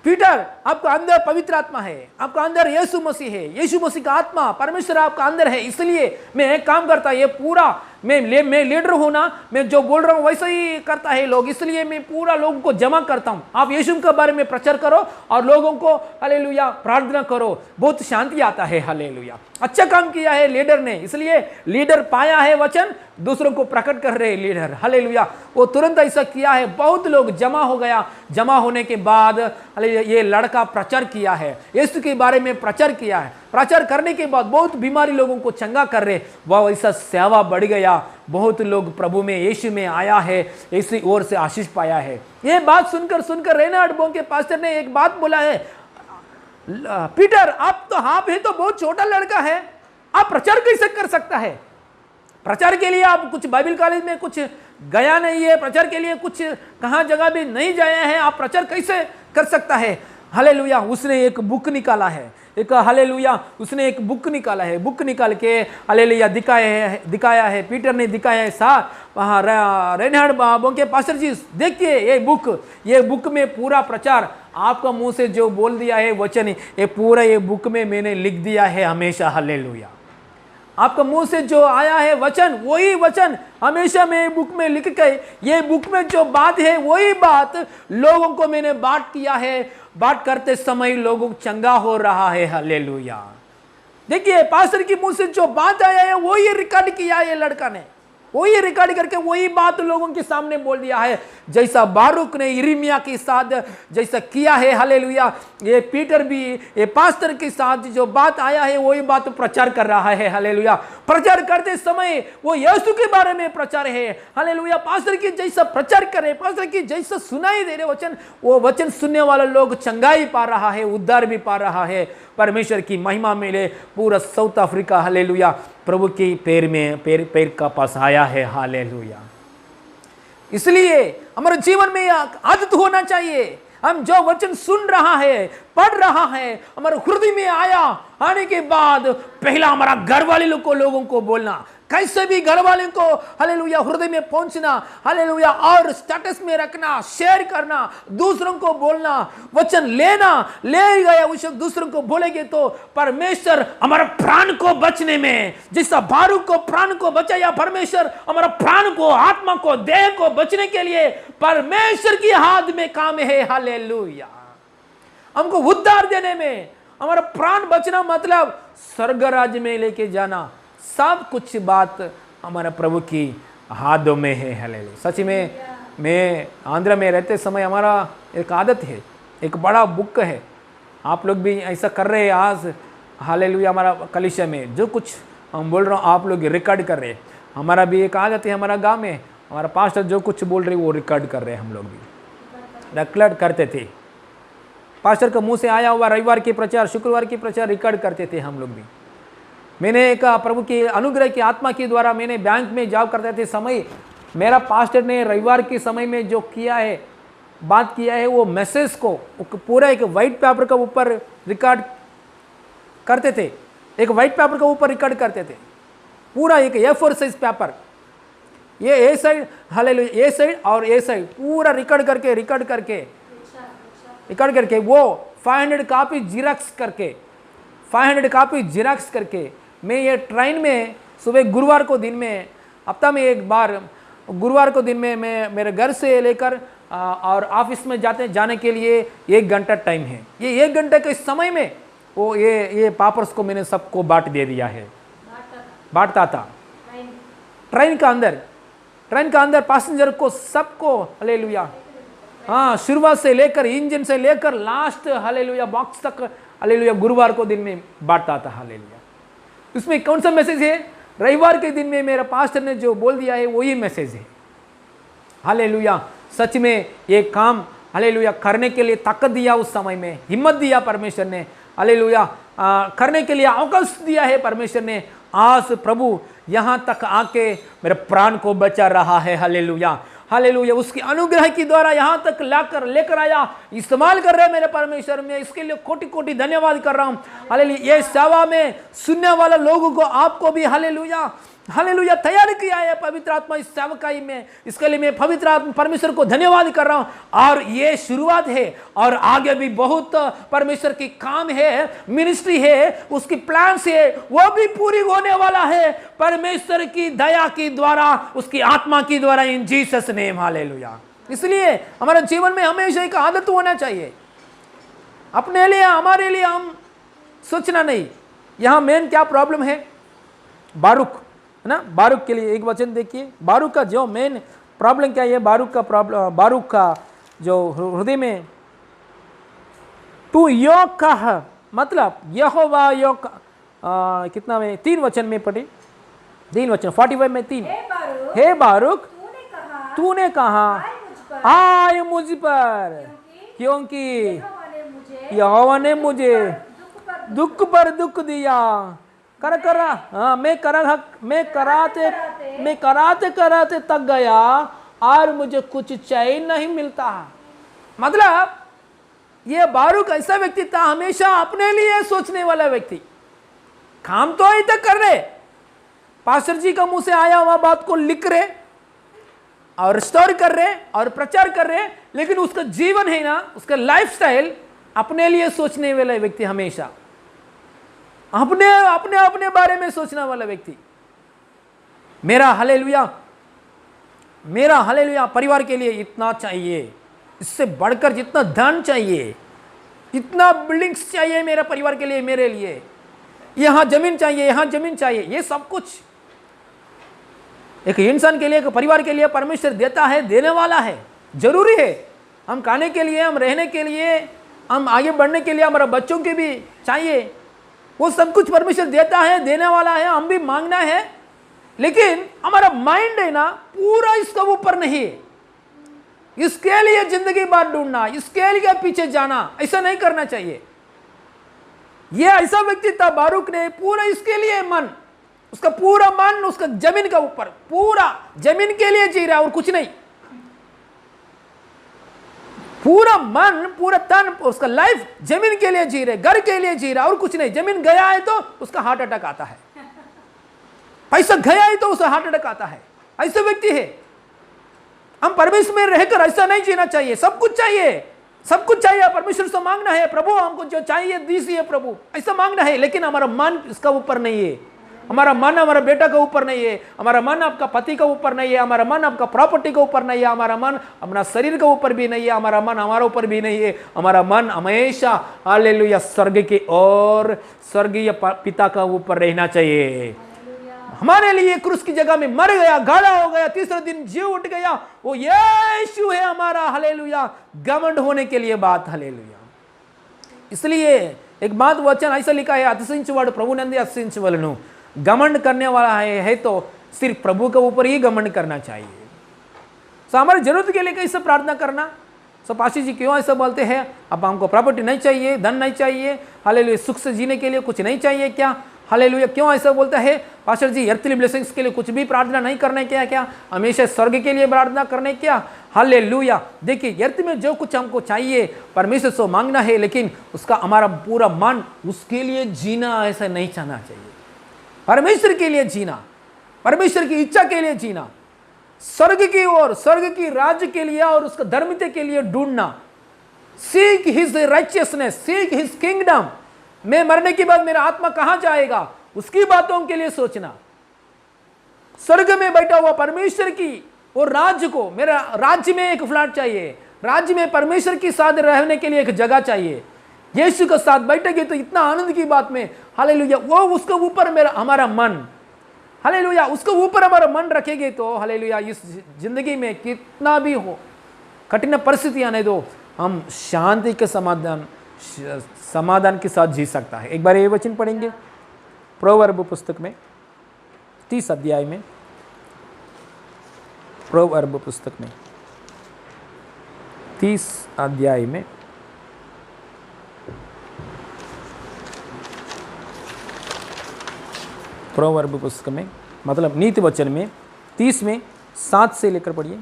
पीटर आपका अंदर पवित्र आत्मा है, आपका अंदर यीशु मसीह है, यीशु मसीह का आत्मा, परमेश्वर आपका अंदर है, इसलिए मैं एक काम करता, ये पूरा मैं लीडर हूं ना, मैं जो बोल रहा हूं वैसा ही करता है लोग, इसलिए मैं पूरा लोगों को जमा करता हूं, आप यीशु के बारे में प्रचार करो और लोगों को, हालेलुया, प्रार्थना करो, बहुत शांति आता है, हालेलुया। अच्छा काम किया है लीडर ने, इसलिए लीडर पाया है वचन, दूसरों को प्रकट कर रहे लीडर, हालेलुया। वो तुरंत ऐसा किया है, बहुत लोग जमा हो गया। जमा होने के बाद ये लड़का प्रचार किया है, यीशु के बारे में प्रचार किया है। प्रचार करने के बाद बहुत बीमारी लोगों को चंगा कर रहे, वह वैसा सेवा बढ़ गया, बहुत लोग प्रभु में यीशु में आया है, इसी ओर से आशीष पाया है। ये बात सुनकर रेनहार्ड बोंके पास्टर ने एक बात बोला है, पीटर आप है तो बहुत छोटा लड़का है, आप प्रचार कैसे कर सकता है? प्रचार के लिए आप कुछ बाइबल कॉलेज में कुछ गया नहीं है, प्रचार के लिए कुछ कहाँ जगह भी नहीं जाया है, आप प्रचार कैसे कर सकता है? हालेलुया, उसने एक बुक निकाला है, हालेलुया उसने एक बुक निकाला है, बुक निकाल के हालेलुया दिखाया है, पीटर ने दिखाया है। रेनहार्ड बोंके पास्टर जी देखिए ये बुक में पूरा प्रचार आपका मुंह से जो बोल दिया है वचन, ये पूरा ये बुक में मैंने लिख दिया है हमेशा। हालेलुया, आपका मुंह से जो आया है वचन, वही वचन हमेशा मैं बुक में लिख के, ये बुक में जो बात है वही बात लोगों को मैंने बात किया है, बात करते समय लोगों को चंगा हो रहा है। हालेलुया, देखिए पास्टर की मुंह से जो बात आया है वही रिकॉर्ड किया है, ये लड़का ने वही रिकॉर्ड करके वही बात लोगों के सामने बोल दिया है, जैसा बारूक ने यिर्मयाह के साथ जैसा किया है। हालेलुया, ये पीटर भी ये पास्टर के साथ जो बात आया है वही बात प्रचार कर रहा है। हालेलुया, प्रचार करते समय वो यीशु के बारे में प्रचार है। हालेलुया, पास्टर की जैसा प्रचार करे, पास्टर की जैसा सुनाई दे रहे वचन, वो वचन सुनने वाले लोग चंगाई पा रहा है, उद्धार भी पा रहा है। परमेश्वर की महिमा मिले, पूरा साउथ अफ्रीका हालेलुया प्रभु की पैर का पास आया है। हालेलुया, इसलिए हमारे जीवन में आदत होना चाहिए, हम जो वचन सुन रहा है, पढ़ रहा है, हमारे हृदय में आने के बाद पहला हमारा घर वाले लोगों को बोलना, कैसे भी घर वाले को हालेलुया हृदय में पहुंचना, हालेलुया, और स्टेटस में रखना, शेयर करना, दूसरों को बोलना, वचन ले गया उसे दूसरों को बोलेंगे तो परमेश्वर हमारा प्राण को बचने में, जैसा बारूक को प्राण को बचाया परमेश्वर, हमारा प्राण को, आत्मा को, देह को बचने के लिए परमेश्वर की हाथ में काम है। हालेलुया, हमको उद्धार देने में, हमारा प्राण बचना मतलब स्वर्ग राज्य में लेके जाना, सब कुछ बात हमारा प्रभु की हाथों में है। हालेलुया, सच में मैं आंध्र में रहते समय हमारा एक आदत है, एक बड़ा बुक है, आप लोग भी ऐसा कर रहे हैं आज। हालेलुया, हमारा कलीसिया में जो कुछ हम बोल रहा हूँ आप लोग रिकॉर्ड कर रहे हैं, हमारा भी एक आदत है, हमारा गांव में हमारा पास्टर जो कुछ बोल रहे वो रिकॉर्ड कर रहे हैं, हम लोग भी रिकॉर्ड करते थे। पास्टर का मुंह से आया हुआ रविवार की प्रचार, शुक्रवार की प्रचार रिकॉर्ड करते थे हम लोग भी। मैंने एक प्रभु की अनुग्रह की आत्मा के द्वारा मैंने बैंक में जॉब करते थे समय, मेरा पास्टर ने रविवार के समय में जो किया है, बात किया है, वो मैसेज को पूरा एक वाइट पेपर का ऊपर रिकॉर्ड करते थे, एक वाइट पेपर का ऊपर रिकॉर्ड करते थे, पूरा एक A4 साइज पेपर, ये ए साइड हालेलुया, ए साइड और ए साइड पूरा रिकॉर्ड करके वो 500 कॉपी जिरॉक्स करके मैं ये ट्रेन में सुबह गुरुवार को दिन में, हफ्ता में एक बार गुरुवार को दिन में मैं मेरे घर से लेकर और ऑफिस में जाने के लिए 1 घंटा टाइम है। ये 1 घंटे के समय में वो ये पेपर्स को मैंने सबको बांट दे दिया है, बांटता था ट्रेन का अंदर पैसेंजर को सबको। हालेलुया, हाँ, शुरुआत से लेकर इंजन से लेकर लास्ट हालेलुया बॉक्स तक हालेलुया गुरुवार को दिन में बांटता था। हालेलुया, उसमें कौन सा मैसेज है? रविवार के दिन में मेरा पास्टर ने जो बोल दिया है वही मैसेज है। हालेलुया, सच में ये काम हालेलुया करने के लिए ताकत दिया, उस समय में हिम्मत दिया परमेश्वर ने। हालेलुया, करने के लिए अवकाश दिया है परमेश्वर ने। आज प्रभु यहाँ तक आके मेरे प्राण को बचा रहा है। हालेलुया, हालेलुया, उसकी अनुग्रह के द्वारा यहाँ तक लेकर आया, इस्तेमाल कर रहे हैं मेरे परमेश्वर में, इसके लिए कोटि कोटि धन्यवाद कर रहा हूँ। हालेलुया, ये सेवा में सुनने वाले लोगों को, आपको भी हालेलुया हालेलुया तैयार किया है पवित्र आत्मा इस सेवकाई में, इसके लिए मैं पवित्र आत्मा परमेश्वर को धन्यवाद कर रहा हूँ। और ये शुरुआत है और आगे भी बहुत परमेश्वर की काम है, मिनिस्ट्री है, उसकी प्लान है, वो भी पूरी होने वाला है परमेश्वर की दया की द्वारा, उसकी आत्मा की द्वारा, इन जीसस नेम। हालेलुया, इसलिए हमारे जीवन में हमेशा एक आदत होना चाहिए, अपने लिए हमारे लिए हम सोचना नहीं। यहाँ मेन क्या प्रॉब्लम है? बारूक है ना, बारूक के लिए एक वचन देखिए, बारूक का जो मेन प्रॉब्लम क्या है? बारूक का जो हृदय में तू योग का मतलब यहोवा योग कितना में 3 वचन में पढ़े, 3 वचन 45 में 3। बारूक, हे बारूक तूने कहा आय मुझ पर, क्योंकि यहोवा ने मुझे दुख पर दुख दिया। हाँ, मैं कराते कराते थक गया और मुझे कुछ चैन नहीं मिलता। मतलब ये बारूक ऐसा व्यक्ति था, हमेशा अपने लिए सोचने वाला व्यक्ति। काम तो अभी तक कर रहे, पास्टर जी का मुंह से आया हुआ बात को लिख रहे और स्टोर कर रहे और प्रचार कर रहे, लेकिन उसका जीवन है ना, उसका लाइफस्टाइल अपने लिए सोचने वाला व्यक्ति, हमेशा अपने अपने अपने बारे में सोचने वाला व्यक्ति। मेरा हालेलुया परिवार के लिए इतना चाहिए, इससे बढ़कर जितना धन चाहिए, इतना बिल्डिंग्स चाहिए मेरा परिवार के लिए, मेरे लिए यहां जमीन चाहिए, यहां जमीन चाहिए। ये सब कुछ एक इंसान के लिए, एक परिवार के लिए परमेश्वर देता है, देने वाला है, जरूरी है। हम खाने के लिए, हम रहने के लिए, हम आगे बढ़ने के लिए, हमारे बच्चों के भी चाहिए, वो सब कुछ परमेश्वर देता है, देने वाला है, हम भी मांगना है। लेकिन हमारा माइंड है ना, पूरा इसका ऊपर नहीं है। इसके लिए जिंदगी भर ढूंढना, इसके लिए पीछे जाना, ऐसा नहीं करना चाहिए। ये ऐसा व्यक्ति था बारूक ने, पूरा इसके लिए मन, उसका पूरा मन उसका जमीन का ऊपर, पूरा जमीन के लिए जी रहा और कुछ नहीं। पूरा मन, पूरा तन, उसका लाइफ जमीन के लिए जी रहे, घर के लिए जी रहा और कुछ नहीं। जमीन गया है तो उसका हार्ट अटैक आता है, पैसा गया है तो उसका हार्ट अटैक आता है। ऐसा व्यक्ति है। हम परमेश्वर में रहकर ऐसा नहीं जीना चाहिए। सब कुछ चाहिए, सब कुछ चाहिए, परमेश्वर से मांगना है, प्रभु हमको जो चाहिए दीजिए प्रभु, ऐसा मांगना है। लेकिन हमारा मन इसका ऊपर नहीं है, हमारा मन हमारा बेटा का ऊपर नहीं है, हमारा मन आपका पति का ऊपर नहीं है, हमारा मन आपका प्रॉपर्टी का ऊपर नहीं है, हमारा मन अपना शरीर का ऊपर भी नहीं है, हमारा मन हमारा ऊपर भी नहीं है। हमारा मन हमेशा हालेलुया स्वर्ग की ओर, स्वर्गीय पिता का ऊपर रहना चाहिए। हमारे लिए क्रूस की जगह में मर गया, गाड़ा हो गया, तीसरे दिन जी उठ गया, वो यीशु है हमारा। हालेलुया, घमंड होने के लिए बात, हालेलुया। इसलिए एक बात वचन ऐसा लिखा है, अतिशइंचवाడు प्रभु नंदी अतिशइंचवలను। घमंड करने वाला है तो सिर्फ प्रभु के ऊपर ही घमंड करना चाहिए। तो हमारी जरूरत के लिए कैसे प्रार्थना करना। सो पाशी जी क्यों ऐसा बोलते हैं, अब हमको प्रॉपर्टी नहीं चाहिए, धन नहीं चाहिए, हालेलुया सुख से जीने के लिए कुछ नहीं चाहिए क्या, हालेलुया क्यों ऐसा बोलता है पास्टर जी। अर्थली ब्लेसिंग्स के लिए कुछ भी प्रार्थना नहीं करने क्या, हमेशा स्वर्ग के लिए प्रार्थना करने क्या, हालेलुया। देखिए अर्थ में जो कुछ हमको चाहिए परमेश्वर से मांगना है, लेकिन उसका हमारा पूरा मन उसके लिए जीना ऐसा नहीं चाहना चाहिए। परमेश्वर के लिए जीना, परमेश्वर की इच्छा के लिए जीना, स्वर्ग की ओर, स्वर्ग की राज्य के लिए और उसका धर्मिता के लिए ढूंढना। Seek his righteousness, seek his kingdom. मैं मरने के बाद मेरा आत्मा कहां जाएगा, उसकी बातों के लिए सोचना। स्वर्ग में बैठा हुआ परमेश्वर की और राज्य को, मेरा राज्य में एक फ्लैट चाहिए, राज्य में परमेश्वर के साथ रहने के लिए एक जगह चाहिए। यीशु के साथ बैठेंगे तो इतना आनंद की बात में, हालेलुया। वो उसके ऊपर मेरा हमारा मन, हालेलुया, उसके ऊपर हमारा मन रखेंगे तो हालेलुया इस जिंदगी में कितना भी हो, कठिन परिस्थिति आने दो, हम शांति के समाधान के साथ जी सकता है। एक बार ये वचन पढ़ेंगे प्रोवर्ब पुस्तक में 30 अध्याय में, प्रोवर्ब पुस्तक में 30 अध्याय में प्रोवर्ब पुस्तक में, मतलब नीति वचन में 30 में 7 से लेकर पढ़िए।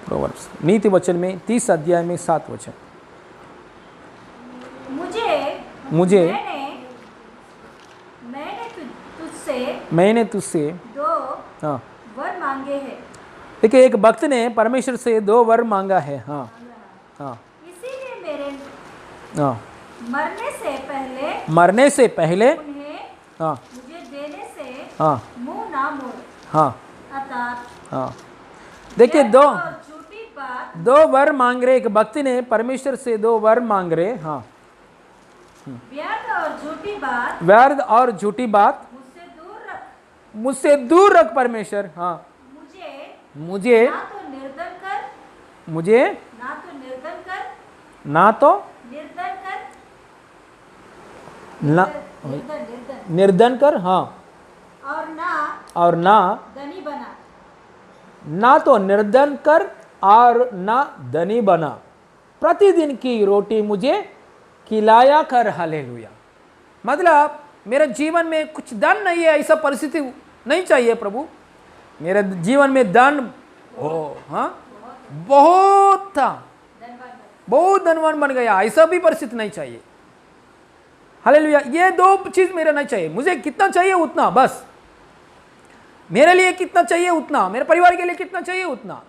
प्रोवर्ब नीति वचन में 30 अध्याय में 7 वचन। मुझे मैंने तुझसे दो हाँ वर मांगे हैं, देखिए एक भक्त ने परमेश्वर से 2 वर मांगा है। हाँ हाँ इसीलिए मेरे हाँ मरने से पहले उन्हें हाँ मुझे देने से हाँ मुंह ना मोड़। हाँ अर्थात हाँ देखिए झूठी बात 2 वर मांग रहे, एक भक्त ने परमेश्वर से 2 वर मांग रहे। हाँ व्यर्थ और झूठी बात मुझसे दूर रख परमेश्वर। हाँ मुझे ना तो निर्धन कर, मुझे ना तो निर्धन कर, ना तो ना निर्धन कर, हाँ, और ना धनी बना। ना तो निर्धन कर और ना धनी बना, प्रतिदिन की रोटी मुझे खिलाया कर। हालेलुया। मतलब मेरे जीवन में कुछ धन नहीं है, ऐसा परिस्थिति नहीं चाहिए प्रभु। मेरे जीवन में धन हो, हाँ, बहुत था, बहुत धनवान बन गया, ऐसा भी परिस्थिति नहीं चाहिए। हालेलुया। ये दो चीज मेरे नहीं चाहिए। मुझे कितना चाहिए उतना, बस मेरे लिए कितना चाहिए उतना, मेरे परिवार के लिए कितना चाहिए उतना,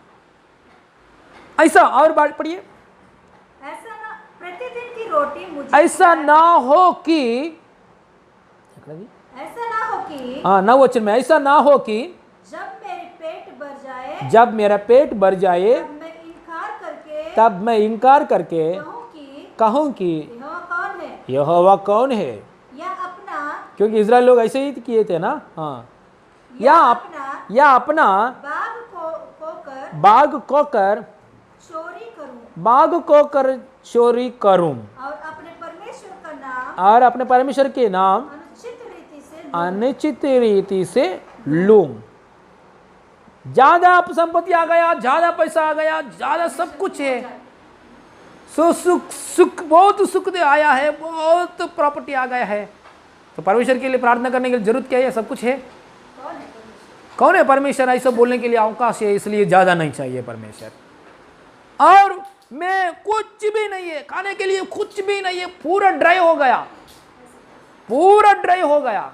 ऐसा। और बात पढ़िए। ऐसा ना प्रतिदिन की रोटी मुझे ऐसा ना हो कि, ऐसा ना हो कि हाँ, 9 वचन में, ऐसा ना हो कि जब मेरे पेट भर जाए, जब मेरा पेट भर जाए तब मैं इनकार करके कहूं कि यहोवा कौन है, यहोवा कौन है। या अपना क्योंकि इजराइल लोग ऐसे ही किए थे ना, हाँ, या अपना बाग को कर चोरी करूं और अपने परमेश्वर के नाम अनुचित रीति से लूं। ज्यादा संपत्ति आ गया, ज्यादा पैसा आ गया, ज्यादा सब कुछ है, सुख बहुत सुख दे आया है, बहुत प्रॉपर्टी आ गया है, तो परमेश्वर के लिए प्रार्थना करने की जरूरत क्या है? सब कुछ है। कौन है परमेश्वर? ऐसा बोलने के लिए अवकाश है, इसलिए ज्यादा नहीं चाहिए परमेश्वर। और मैं कुछ भी नहीं है, खाने के लिए कुछ भी नहीं है, पूरा ड्राई हो गया, पूरा ड्राई हो गया,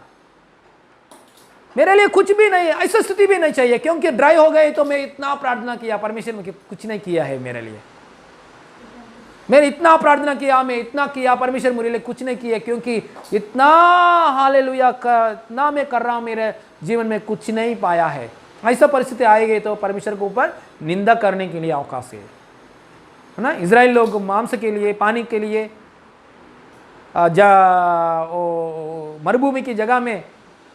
मेरे लिए कुछ भी नहीं है, ऐसा स्थिति भी नहीं चाहिए। क्योंकि ड्राई हो गए तो मैं इतना प्रार्थना किया, परमेश्वर ने कुछ नहीं किया है मेरे लिए। मैंने इतना प्रार्थना किया, मैं इतना किया, परमेश्वर मेरे लिए कुछ नहीं किया, क्योंकि इतना हालेलुया इतना मैं कर रहा हूं, मेरे जीवन में कुछ नहीं पाया है। ऐसा परिस्थिति आएगी तो परमेश्वर के ऊपर निंदा करने के लिए अवकाश है ना। इजराइल लोग मांस के लिए, पानी के लिए मरुभूमि की जगह में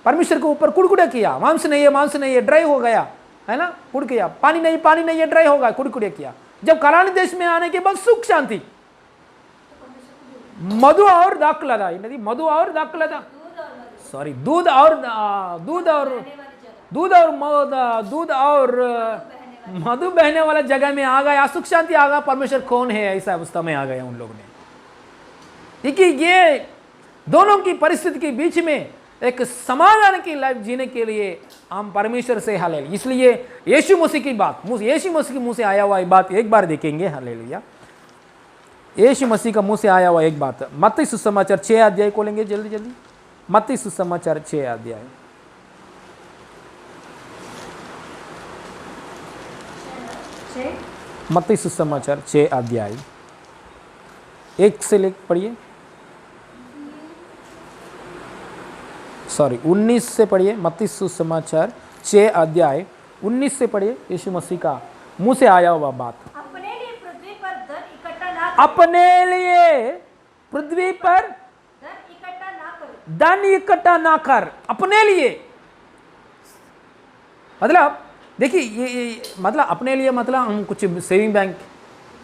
परमेश्वर के ऊपर कुड़कुड़ा किया, मांस नहीं है, मांस नहीं है, ड्राई हो गया है ना, कुड़ किया, पानी नहीं, पानी नहीं है, ड्राई हो गया, कुड़कुड़े किया। जब कनान देश में आने के बाद सुख शांति, मधु और दाखलता, नदी मधु और दाखलता, सॉरी दूध और मधु बहने वाला जगह में आ गया, सुख शांति आ गया। परमेश्वर कौन है ऐसा अवस्था में आ गया उन लोग ने। देखिए ये दोनों की परिस्थिति के बीच में एक समाधान की लाइफ जीने के लिए हम परमेश्वर से हालेलुया। इसलिए यीशु मसीह की बात, यीशु मसीह के मुंह से आया हुआ एक बात एक बार देखेंगे। हालेलुया। यीशु मसीह का मुंह से आया हुआ एक बात, मत्ती सुसमाचार 6 अध्याय खोलेंगे जल्दी जल्दी। मत्ती सुसमाचार 6 अध्याय, मत्ती सुसमाचार 6 अध्याय 1 से लेकर पढ़िए, सॉरी 19 से पढ़िए। मत्ती सुसमाचार 6 अध्याय 19 से पढ़िए। यीशु मसीह का मुंह से आया हुआ बात, अपने लिए पृथ्वी पर धन इकट्ठा ना कर, अपने लिए मतलब देखिए ये मतलब अपने लिए मतलब हम कुछ सेविंग बैंक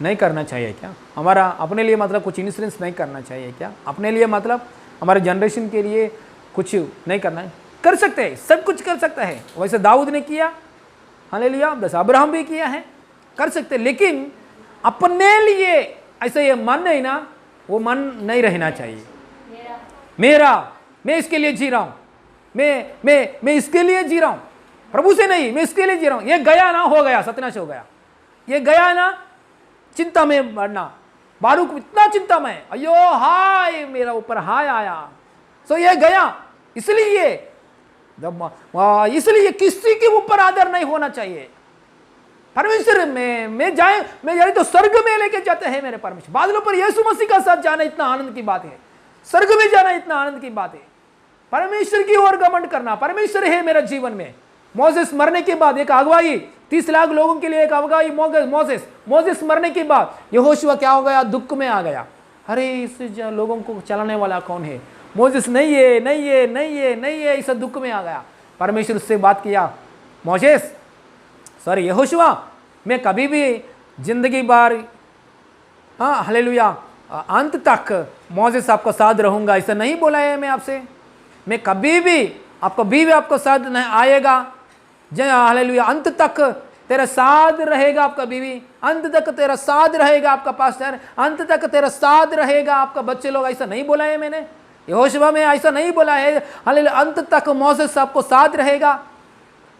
नहीं करना चाहिए क्या? हमारा अपने लिए मतलब कुछ इंश्योरेंस नहीं करना चाहिए क्या? अपने लिए मतलब हमारे जनरेशन के लिए कुछ नहीं करना है? कर सकते हैं, सब कुछ कर सकता है। वैसे दाऊद ने किया, हालेलुया, वैसे अब्राहम भी किया है, कर सकते। लेकिन अपने लिए ऐसा ये मन नहीं ना, वो मन नहीं रहना चाहिए। मैं इसके लिए जी रहा हूं, मैं इसके लिए जी रहा हूं, प्रभु से नहीं, मैं इसके लिए जी रहा हूं। ये गया ना, हो गया, सत्यानाश हो गया। ये गया ना, चिंता में बढ़ना, बारूक इतना चिंता में, अयो हाय मेरा ऊपर हाय आया, सो ये गया। इसलिए किसी के ऊपर आदर नहीं होना चाहिए। परमेश्वर में जाए तो स्वर्ग में लेके जाते हैं मेरे परमेश्वर। बादलों पर यीशु मसीह का साथ जाना इतना आनंद की बात है, स्वर्ग में जाना इतना आनंद की बात है। परमेश्वर की ओर घमंड करना, परमेश्वर है मेरे जीवन में। मोसेस मरने के बाद एक अगुवाई, 30 लाख लोगों के लिए एक अगुवाई, मोसेस मरने के बाद यहोशुआ क्या हो गया? दुख में आ गया। अरे इस लोगों को चलाने वाला कौन है? मोसेस नहीं है, इस दुख में आ गया। परमेश्वर उससे बात किया, यहोशुआ, मैं कभी भी जिंदगी भर हालेलुया अंत तक मोसेस आपको साथ रहूंगा, ऐसा नहीं बोला है मैं आपसे। मैं कभी भी आपको बीवी आपको साथ नहीं आएगा, जय हालेलुया, अंत तक तेरा साथ रहेगा आपका बीवी, अंत तक तेरा साथ रहेगा आपका पास्टर, अंत तक तेरा साथ रहेगा आपका बच्चे लोग, ऐसा नहीं बोला है मैंने। यहोशुआ में ऐसा नहीं बोला है हालेलुया अंत तक मोसेस आपको साथ रहेगा।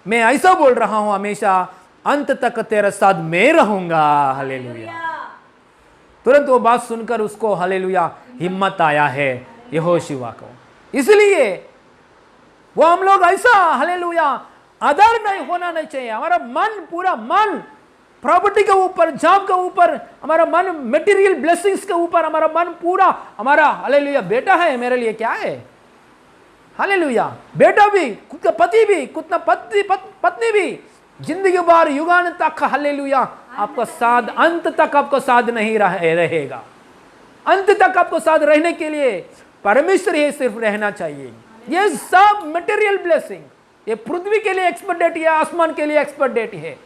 मैं ऐसा बोल रहा हूं हमेशा, अंत तक तेरा साथ मैं रहूंगा। हालेलुया। तुरंत वो बात सुनकर उसको हालेलुया हिम्मत आया है यहोशुआ को। इसलिए वो हम लोग ऐसा हालेलुया आदर नहीं होना नहीं चाहिए। हमारा मन, पूरा मन प्रॉपर्टी के ऊपर, जॉब के ऊपर, हमारा मन मटेरियल ब्लेसिंग्स के ऊपर, हमारा मन पूरा, हमारा हालेलुया बेटा है मेरे लिए क्या है, हालेलुया बेटा भी, खुद का पति भी, खुद का पत्नी भी, जिंदगी भर युगान तक हालेलुया आपका साथ, अंत तक आपको साथ नहीं रहेगा। अंत तक आपको साथ रहने के लिए परमेश्वर ही सिर्फ रहना चाहिए। ये सब मटेरियल ब्लेसिंग, ये पृथ्वी के लिए एक्सपर्ट डेट है, आसमान के लिए एक्सपर्ट डेट है,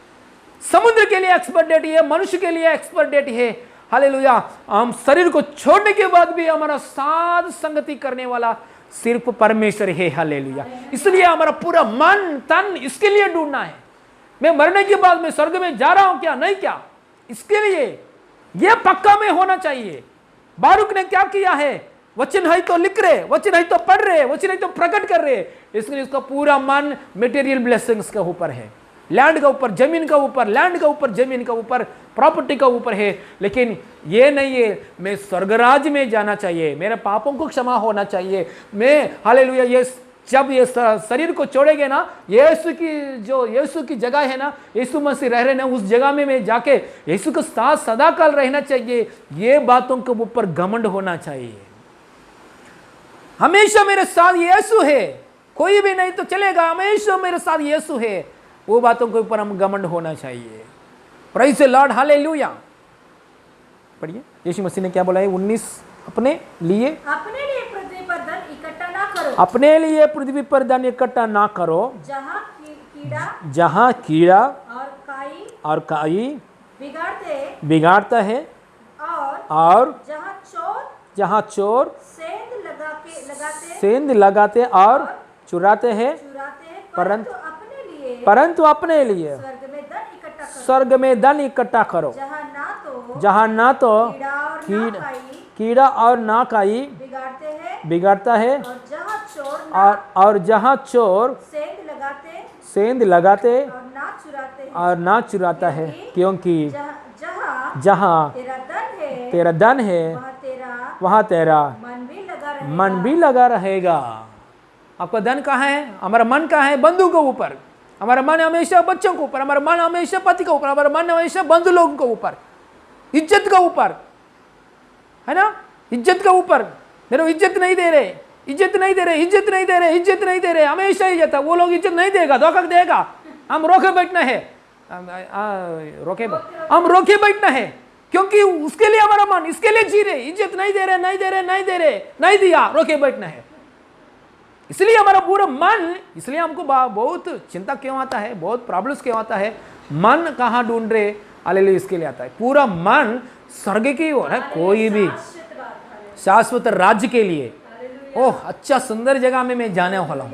समुद्र के लिए एक्सपर्ट डेट है, मनुष्य के लिए एक्सपर्ट डेट है। हालेलुया हम शरीर को छोड़ने के बाद भी हमारा साथ संगति करने वाला सिर्फ परमेश्वर है। हालेलुया। इसलिए हमारा पूरा मन तन इसके लिए ढूंढना है। मैं मरने के बाद मैं स्वर्ग में जा रहा हूं क्या, नहीं क्या, इसके लिए यह पक्का में होना चाहिए। बारूक ने क्या किया है, वचन है तो लिख रहे, वचन है तो पढ़ रहे, वचन है तो प्रकट कर रहे, इसलिए इसका पूरा मन मटेरियल ब्लेसिंग्स के ऊपर है, लैंड का ऊपर, जमीन का ऊपर, लैंड का ऊपर, जमीन का ऊपर, प्रॉपर्टी का ऊपर है। लेकिन ये नहीं है मैं स्वर्गराज में जाना चाहिए, मेरे पापों को क्षमा होना चाहिए। मैं हालेलुया ये जब ये शरीर को छोड़ेंगे ना, यीशु की जगह है ना, यीशु मसीह रह रहे ना, उस जगह में मैं जाके यीशु के साथ सदा काल रहना चाहिए। ये बातों के ऊपर घमंड होना चाहिए। हमेशा मेरे साथ यीशु है, कोई भी नहीं तो चलेगा, हमेशा मेरे साथ यीशु है, वो बातों के ऊपर हम घमंड होना चाहिए। Praise the Lord, hallelujah. पढ़िए यीशु मसीह ने क्या बोला है 19, अपने लिए पृथ्वी पर धन इकट्ठा ना करो, अपने लिए पृथ्वी पर धन इकट्ठा ना करो, जहाँ कीड़ा और काई बिगाड़ता है, और जहाँ चोर सेंध लगाते और चुराते हैं, परंतु अपने लिए स्वर्ग में धन इकट्ठा करो, जहाँ ना तो कीड़ा और ना काई बिगाड़ता है, और जहाँ चोर सेंध लगाते और ना चुराता है, क्योंकि जहाँ तेरा धन है वहाँ तेरा मन भी लगा रहेगा। आपका धन कहाँ है, हमारा मन कहाँ है, बंधु के ऊपर, हमारा मन हमेशा बच्चों के ऊपर, हमारा मन हमेशा पति के ऊपर, हमारा मन हमेशा बंधु लोगों के ऊपर, इज्जत के ऊपर, है ना, इज्जत के ऊपर। मेरे को इज्जत नहीं दे रहे, इज्जत नहीं दे रहे, इज्जत नहीं दे रहे, इज्जत नहीं दे रहे, हमेशा इज्जत है। वो लोग इज्जत नहीं देगा, धोखा देगा, हम रोके बैठना है, हम रोके बैठना है, क्योंकि उसके लिए हमारा मन इसके लिए जी रहे, इज्जत नहीं दे रहे, नहीं दे रहे, नहीं दे रहे, नहीं दिया, रोके बैठना है। इसलिए हमारा पूरा मन, इसलिए हमको बहुत चिंता क्यों आता है, बहुत प्रॉब्लम्स क्यों आता है, मन कहाँ ढूंढ रहे, हालेलुया इसके लिए आता है। पूरा मन स्वर्ग की ओर है, कोई भी शाश्वत राज्य के लिए, ओह अच्छा सुंदर जगह में मैं जाने वाला हूँ,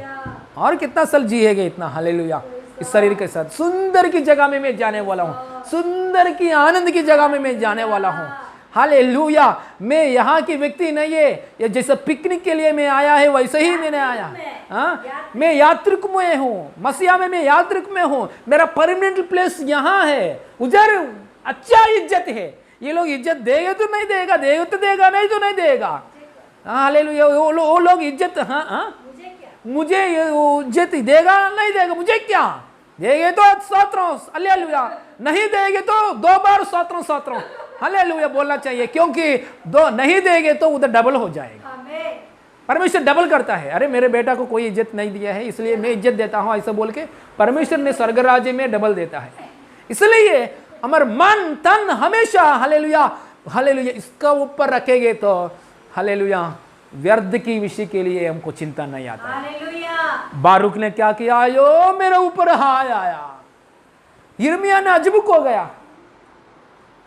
और कितना साल जिएगा इतना, हालेलुया इस शरीर के साथ, सुंदर की जगह में मैं जाने वाला हूँ, सुंदर की आनंद की जगह में मैं जाने वाला हूँ, हालेलुया। मैं यहाँ की व्यक्ति नहीं है, ये जैसे पिकनिक के लिए मैं आया है वैसे ही मैंने आया, हाँ मैं यात्रिक में हूँ, मसीहा में मैं यात्रिक में हूँ, मेरा परमानेंट प्लेस यहाँ है, उधर अच्छा इज्जत है। ये लोग इज्जत देगा तो नहीं देगा, देगा तो देगा, नहीं तो नहीं देगा, हालेलुया। वो लोग इज्जत, हाँ मुझे इज्जत देगा नहीं देगा, मुझे क्या, देंगे तो स्तोत्रम हालेलुया, नहीं देंगे तो 2 बार स्तोत्रम हालेलुया बोलना चाहिए, क्योंकि दो नहीं देंगे तो उधर डबल हो जाएगा। परमेश्वर डबल करता है, अरे मेरे बेटा को कोई इज्जत नहीं दिया है इसलिए मैं इज्जत देता हूं, ऐसा बोल के परमेश्वर ने स्वर्ग राज्य में डबल देता है। इसलिए हमारा मन तन हमेशा हालेलुया हालेलुया इसका ऊपर रखेंगे तो हालेलुया व्यर्थ की विषय के लिए हमको चिंता नहीं आता है। बारूक ने क्या किया, आयो मेरे ऊपर हाय आया, यिर्मयाह ने अजबुक हो गया,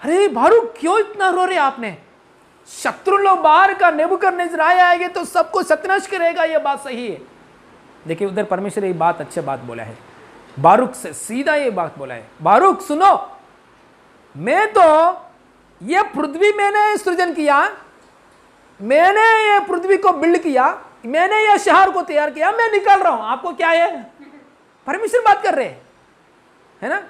अरे बारूक क्यों इतना रो रहे आपने, शत्रु लोग बाहर का नेबूकदनेस्सर आएंगे तो सबको सत्यानाश करेगा, ये बात सही है। देखिए उधर परमेश्वर ये बात अच्छी बात बोला है, बारूक से सीधा ये बात बोला है, बारूक सुनो, मैं तो ये पृथ्वी मैंने सृजन किया, मैंने ये पृथ्वी को बिल्ड किया, मैंने ये शहर को तैयार किया, मैं निकाल रहा हूं, आपको क्या है? परमेश्वर बात कर रहे हैं, है ना,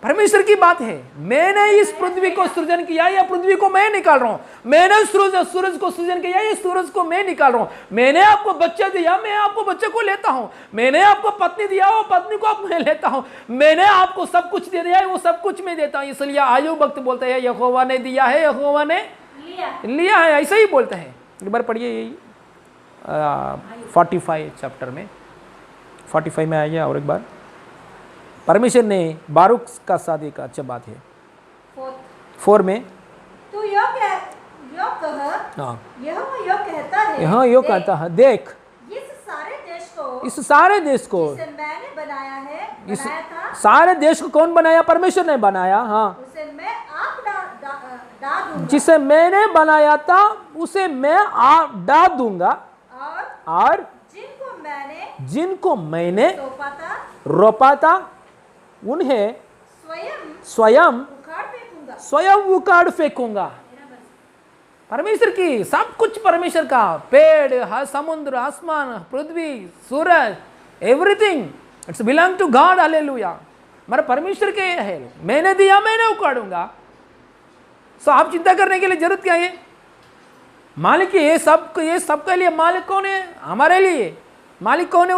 परमेश्वर की बात है। मैंने इस पृथ्वी को सृजन किया, या पृथ्वी को मैं निकाल रहा हूं। मैंने सूरज को सृजन किया, ये सूरज को मैं निकाल रहा हूं। मैंने आपको बच्चा दिया, मैं आपको बच्चे को लेता हूं। मैंने आपको पत्नी दिया, वो पत्नी को मैं लेता हूं। मैंने आपको सब कुछ दे दिया है, वो सब कुछ मैं देता हूं। इसलिए आयु भक्त बोलते हैं यहोवा ने दिया है, यहोवा ने लिया है, ऐसा ही बोलते हैं। एक बार पढ़िए यही 45 चैप्टर में, 45 में आइए और एक बार। परमेश्वर ने बारूक का साथ एक अच्छा बात है 4 में, तू यो कह हाँ यहोवा कहता है, यहाँ यो कहता है, देख इस सारे देश को जिसे मैंने बनाया है, इस बनाया था, सारे देश को कौन बनाया? परमेश्वर ने बनाया। हाँ, उसे मैं आप डाल दूंगा, जिसे मैंने बनाया था उसे मैं डाल दूंगा, और जिनको मैंने रोपा था उन्हें स्वयं उखाड़ फेंकूंगा। परमेश्वर की सब कुछ, परमेश्वर का पेड़, समुद्र, आसमान, पृथ्वी, सूरज, everything it's belong to God. Hallelujah. मेरा परमेश्वर के है, मैंने दिया, मैंने उखाड़ूंगा। सो आप चिंता करने के लिए जरूरत क्या है? मालिक ये सबके लिए मालिक कौन है? हमारे लिए मालिक कौन है?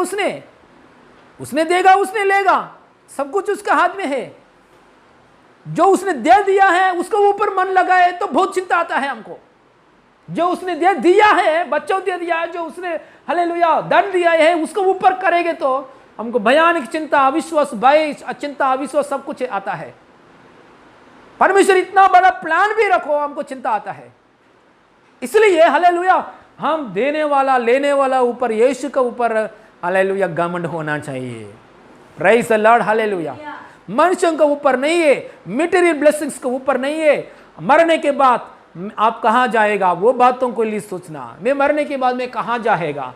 उसने देगा, उसने लेगा, सब कुछ उसके हाथ में है। जो उसने दे दिया है उसको ऊपर मन लगाए तो बहुत चिंता आता है हमको। जो उसने दे दिया है, बच्चों दे दिया है, जो उसने हालेलुया दंड दिया है, उसको ऊपर करेंगे तो हमको भयानक चिंता, अविश्वास, भय, अचिंता, अविश्वास सब कुछ आता है। परमेश्वर इतना बड़ा प्लान भी रखो, हमको चिंता आता है। इसलिए हालेलुया हम देने वाला, लेने वाला ऊपर, यीशु के ऊपर हालेलुया घमंड होना चाहिए। Praise the Lord, hallelujah. मनुष्यों के ऊपर नहीं है, मटेरियल ब्लेसिंग्स के ऊपर नहीं है। मरने के बाद आप कहाँ जाएगा, वो बातों को लिए सोचना। मैं मरने के बाद मैं कहाँ जाएगा,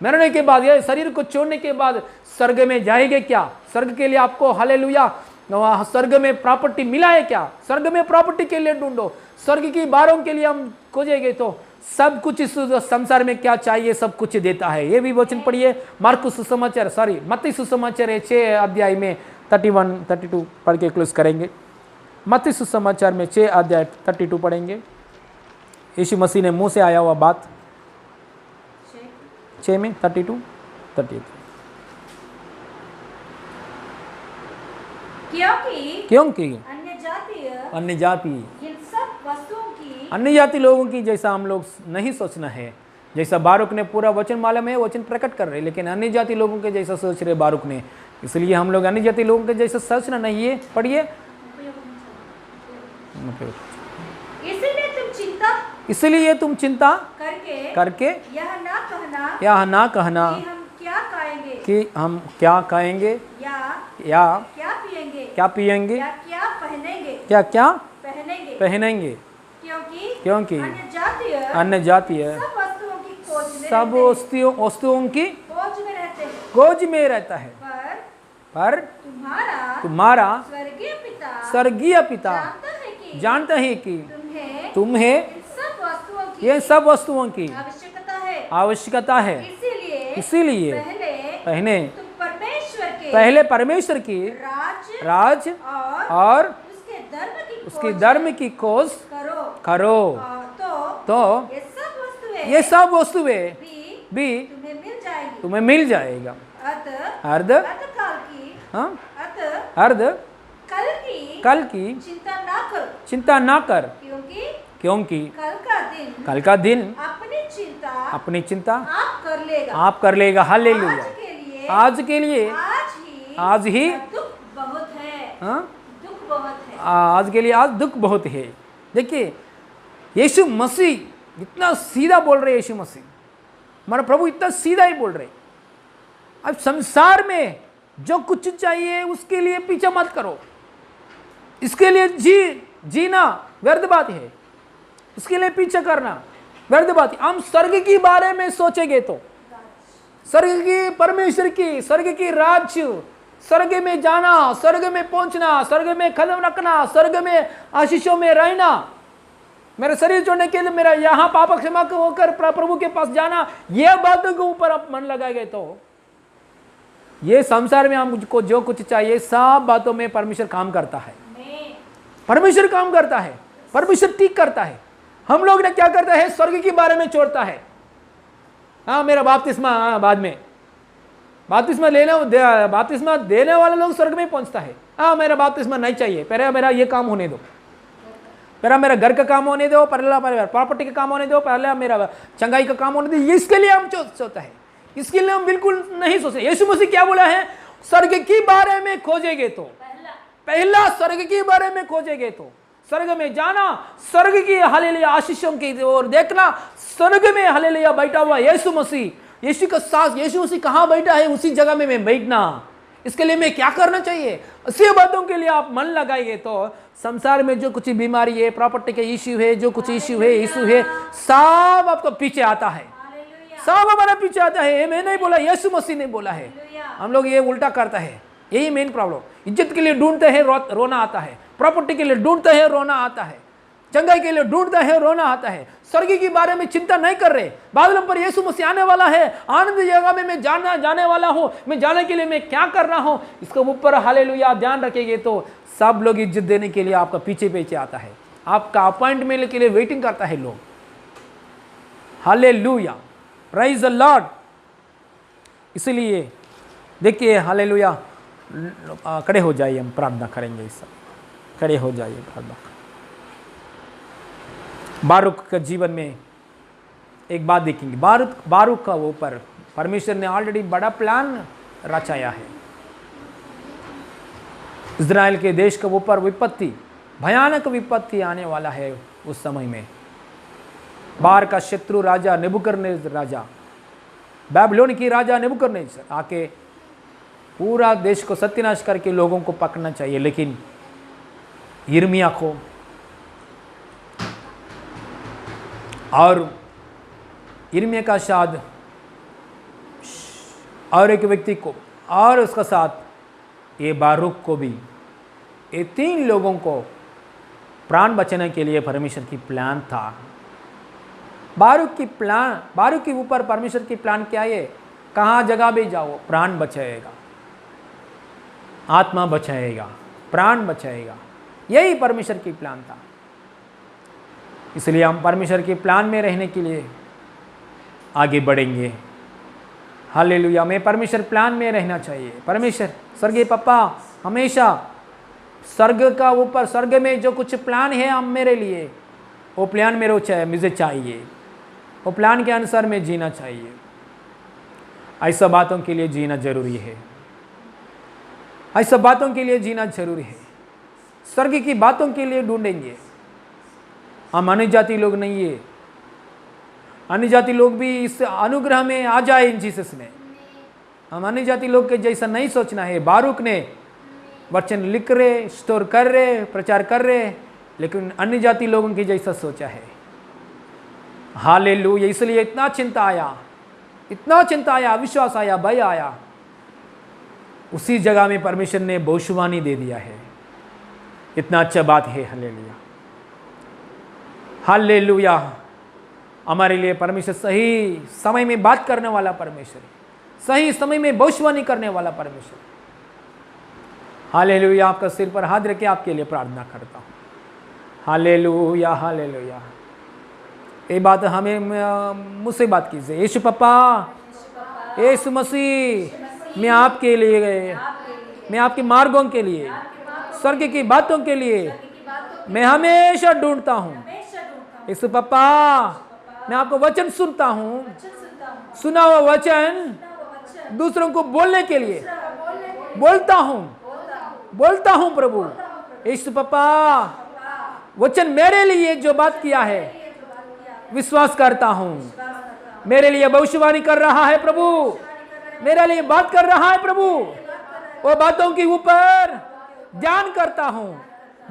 मरने के बाद, ये शरीर को छोड़ने के बाद स्वर्ग में जाएंगे क्या? स्वर्ग के लिए आपको हालेलुया स्वर्ग में प्रॉपर्टी मिला है क्या? स्वर्ग में प्रॉपर्टी के लिए ढूंढो, स्वर्ग की बारों के लिए हम खोजेंगे तो सब कुछ इस संसार में क्या चाहिए सब कुछ देता है। ये भी वचन पढ़िए, मार्कुस सुसमाचार, मत्ती सुसमाचार 6 अध्याय में 31-32 पढ़ के क्लोज करेंगे। मत्ती सुसमाचार में 6 अध्याय 32 पढ़ेंगे। यीशु मसीह ने मुंह से आया हुआ बात 6 में 32-38। क्योंकि अन्य जाति अन्य जाति लोगों की जैसा हम लोग नहीं सोचना है। जैसा बारूक ने पूरा वचन मालूम है, वचन प्रकट कर रहे, लेकिन अन्य जाति लोगों के जैसा सोच रहे बारूक ने। इसलिए हम लोग अन्य जाति लोगों के जैसा सोचना नहीं है। पढ़िए, इसलिए तुम चिंता करके यह ना कहना कि हम क्या खाएंगे, या क्या पिएंगे, क्या पहनेंगे, क्योंकि अन्य जातीय सब वस्तुओं की खोज में रहता है, पर तुम्हारा स्वर्गीय पिता जानता है कि तुम्हें ये सब वस्तुओं की आवश्यकता है। इसीलिए पहले परमेश्वर की राज और उसके धर्म की खोज करो, तो ये सब वस्तुएं भी तुम्हें मिल जाएगा। अर्ध कल की चिंता ना कर, क्योंकि कल का दिन अपनी चिंता आप कर लेगा। हालेलुया। आज के लिए आज ही आज के लिए आज दुख बहुत है। देखिए यीशु मसीह इतना सीधा बोल रहे, यीशु मसीह हमारा प्रभु इतना सीधा ही बोल रहे। अब संसार में जो कुछ चाहिए उसके लिए पीछे मत करो, इसके लिए जीना व्यर्थ बात है। उसके लिए पीछे करना व्यर्थ बात। हम स्वर्ग की बारे में सोचेंगे तो स्वर्ग की, परमेश्वर की, स्वर्ग की राज्य, स्वर्ग में जाना, स्वर्ग में पहुंचना, स्वर्ग में कदम रखना, स्वर्ग में आशीषों में रहना, मेरा शरीर छोड़ने के लिए मेरा यहाँ पाप क्षमा होकर प्रभु के पास जाना, ये बातों के ऊपर आप मन लगाएंगे तो ये संसार में हमको जो कुछ चाहिए सब बातों में परमेश्वर काम करता है। परमेश्वर काम करता है, परमेश्वर ठीक करता है। हम लोग ने क्या करता है, स्वर्ग के बारे में छोड़ता है। हाँ मेरा बपतिस्मा बाद में, बपतिस्मा बपतिस्मा देने वाला लोग स्वर्ग में पहुंचता है। हाँ मेरा बपतिस्मा नहीं चाहिए, पहले मेरा ये काम होने दो, पहला मेरा घर का काम होने दो, पहला मेरा प्रॉपर्टी का काम होने दो, पहला मेरा चंगाई का काम होने दो। इसके लिए हम सोचता है, इसके लिए हम बिल्कुल नहीं सोचते। यीशु मसीह क्या बोला है, स्वर्ग के बारे में खोजेंगे तो, पहला स्वर्ग के बारे में खोजेंगे तो स्वर्ग में जाना, स्वर्ग की हालेलुया आशीषों की ओर देखना, स्वर्ग में हालेलुया बैठा हुआ यीशु मसीह, यीशु का साथ, यीशु मसीह कहाँ बैठा है उसी जगह में मैं बैठना। इसके लिए मैं क्या करना चाहिए, ऐसी बातों के लिए आप मन लगाइए तो संसार में जो कुछ बीमारी है, प्रॉपर्टी के इश्यू है, जो कुछ इश्यू है सब आपको पीछे आता है, सब हमारा पीछे आता है। मैं नहीं बोला, यीशु मसीह ने बोला है। हम लोग ये उल्टा करता है, यही मेन प्रॉब्लम। इज्जत के लिए ढूंढते हैं, रोना आता है, प्रॉपर्टी के लिए ढूंढते हैं, रोना आता है, चंगाई के लिए ढूंढते हैं, रोना आता है। स्वर्ग के बारे में चिंता नहीं कर रहे। बादलों पर यीशु मसीह आने वाला है, आनंद जगह में मैं जाने वाला हूं, मैं जाने के लिए मैं क्या कर रहा हूं, इसके ऊपर हालेलुया ध्यान रखेंगे तो सब लोग इज्जत देने के लिए आपका पीछे पीछे आता है, आपका अपॉइंटमेंट के लिए वेटिंग करता है लोग। Hallelujah, praise the Lord. इसलिए देखिए हालेलुया, खड़े हो जाइए, हम प्रार्थना करेंगे। इस खड़े हो जाइए, प्रार्थना। बारूक के जीवन में एक बात देखेंगे, बारूक का ऊपर परमेश्वर ने ऑलरेडी बड़ा प्लान रचाया है। इज़राइल के देश के ऊपर विपत्ति, भयानक विपत्ति आने वाला है उस समय में। बाहर का शत्रु राजा नेबुकदनेस्सर राजा, बाबिलोन की राजा नेबुकदनेस्सर आके पूरा देश को सत्यानाश करके लोगों को पकड़ना चाहिए, लेकिन यिर्मयाह को और यिर्मयाह का साथ और एक व्यक्ति को और उसका साथ ये बारूक को भी, ये 3 लोगों को प्राण बचाने के लिए परमेश्वर की प्लान था। बारूक के ऊपर परमेश्वर की प्लान क्या है, कहाँ जगह भी जाओ प्राण बचाएगा, आत्मा बचाएगा, प्राण बचाएगा, यही परमेश्वर की प्लान था। इसलिए हम परमेश्वर के प्लान में रहने के लिए आगे बढ़ेंगे। हालेलुया, मैं परमेश्वर प्लान में रहना चाहिए। परमेश्वर स्वर्गीय पप्पा हमेशा स्वर्ग का ऊपर, स्वर्ग में जो कुछ प्लान है हम मेरे लिए, वो प्लान मेरे मुझे चाहिए, वो प्लान के अनुसार मैं जीना चाहिए। ऐसा बातों के लिए जीना जरूरी है, ऐसा बातों के लिए जीना जरूरी है। स्वर्ग की बातों के लिए ढूंढेंगे। हम अन्य जाति लोग नहीं है, अन्य जाति लोग भी इस अनुग्रह में आ जाए इन जीसस में। हम अन्य जाति लोग के जैसा नहीं सोचना है। बारूक ने वचन लिख रहे, स्टोर कर रहे, प्रचार कर रहे, लेकिन अन्य जाति लोगों की जैसा सोचा है। हालेलुया, इसलिए इतना चिंता आया, इतना चिंता आया, विश्वास आया, भय आया। उसी जगह में परमेश्वर ने भविष्यवाणी दे दिया है। इतना अच्छा बात है। Hallelujah, hallelujah. हमारे लिए परमेश्वर सही समय में बात करने वाला परमेश्वर, सही समय में भविष्यवाणी करने वाला परमेश्वर। हालेलुया, आपका सिर पर हाथ रख के आपके लिए प्रार्थना करता हूँ। Hallelujah, hallelujah. ये बात हमें मुझसे बात कीजिए। यीशु पप्पा, यीशु मसीह, मैं आपके लिए, मैं आपके मार्गों के लिए, स्वर्ग की बातों के लिए मैं हमेशा ढूंढता हूँ। यीशु पप्पा, मैं आपको वचन सुनता हूँ, सुना हुआ वचन दूसरों को बोलने के लिए बोलता हूँ प्रभु। यीशु पप्पा, वचन मेरे लिए जो बात किया है विश्वास करता हूँ, मेरे लिए भविष्यवाणी कर रहा है प्रभु, मेरे लिए बात कर रहा है प्रभु। वो बातों के ऊपर ध्यान करता हूँ,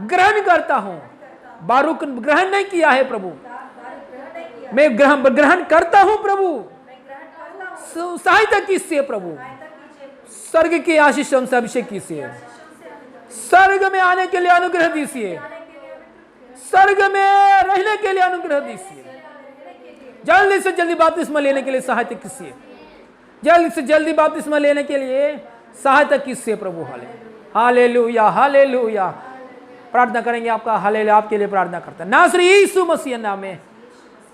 ग्रहण करता हूँ। बारूक ग्रहण नहीं किया है प्रभु, मैं ग्रहण करता हूं प्रभु। सहायता किससे प्रभु? स्वर्ग की आशीष हमसे अभिषेक कीजिए। स्वर्ग में आने के लिए अनुग्रह दीजिए। स्वर्ग में रहने के लिए अनुग्रह दीजिए। जल्दी से जल्दी बपतिस्मा लेने के लिए सहायता कीजिए। जल्दी से जल्दी बपतिस्मा लेने के लिए सहायता कीजिए प्रभु। Hallelujah hallelujah. प्रार्थना करेंगे आपका हालेलुया, आपके लिए प्रार्थना करते हैं नासरी यीशु मसीह नाम में,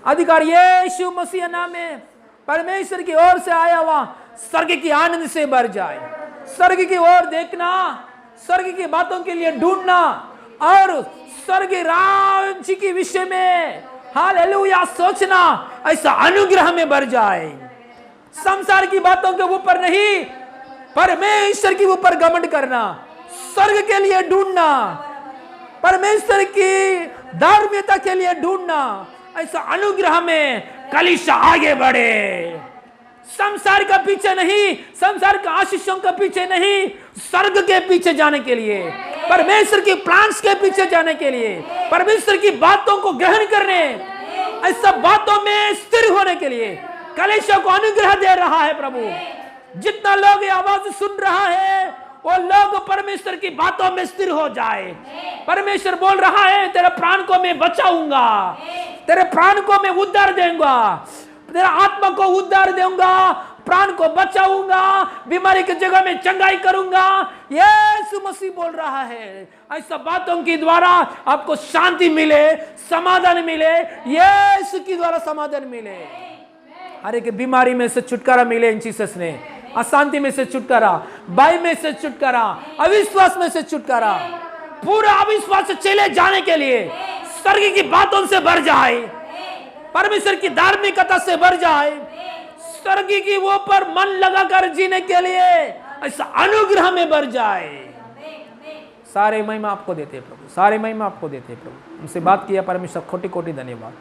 अधिकार यीशु मसीह नाम में परमेश्वर की ओर से आया हुआ स्वर्ग की आनंद से भर जाए। स्वर्ग की ओर देखना, स्वर्ग की बातों के लिए ढूंढना और स्वर्ग राज्य के विषय में हालेलुया सोचना, ऐसा अनुग्रह में भर जाए। संसार की बातों के ऊपर नहीं, परमेश्वर के ऊपर घमंड करना, स्वर्ग के लिए ढूंढना, परमेश्वर की धार्मिकता के लिए ढूंढना, ऐसा अनुग्रह में कलीसिया आगे बढ़े। संसार का पीछे नहीं, संसार का आशीषों का पीछे नहीं, स्वर्ग के पीछे जाने के लिए, परमेश्वर की प्लान्स के पीछे जाने के लिए, परमेश्वर की बातों को ग्रहण करने, ऐसा बातों में स्थिर होने के लिए कलीसिया को अनुग्रह दे रहा है प्रभु। जितना लोग ये आवाज सुन रहा है वो लोग परमेश्वर की बातों में स्थिर हो जाए। परमेश्वर बोल रहा है तेरे प्राण को मैं बचाऊंगा, तेरे प्राण को मैं उद्धार दूंगा, तेरा आत्मा को उद्धार दूंगा, प्राण को बचाऊंगा, बीमारी की जगह में चंगाई करूंगा। यीशु मसीह बोल रहा है। ऐसा बातों के द्वारा आपको शांति मिले, समाधान मिले, यीशु के द्वारा समाधान मिले, हर एक बीमारी में से छुटकारा मिले इन जीसस ने, अशांति में से छुटकारा, भय में से छुटकारा, अविश्वास में से छुटकारा, पूरा अविश्वास से चले जाने के लिए स्वर्ग की बातों से भर जाए, परमेश्वर की धार्मिकता से भर जाए, स्वर्ग की वो पर मन लगाकर जीने के लिए ऐसा अनुग्रह में भर जाए। सारे महिमा आपको देते हैं प्रभु, सारे महिमा आपको देते हैं प्रभु। हमसे बात किया परमेश्वर, कोटि कोटि धन्यवाद।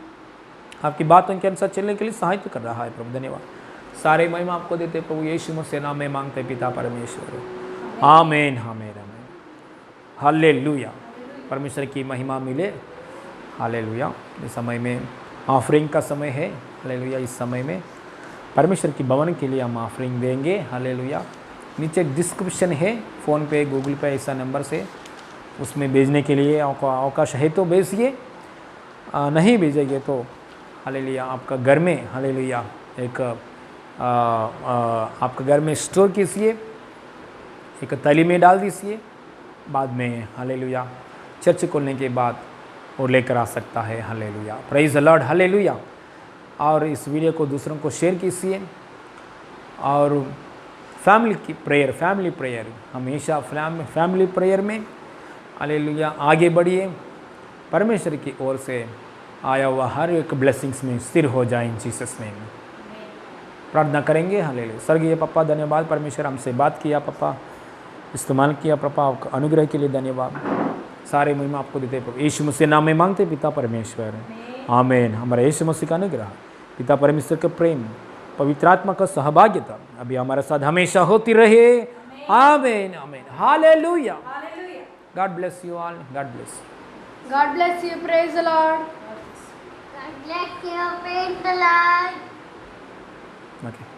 आपकी बातों के अनुसार चलने के लिए सहायता कर रहा है प्रभु, धन्यवाद। सारे महिमा आपको देते प्रभु, यीशु मसीह नाम में मांगते पिता परमेश्वर, आमीन आमीन आमीन। हालेलुया। परमेश्वर की महिमा मिले। हालेलुया। इस समय में ऑफरिंग का समय है। हालेलुया। इस समय में परमेश्वर की भवन के लिए हम ऑफरिंग देंगे। हालेलुया। नीचे डिस्क्रिप्शन है, फ़ोन पे, गूगल पे, ऐसा नंबर से उसमें भेजने के लिए अवकाश है तो भेजिए, नहीं भेजेंगे तो हालेलुया आपका घर में हालेलुया एक आपका घर में स्टोर कीजिए, एक थाली में डाल दीजिए, बाद में हालेलुया चर्च खोलने के बाद वो लेकर आ सकता है। Hallelujah. Praise the Lord. Hallelujah. और इस वीडियो को दूसरों को शेयर कीजिए और फैमिली की प्रेयर, फैमिली प्रेयर, हमेशा फैमिली प्रेयर में हालेलुया आगे बढ़िए। परमेश्वर की ओर से आया हुआ हर एक ब्लेसिंग्स में स्थिर हो जाए इन जीसस नेम में। प्रार्थना करेंगे। हालेलुया। स्वर्गीय पप्पा धन्यवाद, परमेश्वर हमसे बात किया पप्पा, इस्तेमाल किया पप्पा, आपका अनुग्रह के लिए धन्यवाद। सारे महिमा आपको देते प्रभु, यीशु मसीह नाम में मांगते पिता परमेश्वर, आमीन। हमारे यीशु मसीह का अनुग्रह, पिता परमेश्वर का प्रेम, पवित्र आत्मा का सहभागिता अभी हमारे साथ हमेशा होती रहे। आमीन आमीन। Hallelujah. God bless you all. God bless you. God bless you. Praise the Lord. God bless you. Praise the Lord. Okay.